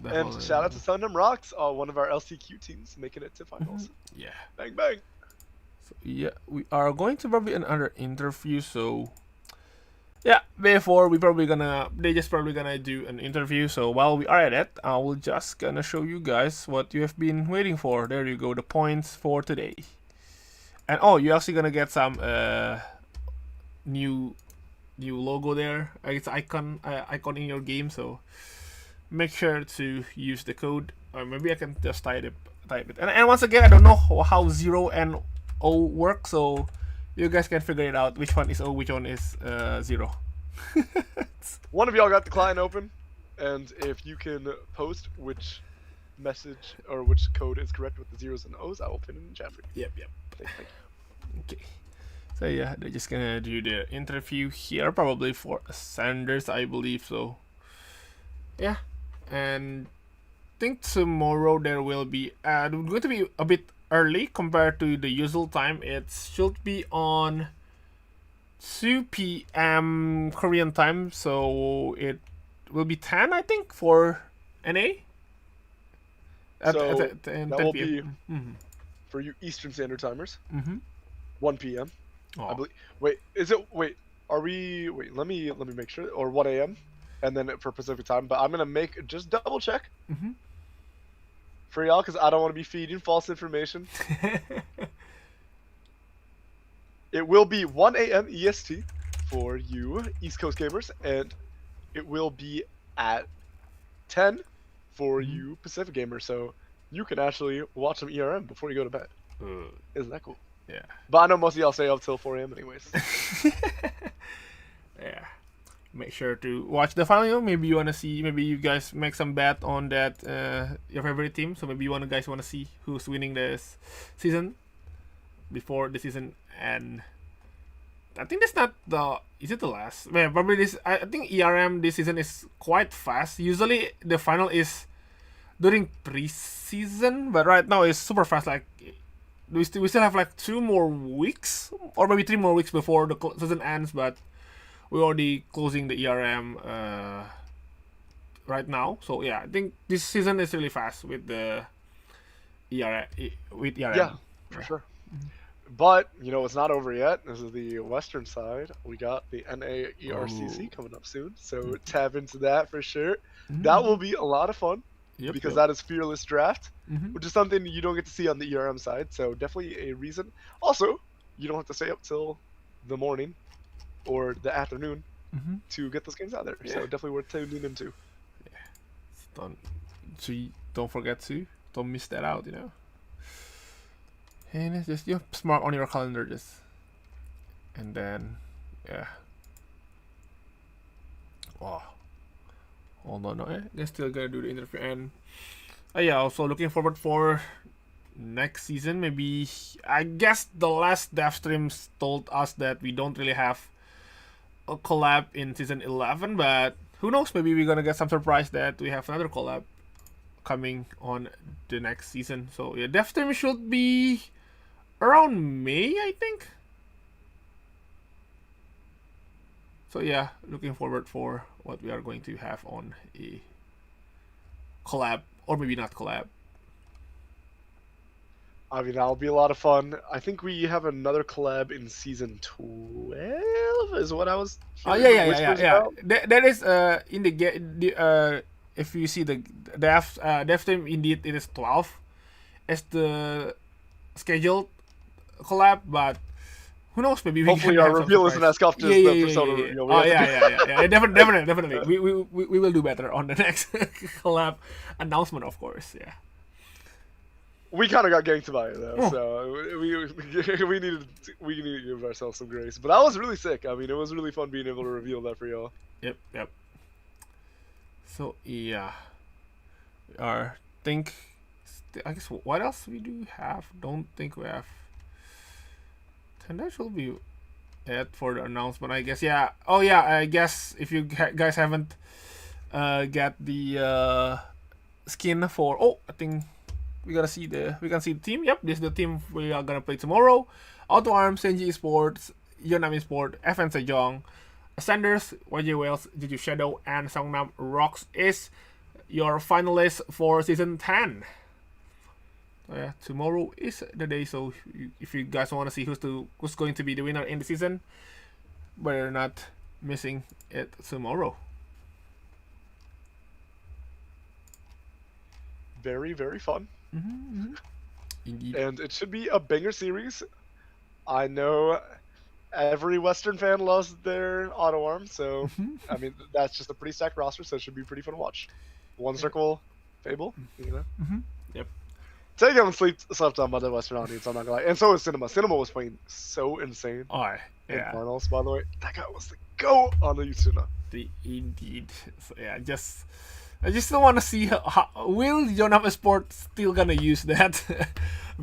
And shout out to Sundom Rocks, one of our LCQ teams, making it to finals. Yeah. Bang bang. So yeah, we are going to probably another interview. So yeah, before they just probably gonna do an interview. So while we are at it, I will just gonna show you guys what you have been waiting for. There you go, the points for today. And oh, you're actually gonna get some new logo there. It's icon in your game. So make sure to use the code, or maybe I can just type it. And once again, I don't know how 0 and O work, so you guys can figure it out. Which one is O, which one is 0. One of y'all got the client open, and if you can post which message or which code is correct with the zeros and O's, I will pin it in the chat for you. Yep. Thank you. Okay. So yeah, they're just gonna do the interview here, probably for Sanders, I believe so. Yeah, and I think tomorrow there will be going to be a bit early compared to the usual time. It should be on 2 p.m. Korean time, so it will be 10, I think, for NA. That will be Mm-hmm. for you Eastern Standard Timers. Mm-hmm. 1 p.m. Oh. I believe. Wait, is it? Wait, are we? Wait, let me make sure. Or 1 a.m. and then for Pacific time. But I'm gonna just double check for y'all, because I don't want to be feeding false information. It will be 1 a.m. EST for you East Coast gamers, and it will be at 10 for you Pacific gamers. So you can actually watch some ERM before you go to bed. Isn't that cool? Yeah. But I know most of y'all stay up till 4 a.m. anyways. Yeah. Make sure to watch the final. Maybe you wanna see. Maybe you guys make some bet on that your favorite team. So maybe guys wanna see who's winning this season before the season end. I think that's not the. Is it the last? Yeah, probably this. I think ERM this season is quite fast. Usually the final is during pre-season, but right now it's super fast. Like we still have like 2 more weeks or maybe 3 more weeks before the season ends, but we're already closing the ERM right now. So yeah, I think this season is really fast with the ERM. Yeah, for sure. But you know it's not over yet. This is the western side. We got the NAERCC coming up soon, so tap into that for sure. That will be a lot of fun because that is Fearless Draft, which is something you don't get to see on the ERM side. So definitely a reason. Also, you don't have to stay up till the morning or the afternoon to get those games out there. So definitely worth tuning into. Don't forget to. Don't miss that out, you know. And it's just mark on your calendar and then wow. Hold on, they're still gonna do the interview and also looking forward for next season. Maybe I guess the last dev streams told us that we don't really have a collab in season 11, but who knows, maybe we're gonna get some surprise that we have another collab coming on the next season. So yeah, dev stream should be around May, I think. So yeah, looking forward for what we are going to have on a collab, or maybe not collab. I mean, that'll be a lot of fun. I think we have another collab in season 12, is what I was. Yeah. That is in the game. If you see the dev team, indeed it is 12 as the scheduled collab, but who knows? Maybe hopefully our reveal isn't as tough as the Persona reveal. Definitely. We will do better on the next collab announcement, of course. Yeah. We kind of got ganked by it though, so we needed to give ourselves some grace. But that was really sick. I mean, it was really fun being able to reveal that for y'all. Yep. So yeah, I guess what else we do have? Don't think we have. And that should be it for the announcement, I guess. Yeah. Oh yeah. I guess if you guys haven't get the skin for, I think we can see the team. Yep, this is the team we are gonna play tomorrow. Auto Arms, Senji Esports, Yeonam Esports, FN Sejong, Ascenders, YJ Wales, Jeju Shadow, and Songnam Rocks is your finalists for season 10. So yeah, tomorrow is the day. So if you guys want to see who's going to be the winner in the season, better not missing it tomorrow. Very, very fun. Indeed. And it should be a banger series. I know every Western fan loves their Auto Arm, so I mean that's just a pretty stacked roster, so it should be pretty fun to watch. One Circle, Fable, you know. Yep. Take him slept on by the Western audience, I'm not gonna lie. And so was Cinema. Cinema was playing so insane. In finals, by the way. That guy was the GOAT on the Yusuna. Indeed. So yeah, I just don't want to see how will Yeonam Esports still gonna use that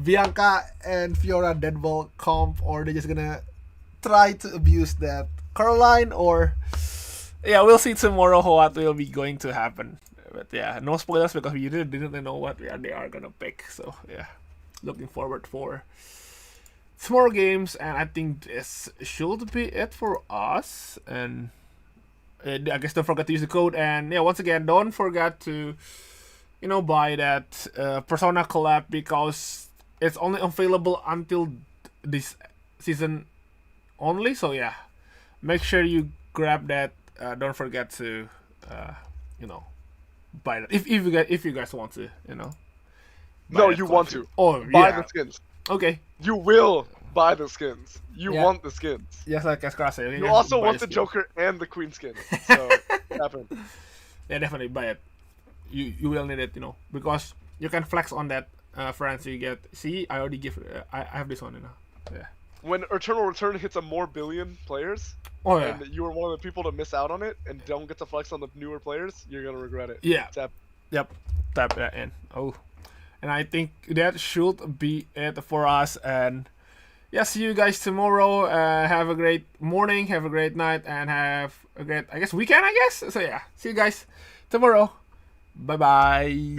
Bianca and Fiora Deadball comp, or they just gonna try to abuse that Caroline, or we'll see tomorrow what will be going to happen. But yeah, no spoilers because we really didn't know what they are gonna pick. So yeah, looking forward for some more games, and I think this should be it for us. And I guess don't forget to use the code, and once again, don't forget to buy that Persona collab because it's only available until this season only. So yeah, make sure you grab that. Don't forget to buy that if you guys want to. No, you want to. Buy the skins. Okay. You will buy the skins. You want the skins. Yes, like Escara said. You also want the Joker and the Queen skin. So happen. Yeah, definitely buy it. You will need it, because you can flex on that. Friends, you get. See, I already give. I have this one, Yeah. When Eternal Return hits a more billion players, and you are one of the people to miss out on it and don't get to flex on the newer players, you're gonna regret it. Yeah. Tap that in. And I think that should be it for us. And see you guys tomorrow. Have a great morning, have a great night, and have a great, weekend, So yeah, see you guys tomorrow. Bye-bye.